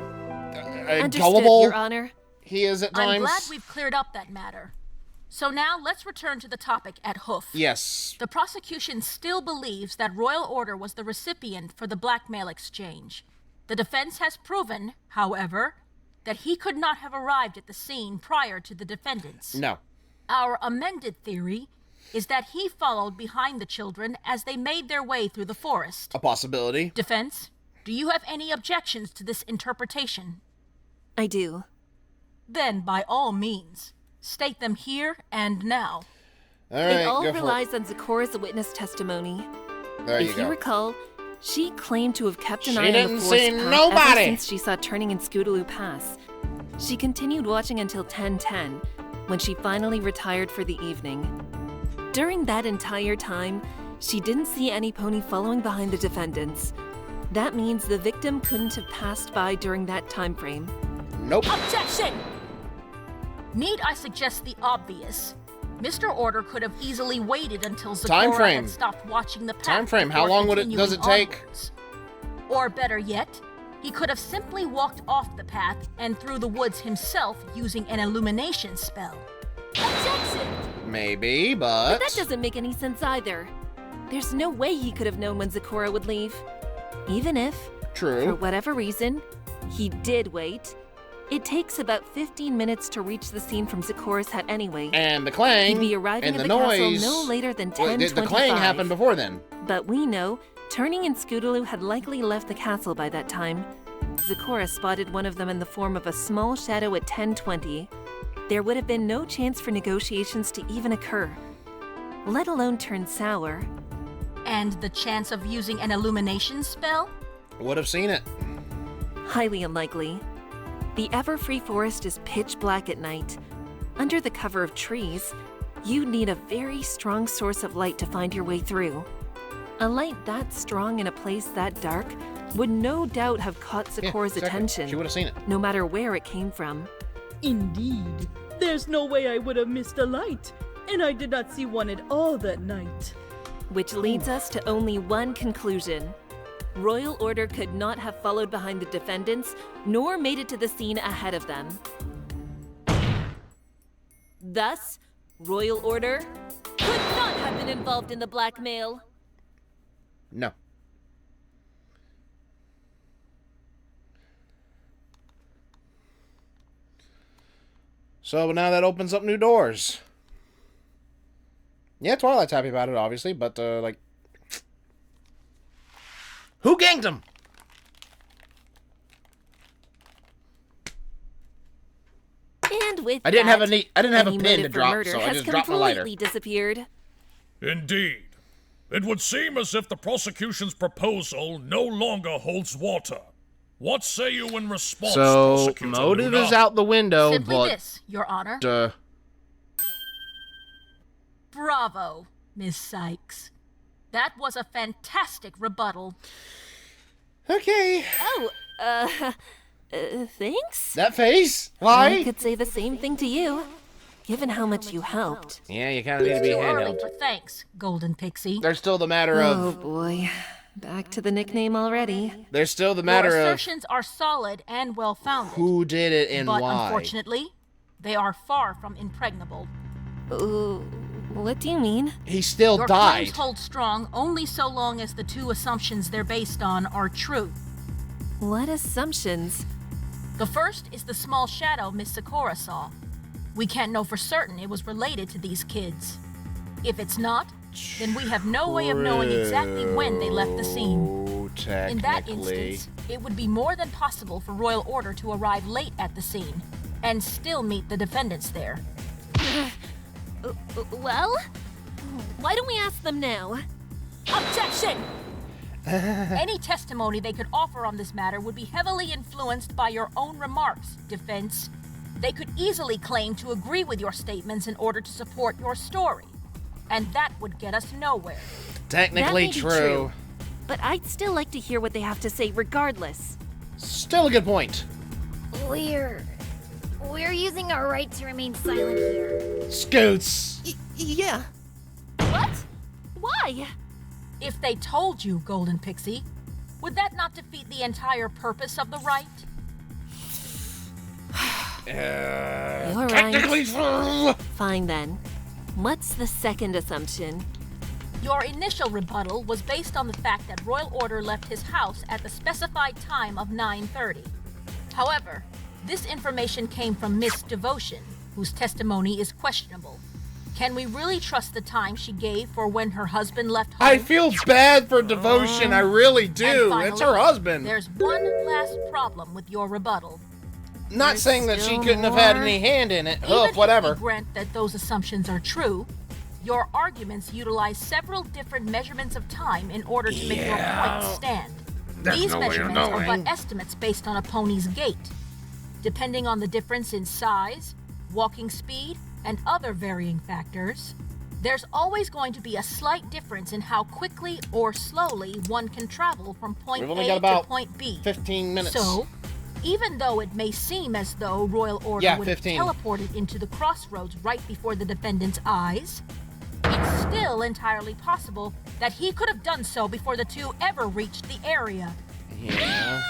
Understood, gullible Your Honor. he is at times. I'm glad we've cleared up that matter. So now let's return to the topic at Hoof. Yes. The prosecution still believes that Royal Order was the recipient for the blackmail exchange. The defense has proven, however, that he could not have arrived at the scene prior to the defendants. No. Our amended theory is that he followed behind the children as they made their way through the forest. A possibility. Defense, do you have any objections to this interpretation? I do. Then, by all means, state them here and now. All right, it all go for relies on Zikora's witness testimony. There if you go. recall, she claimed to have kept an She eye on didn't the see forest path nobody. ever since she saw Turning and Scootaloo Pass. She continued watching until 10:10, when she finally retired for the evening. During that entire time, she didn't see any pony following behind the defendants. That means the victim couldn't have passed by during that time frame. Nope. Objection! Need I suggest the obvious? Mr. Order could have easily waited until Time Zikora frame. had stopped watching the path. Time frame. How before long does continuing it take? onwards. Or better yet, he could have simply walked off the path and through the woods himself using an illumination spell. Objection! Maybe, But but that doesn't make any sense either. There's no way he could have known when Zikora would leave. Even if, True. for whatever reason, he did wait. It takes about 15 minutes to reach the scene from Zikora's hut anyway. And the clang He'd be arriving and at the the noise. castle no later than Well, 10:25. the clang happened before then. But we know Turning and Scootaloo had likely left the castle by that time. Zikora spotted one of them in the form of a small shadow at 10:20. There would have been no chance for negotiations to even occur, let alone turn sour. And the chance of using an illumination spell? Would have seen it. Highly unlikely. The Everfree Forest is pitch black at night. Under the cover of trees, you'd need a very strong source of light to find your way through. A light that strong in a place that dark would no doubt have caught Zikora's exactly. attention. She would have seen it. No matter where it came from. Indeed. There's no way I would have missed a light, and I did not see one at all that night. Which leads us to only one conclusion. Royal Order could not have followed behind the defendants, nor made it to the scene ahead of them. Thus, Royal Order could not have been involved in the blackmail. No. So now that opens up new doors. Yeah, Twilight's happy about it, obviously, but, like... Who ganked him? And with I didn't have that, I didn't have a any pin to motive for drop, murder so I has just dropped my lighter. completely disappeared. Indeed. It would seem as if the prosecution's proposal no longer holds water. What say you in response, So, Prosecutor motive Luna? is out the window, Simply but... this, Your Honor. Bravo, Miss Sykes. That was a fantastic rebuttal. Okay. Oh, thanks? That face? Why? I could say the same thing to you, given how much you helped. Yeah, you kind of need to It's be too early handheld. for thanks, Golden Pixie. There's still the matter of... Oh boy, back to the nickname already. There's still the matter Your of assertions are solid and well-founded. who did it and but why. unfortunately, they are far from impregnable. What do you mean? He still Your died. claims hold strong only so long as the two assumptions they're based on are true. What assumptions? The first is the small shadow Miss Zikora saw. We can't know for certain it was related to these kids. If it's not, then we have no way of knowing exactly when they left the scene. In that instance, it would be more than possible for Royal Order to arrive late at the scene and still meet the defendants there. Well, why don't we ask them now? Objection! Any testimony they could offer on this matter would be heavily influenced by your own remarks, defense. They could easily claim to agree with your statements in order to support your story. And that would get us nowhere. Technically That may be true. But I'd still like to hear what they have to say regardless. Still a good point. We're using our right to remain silent here. Scoots. Yeah. What? Why? If they told you, Golden Pixie, would that not defeat the entire purpose of the right? You're technically right. Fine then. What's the second assumption? Your initial rebuttal was based on the fact that Royal Order left his house at the specified time of 9:30. However, this information came from Miss Devotion, whose testimony is questionable. Can we really trust the time she gave for when her husband left home? I feel bad for Devotion, I really do. Finally, it's her husband. There's one last problem with your rebuttal. Not saying that she couldn't have had any hand in it. Even Whatever. if we grant that those assumptions are true, your arguments utilize several different measurements of time in order to make your point stand. There's These no way of measurements are knowing. but estimates based on a pony's gait. Depending on the difference in size, walking speed, and other varying factors, there's always going to be a slight difference in how quickly or slowly one can travel from point We've only A got about to point B. 15 minutes. So, even though it may seem as though Royal Order would 15. have teleported into the crossroads right before the defendant's eyes, it's still entirely possible that he could have done so before the two ever reached the area. Yeah.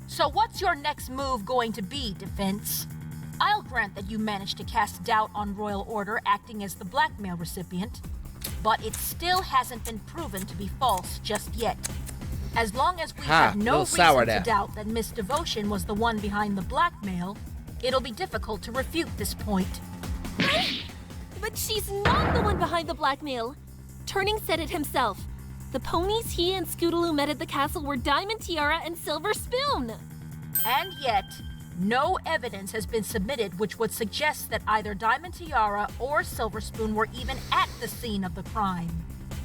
So what's your next move going to be, defense? I'll grant that you managed to cast doubt on Royal Order acting as the blackmail recipient, but it still hasn't been proven to be false just yet. As long as we have no reason to doubt that Miss Devotion was the one behind the blackmail, it'll be difficult to refute this point. But she's not the one behind the blackmail. Turning said it himself. The ponies he and Scootaloo met at the castle were Diamond Tiara and Silver Spoon. And yet, no evidence has been submitted which would suggest that either Diamond Tiara or Silver Spoon were even at the scene of the crime.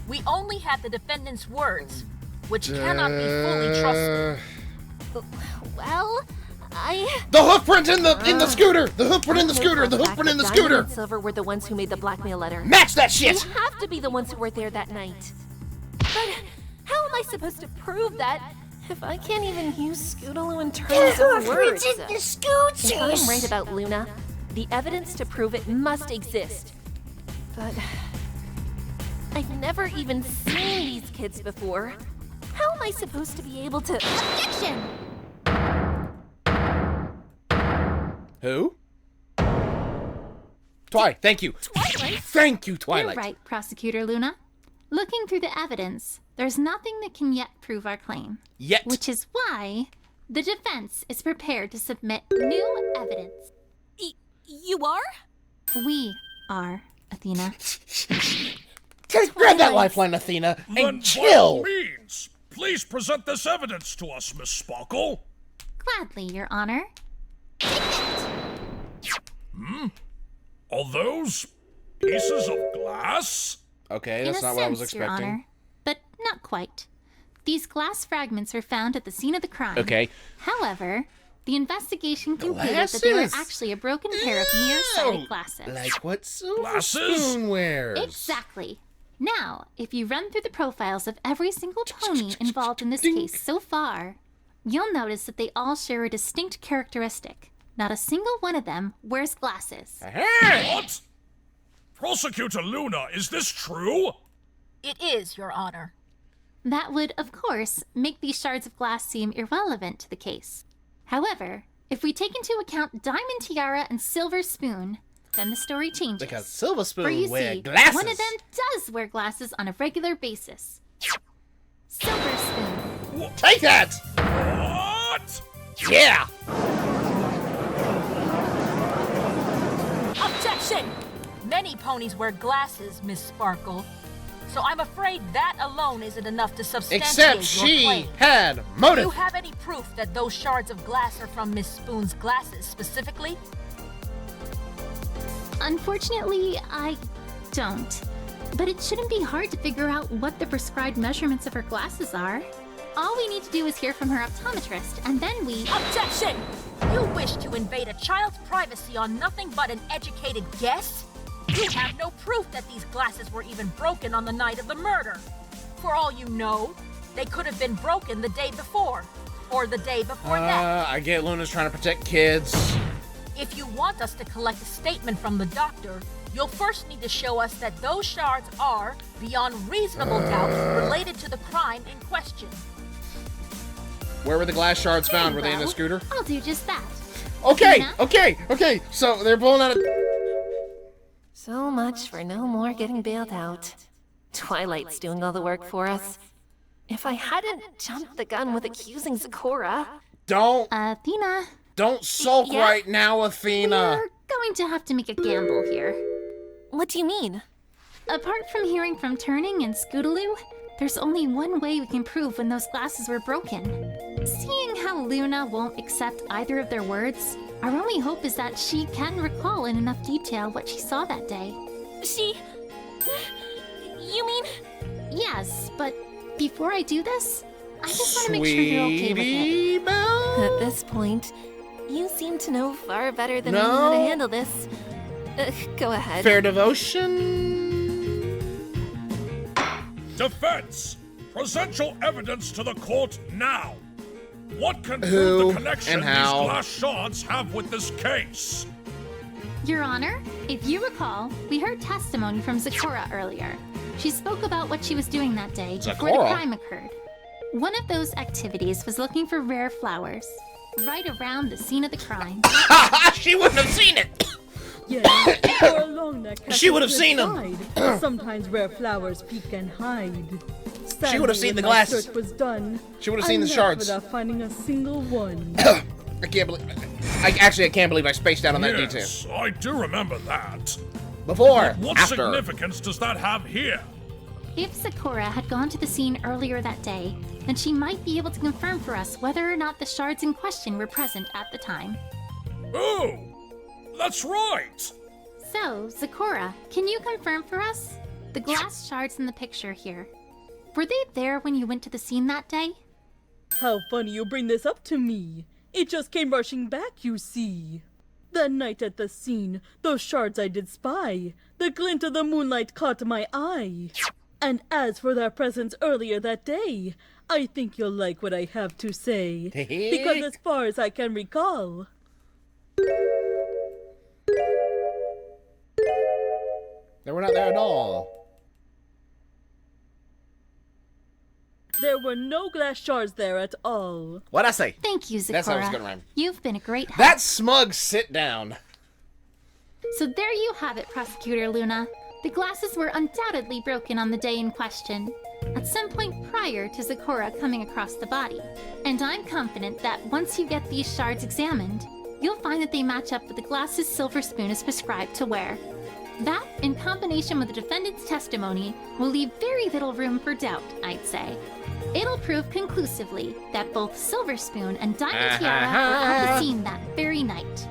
We only have the defendant's words, which cannot be fully trusted. Well, The hoof print in the scooter! The hoof print in the scooter! The hoof print in the Diamond scooter! and Silver were the ones who made the blackmail letter. Match that shit! You have to be the ones who were there that night. But how am I supposed to prove that if I can't even use Scootaloo in terms of words? If I'm right about Luna, the evidence to prove it must exist. But I've never even seen these kids before. How am I supposed to be able to— Objection! Who? Twilight, thank you. Twilight? Thank you, Twilight. You're right, Prosecutor Luna. Looking through the evidence, there's nothing that can yet prove our claim. Yet. Which is why the defense is prepared to submit new evidence. You are? We are, Athena. Grab that lifeline, Athena, and Then chill. by all means, please present this evidence to us, Miss Sparkle. Gladly, Your Honor. Are those pieces of glass? Okay, In that's a not what I was sense, Your expecting. Honor, but not quite. These glass fragments were found at the scene of the crime. Okay. However, the investigation concluded that they were actually a broken pair of nearsighted glasses. Like what Silver Spoon wears. Exactly. Now, if you run through the profiles of every single pony involved in this case so far, you'll notice that they all share a distinct characteristic. Not a single one of them wears glasses. What? Prosecutor Luna, is this true? It is, Your Honor. That would, of course, make these shards of glass seem irrelevant to the case. However, if we take into account Diamond Tiara and Silver Spoon, then the story changes. Because Silver Spoon For you wear see, glasses. one of them does wear glasses on a regular basis. Silver Spoon. Take that! What? Yeah! Objection! Many ponies wear glasses, Miss Sparkle. So I'm afraid that alone isn't enough to substantiate Except your she claim. had motive. Do you have any proof that those shards of glass are from Miss Spoon's glasses specifically? Unfortunately, I don't. But it shouldn't be hard to figure out what the prescribed measurements of her glasses are. All we need to do is hear from her optometrist, and then we— Objection! You wish to invade a child's privacy on nothing but an educated guess? You have no proof that these glasses were even broken on the night of the murder. For all you know, they could have been broken the day before, or the day before that. I get Luna's trying to protect kids. If you want us to collect a statement from the doctor, you'll first need to show us that those shards are, beyond reasonable doubt, related to the crime in question. Where were the glass shards found? Were they in the scooter? I'll do just that. Okay, okay. So they're pulling out. So much for no more getting bailed out. Twilight's doing all the work for us. If I hadn't jumped the gun with accusing Zecora... Athena. Don't sulk right now, Athena. We're going to have to make a gamble here. What do you mean? Apart from hearing from Turning and Scootaloo, there's only one way we can prove when those glasses were broken. Seeing how Luna won't accept either of their words, our only hope is that she can recall in enough detail what she saw that day. You mean? Yes, but before I do this, I just want to make sure you're okay with it. At this point, you seem to know far better than me how to handle this. Go ahead. Fair devotion. Defense! Present your evidence to the court now! What can prove the connection these glass shards have with this case? Your Honor, if you recall, we heard testimony from Zecora earlier. She spoke about what she was doing that day before the crime occurred. One of those activities was looking for rare flowers, right around the scene of the crime. She wouldn't have seen it! Yes, for along that she would have seen them. Sometimes rare flowers peek and hide. Sadly, she would have seen the when my glasses. search was done, she would have seen the shards. Without finding a single one. I can't believe. I can't believe I spaced out on that detail. Yes, I do remember that. Before, what after. significance does that have here? If Zecora had gone to the scene earlier that day, then she might be able to confirm for us whether or not the shards in question were present at the time. Oh, that's right! So, Zecora, can you confirm for us? The glass shards in the picture here. Were they there when you went to the scene that day? How funny you bring this up to me. It just came rushing back, you see. That night at the scene, those shards I did spy. The glint of the moonlight caught my eye. And as for their presence earlier that day, I think you'll like what I have to say. Because as far as I can recall... They were not there at all. There were no glass shards there at all. What'd I say? Thank you, Zecora. That's how I was gonna rhyme. You've been a great help. That smug sit down. So there you have it, Prosecutor Luna. The glasses were undoubtedly broken on the day in question, at some point prior to Zecora coming across the body. And I'm confident that once you get these shards examined, you'll find that they match up with the glasses Silver Spoon is prescribed to wear. That, in combination with the defendant's testimony, will leave very little room for doubt, I'd say. It'll prove conclusively that both Silver Spoon and Diamond Tiara were at the scene that very night.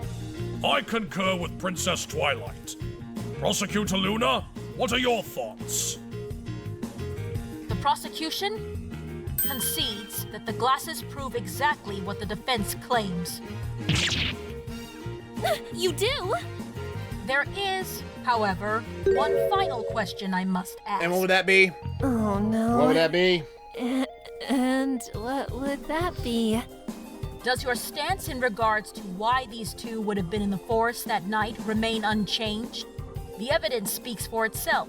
I concur with Princess Twilight. Prosecutor Luna, what are your thoughts? The prosecution concedes that the glasses prove exactly what the defense claims. You do? There is, however, one final question I must ask. And what would that be? Oh no. What would that be? And what would that be? Does your stance in regards to why these two would have been in the forest that night remain unchanged? The evidence speaks for itself.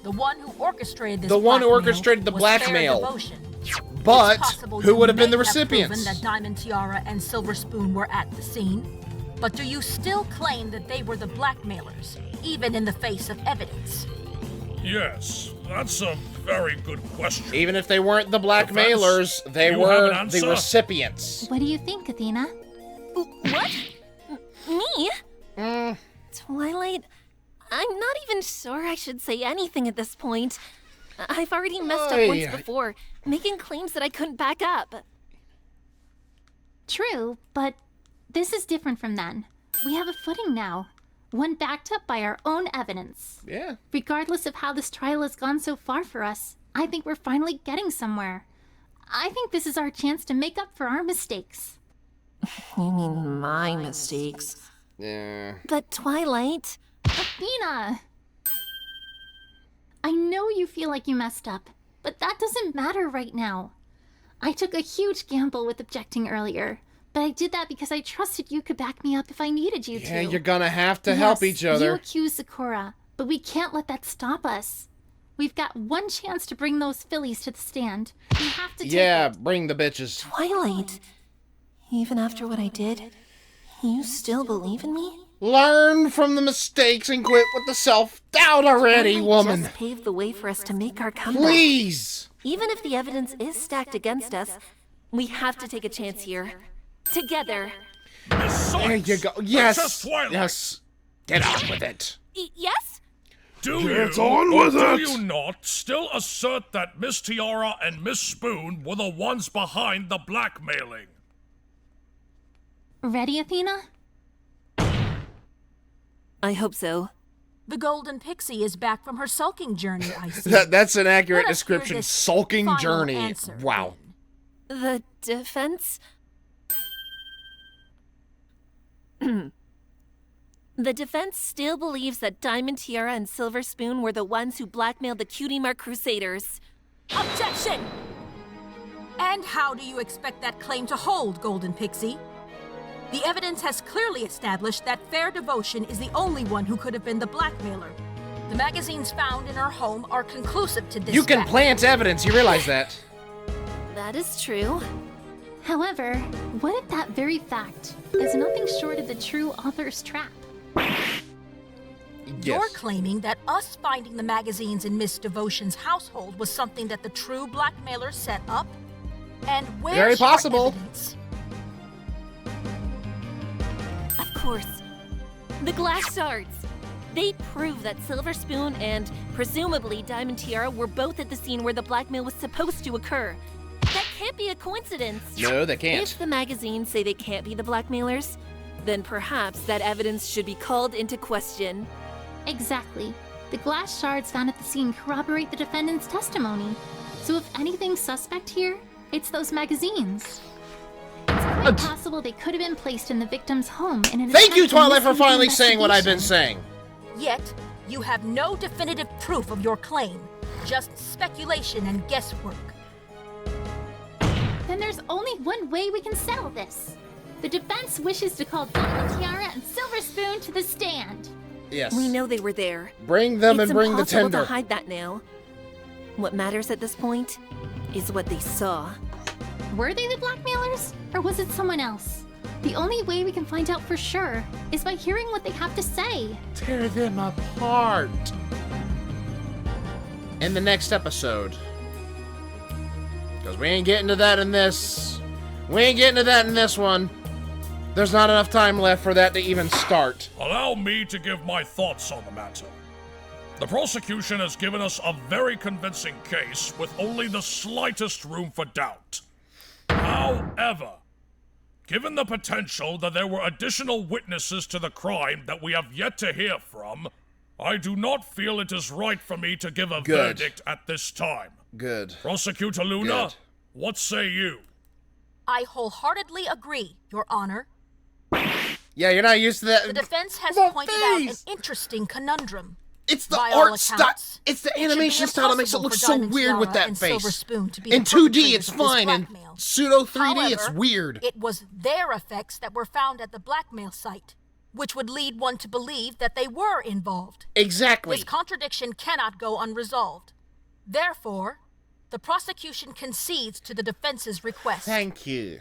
The one who orchestrated this blackmail. But who would have been the recipients? That Diamond Tiara and Silver Spoon were at the scene. But do you still claim that they were the blackmailers, even in the face of evidence? Yes, that's a very good question. Even if they weren't the blackmailers, they were the recipients. What do you think, Athena? What? Me? Twilight, I'm not even sure I should say anything at this point. I've already messed up once before, making claims that I couldn't back up. True, but this is different from then. We have a footing now. One backed up by our own evidence. Yeah. Regardless of how this trial has gone so far for us, I think we're finally getting somewhere. I think this is our chance to make up for our mistakes. You mean my mistakes? Yeah. But Twilight... Athena! I know you feel like you messed up, but that doesn't matter right now. I took a huge gamble with objecting earlier, but I did that because I trusted you could back me up if I needed you to. Yeah, you're gonna have to help each other. You accuse Sakura, but we can't let that stop us. We've got one chance to bring those fillies to the stand. We have to take it. Bring the bitches. Twilight, even after what I did, you still believe in me? Learn from the mistakes and quit with the self-doubt already, woman. Just paved the way for us to make our comeback. Please! Even if the evidence is stacked against us, we have to take a chance here. Together. There you go. Yes! Yes! Get on with it. Yes? Do you not still assert that Miss Tiara and Miss Spoon were the ones behind the blackmailing? Ready, Athena? I hope so. The Golden Pixie is back from her sulking journey, I see. That's an accurate description. Sulking journey. Answer. Wow. The defense? The defense still believes that Diamond Tiara and Silver Spoon were the ones who blackmailed the Cutie Mark Crusaders. Objection! And how do you expect that claim to hold, Golden Pixie? The evidence has clearly established that Fair Devotion is the only one who could have been the blackmailer. The magazines found in her home are conclusive to this You can fact. plant evidence, you realize that. That is true. However, what if that very fact is nothing short of the true author's trap? You're claiming that us finding the magazines in Miss Devotion's household was something that the true blackmailer set up? And where's Very possible. your evidence? Of course. The glass shards. They prove that Silver Spoon and, presumably, Diamond Tiara were both at the scene where the blackmail was supposed to occur. That can't be a coincidence. No, they can't. If the magazines say they can't be the blackmailers, then perhaps that evidence should be called into question. Exactly. The glass shards found at the scene corroborate the defendant's testimony. So if anything's suspect here, it's those magazines. It's quite possible they could have been placed in the victim's home in an Thank you, attempt to Twilight, for mislead the finally saying what I've been investigation. saying. Yet, you have no definitive proof of your claim, just speculation and guesswork. Then there's only one way we can settle this. The defense wishes to call Diamond Tiara and Silver Spoon to the stand. Yes. We know they were there. Bring them and bring the It's impossible tender. to hide that now. What matters at this point is what they saw. Were they the blackmailers, or was it someone else? The only way we can find out for sure is by hearing what they have to say. Tear them apart. In the next episode. Because we ain't getting to that in this. We ain't getting to that in this one. There's not enough time left for that to even start. Allow me to give my thoughts on the matter. The prosecution has given us a very convincing case with only the slightest room for doubt. However, given the potential that there were additional witnesses to the crime that we have yet to hear from, I do not feel it is right for me to give a verdict at this time. Good. Prosecutor Luna, Good. what say you? I wholeheartedly agree, Your Honor. Yeah, you're not used to that. The defense has The pointed out an face! interesting conundrum. It's the By all art style. accounts, It's the it should be animation style that makes it impossible look for so Diamond weird with Tiara that and Silver face. Spoon to be In the 2D, perpetrators it's of this fine. In blackmail. pseudo 3D, it's However, weird. It was their effects that were found at the blackmail site, which would lead one to believe that they were involved. Exactly. This contradiction cannot go unresolved. Therefore, the prosecution concedes to the defense's request. Thank you.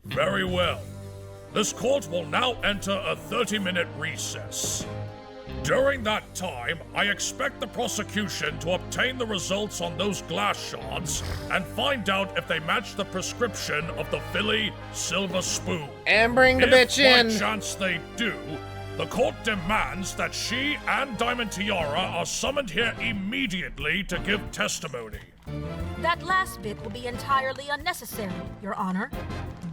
Very well. This court will now enter a 30-minute recess. During that time, I expect the prosecution to obtain the results on those glass shards and find out if they match the prescription of the filly Silver Spoon. And bring the bitch in. If by chance they do, the court demands that she and Diamond Tiara are summoned here immediately to give testimony. That last bit will be entirely unnecessary, Your Honor.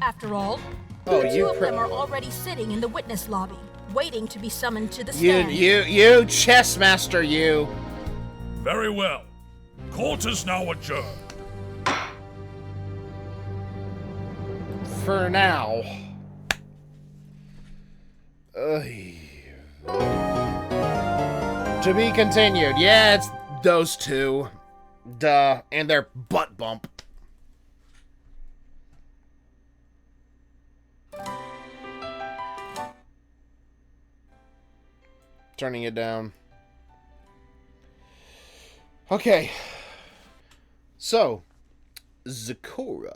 After all, Oh, the two you of them are already sitting in the witness lobby, waiting to be summoned to the You, stand. you, chess master, you. Very well. Court is now adjourned. For now. To be continued. Yeah, it's those two. Duh. And their butt bump. Turning it down. Okay. So, Zecora.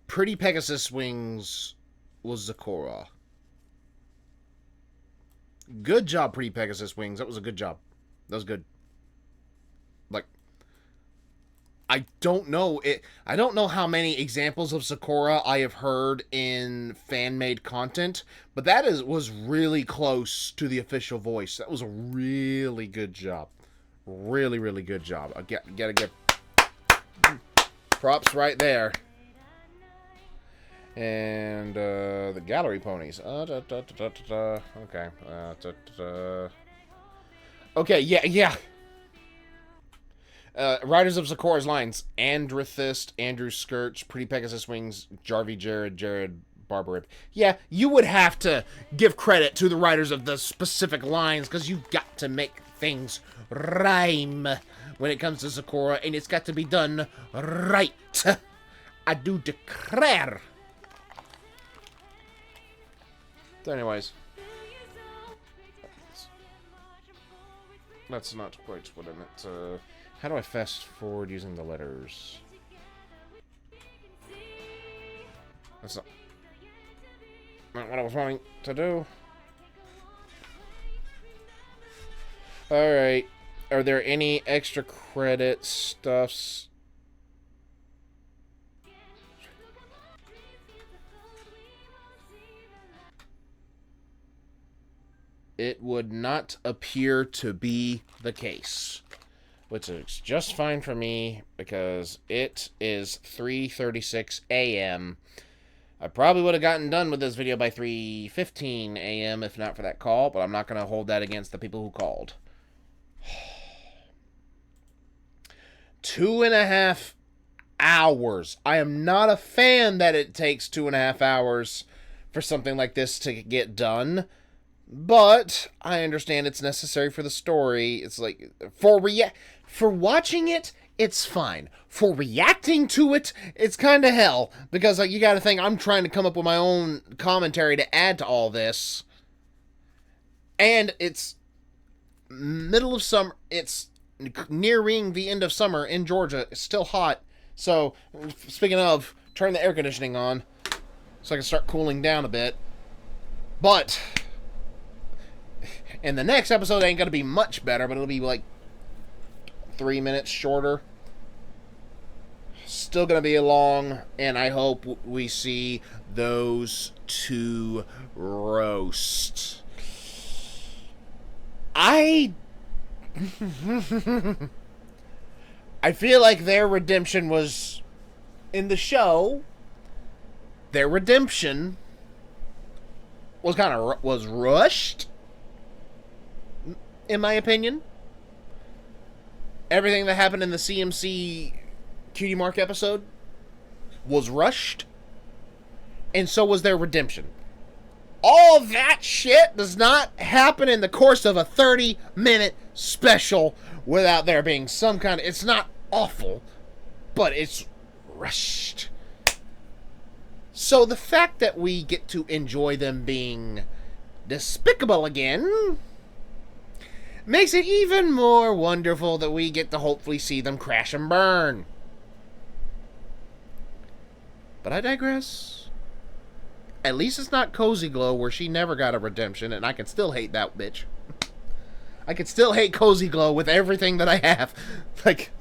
Pretty Pegasus Wings was Zecora. Good job, Pretty Pegasus Wings. That was a good job. That was good. Like, I don't know how many examples of Zecora I have heard in fan-made content, but that was really close to the official voice. That was a really good job. Really, really good job. I gotta get props right there. And the gallery ponies. Okay. Okay, yeah. Writers of Zecora's lines: Andrathist, Andrew Skirch, Pretty Pegasus Wings, Jarvie Jared Barbarip. Yeah, you would have to give credit to the writers of the specific lines, because you've got to make things rhyme when it comes to Zecora, and it's got to be done right. I do declare. So anyways, that's not quite what I meant. How do I fast forward using the letters? That's not what I was wanting to do. Alright. Are there any extra credit stuffs? It would not appear to be the case, which is just fine for me because it is 3:36 a.m. I probably would have gotten done with this video by 3:15 a.m. if not for that call, but I'm not going to hold that against the people who called. 2.5 hours. I am not a fan that it takes 2.5 hours for something like this to get done. But I understand it's necessary for the story. It's like, for watching it, it's fine. For reacting to it, it's kind of hell. Because, like, you gotta think, I'm trying to come up with my own commentary to add to all this. And it's middle of summer. It's nearing the end of summer in Georgia. It's still hot. So, speaking of, turn the air conditioning on so I can start cooling down a bit. But and the next episode ain't gonna be much better, but it'll be like 3 minutes shorter. Still gonna be long, and I hope we see those two roast. I feel like their redemption was in the show. Their redemption was rushed, in my opinion. Everything that happened in the CMC Cutie Mark episode was rushed, and so was their redemption. All that shit does not happen in the course of a 30-minute special without there being some kind of... It's not awful, but it's rushed. So the fact that we get to enjoy them being despicable again makes it even more wonderful that we get to hopefully see them crash and burn. But I digress. At least it's not Cozy Glow, where she never got a redemption, and I can still hate that bitch. I can still hate Cozy Glow with everything that I have. Like,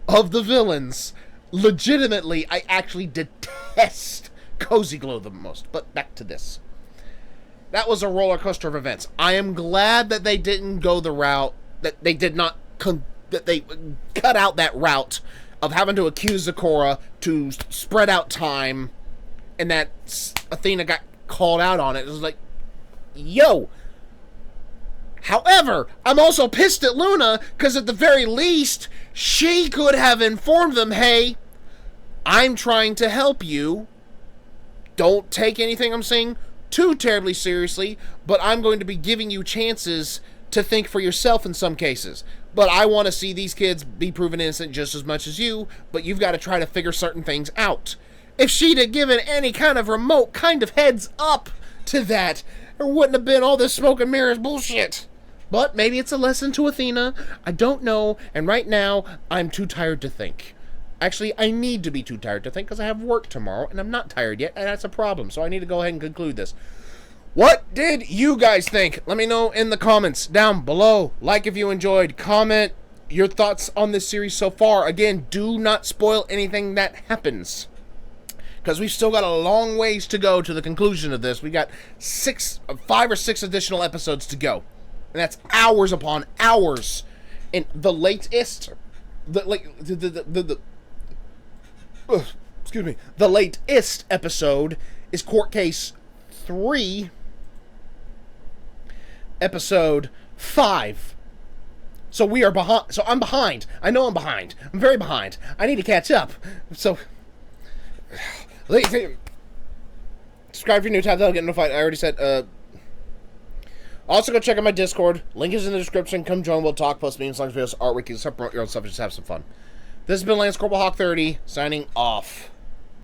of the villains, legitimately, I actually detest Cozy Glow the most. But back to this. That was a roller coaster of events. I am glad that they didn't go the route, that they did not, that they cut out that route of having to accuse Zecora to spread out time, and that Athena got called out on it. It was like, yo. However, I'm also pissed at Luna, because at the very least, she could have informed them, hey, I'm trying to help you. Don't take anything I'm saying too terribly seriously, but I'm going to be giving you chances to think for yourself in some cases. But I want to see these kids be proven innocent just as much as you, but you've got to try to figure certain things out. If she'd have given any kind of remote kind of heads up to that, there wouldn't have been all this smoke and mirrors bullshit. But maybe it's a lesson to Athena. I don't know, and right now, I'm too tired to think. Actually, I need to be too tired to think because I have work tomorrow, and I'm not tired yet, and that's a problem, so I need to go ahead and conclude this. What did you guys think? Let me know in the comments down below. Like if you enjoyed. Comment your thoughts on this series so far. Again, do not spoil anything that happens, because we've still got a long ways to go to the conclusion of this. We got 5 or 6 additional episodes to go, and that's hours upon hours. And the latest, the latest episode is Court Case 3, episode 5. So we are behind. So I'm behind. I know I'm behind. I'm very behind. I need to catch up. So subscribe if you're new. Tap that, get notified. I already said. Also go check out my Discord. Link is in the description. Come join. We'll talk. Post memes, songs, videos, artwork. You can promote your own stuff and just have some fun. This has been Lance Corporal Hawk 30 signing off.